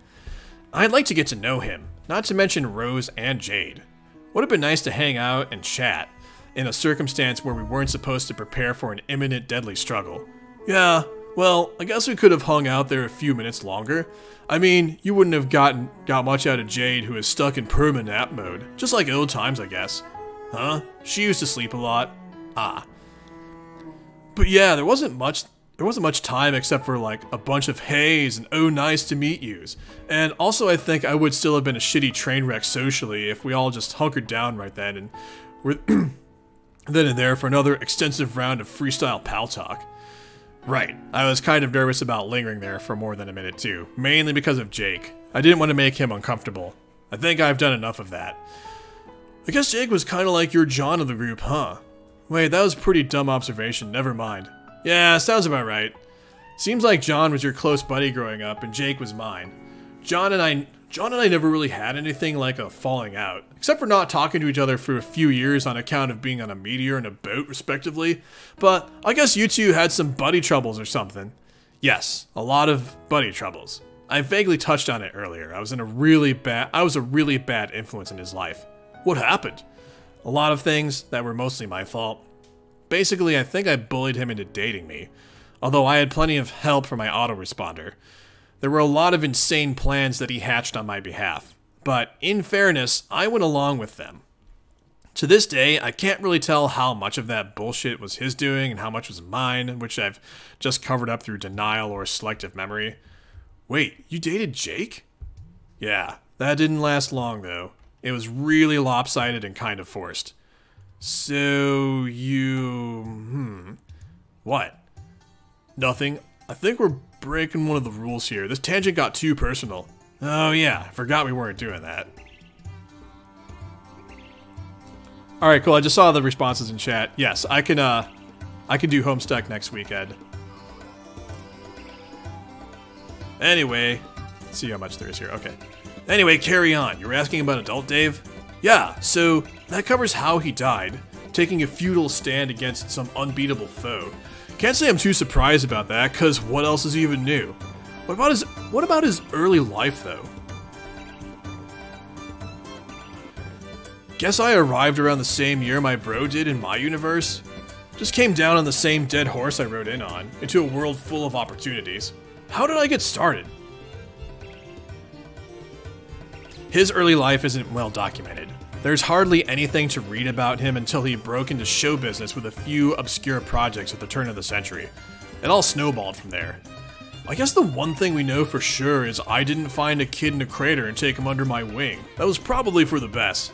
I'd like to get to know him, not to mention Rose and Jade. Would have been nice to hang out and chat, in a circumstance where we weren't supposed to prepare for an imminent deadly struggle. Yeah, well, I guess we could have hung out there a few minutes longer. I mean, you wouldn't have got much out of Jade, who is stuck in perma nap mode, just like old times, I guess. Huh? She used to sleep a lot. Ah. But yeah, there wasn't much time except for like a bunch of heys and oh nice to meet yous. And also I think I would still have been a shitty train wreck socially if we all just hunkered down right then and were then and there for another extensive round of freestyle pal talk. Right, I was kind of nervous about lingering there for more than a minute too, mainly because of Jake. I didn't want to make him uncomfortable. I think I've done enough of that. I guess Jake was kind of like your John of the group, huh? Wait, that was a pretty dumb observation, never mind. Yeah, sounds about right. Seems like John was your close buddy growing up and Jake was mine. John and John and I never really had anything like a falling out, except for not talking to each other for a few years on account of being on a meteor and a boat, respectively. But I guess you two had some buddy troubles or something. Yes, a lot of buddy troubles. I vaguely touched on it earlier. I was a really bad influence in his life. What happened? A lot of things that were mostly my fault. Basically, I think I bullied him into dating me, although I had plenty of help from my autoresponder. There were a lot of insane plans that he hatched on my behalf, but in fairness, I went along with them. To this day, I can't really tell how much of that bullshit was his doing and how much was mine, which I've just covered up through denial or selective memory. Wait, you dated Jake? Yeah, that didn't last long though. It was really lopsided and kind of forced. So you... What? Nothing. I think we're breaking one of the rules here. This tangent got too personal. Oh yeah, I forgot we weren't doing that. Alright, cool. I just saw the responses in chat. Yes, I can do Homestuck next weekend. Anyway, let's see how much there is here. Okay. Anyway, carry on. You were asking about Adult Dave? Yeah, so that covers how he died, taking a futile stand against some unbeatable foe. Can't say I'm too surprised about that, cause what else is even new? What about his early life though? Guess I arrived around the same year my bro did in my universe. Just came down on the same dead horse I rode in on, into a world full of opportunities. How did I get started? His early life isn't well documented. There's hardly anything to read about him until he broke into show business with a few obscure projects at the turn of the century. It all snowballed from there. I guess the one thing we know for sure is I didn't find a kid in a crater and take him under my wing. That was probably for the best.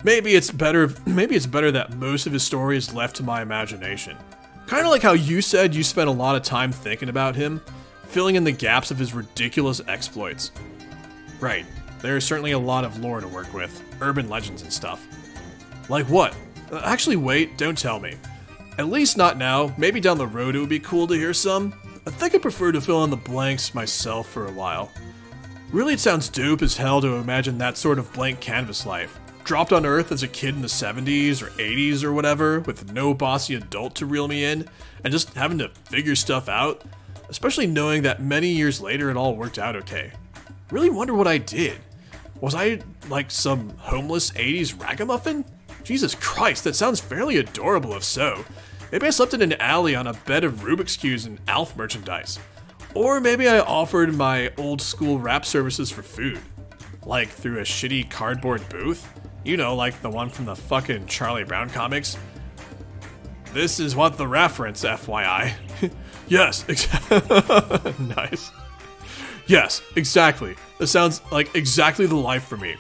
Maybe it's better that most of his story is left to my imagination. Kind of like how you said you spent a lot of time thinking about him, filling in the gaps of his ridiculous exploits. Right. There's certainly a lot of lore to work with, urban legends and stuff. Like what? Actually wait, don't tell me. At least not now, maybe down the road it would be cool to hear some. I think I prefer to fill in the blanks myself for a while. Really it sounds dope as hell to imagine that sort of blank canvas life. Dropped on Earth as a kid in the 70s or 80s or whatever, with no bossy adult to reel me in, and just having to figure stuff out. Especially knowing that many years later it all worked out okay. Really wonder what I did. Was I like some homeless 80s ragamuffin? Jesus Christ, that sounds fairly adorable if so. Maybe I slept in an alley on a bed of Rubik's Cubes and Alf merchandise. Or maybe I offered my old school rap services for food. Like through a shitty cardboard booth? You know, like the one from the fucking Charlie Brown comics. This is what the reference, FYI. Yes, nice. Yes, exactly. That sounds like exactly the life for me.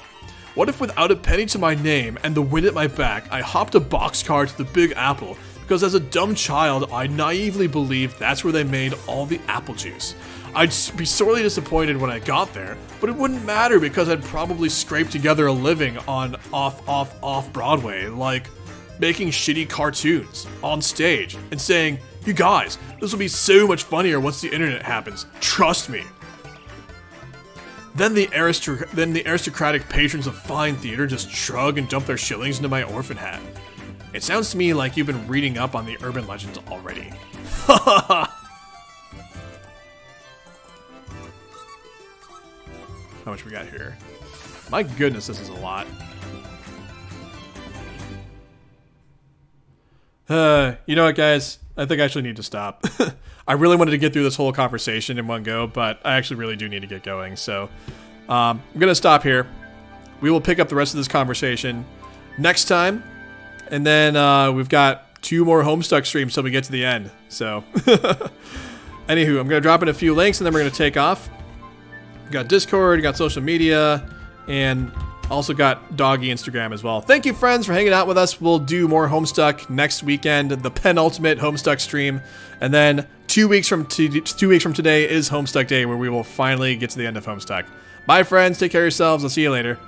What if without a penny to my name and the wind at my back, I hopped a boxcar to the Big Apple because as a dumb child, I naively believed that's where they made all the apple juice. I'd be sorely disappointed when I got there, but it wouldn't matter because I'd probably scrape together a living on off Broadway, like making shitty cartoons on stage and saying, "You guys, this will be so much funnier once the internet happens. Trust me." Then the aristocratic patrons of fine theater just shrug and dump their shillings into my orphan hat. It sounds to me like you've been reading up on the urban legends already. How much we got here? My goodness, this is a lot. You know what, guys? I think I actually need to stop. I really wanted to get through this whole conversation in one go, but I actually really do need to get going. So I'm going to stop here. We will pick up the rest of this conversation next time. And then we've got 2 more Homestuck streams till we get to the end. So anywho, I'm going to drop in a few links and then we're going to take off. We got Discord, got social media, and also got Doggy Instagram as well. Thank you, friends, for hanging out with us. We'll do more Homestuck next weekend, the penultimate Homestuck stream. And then 2 weeks from today is Homestuck Day, where we will finally get to the end of Homestuck. Bye, friends. Take care of yourselves. I'll see you later.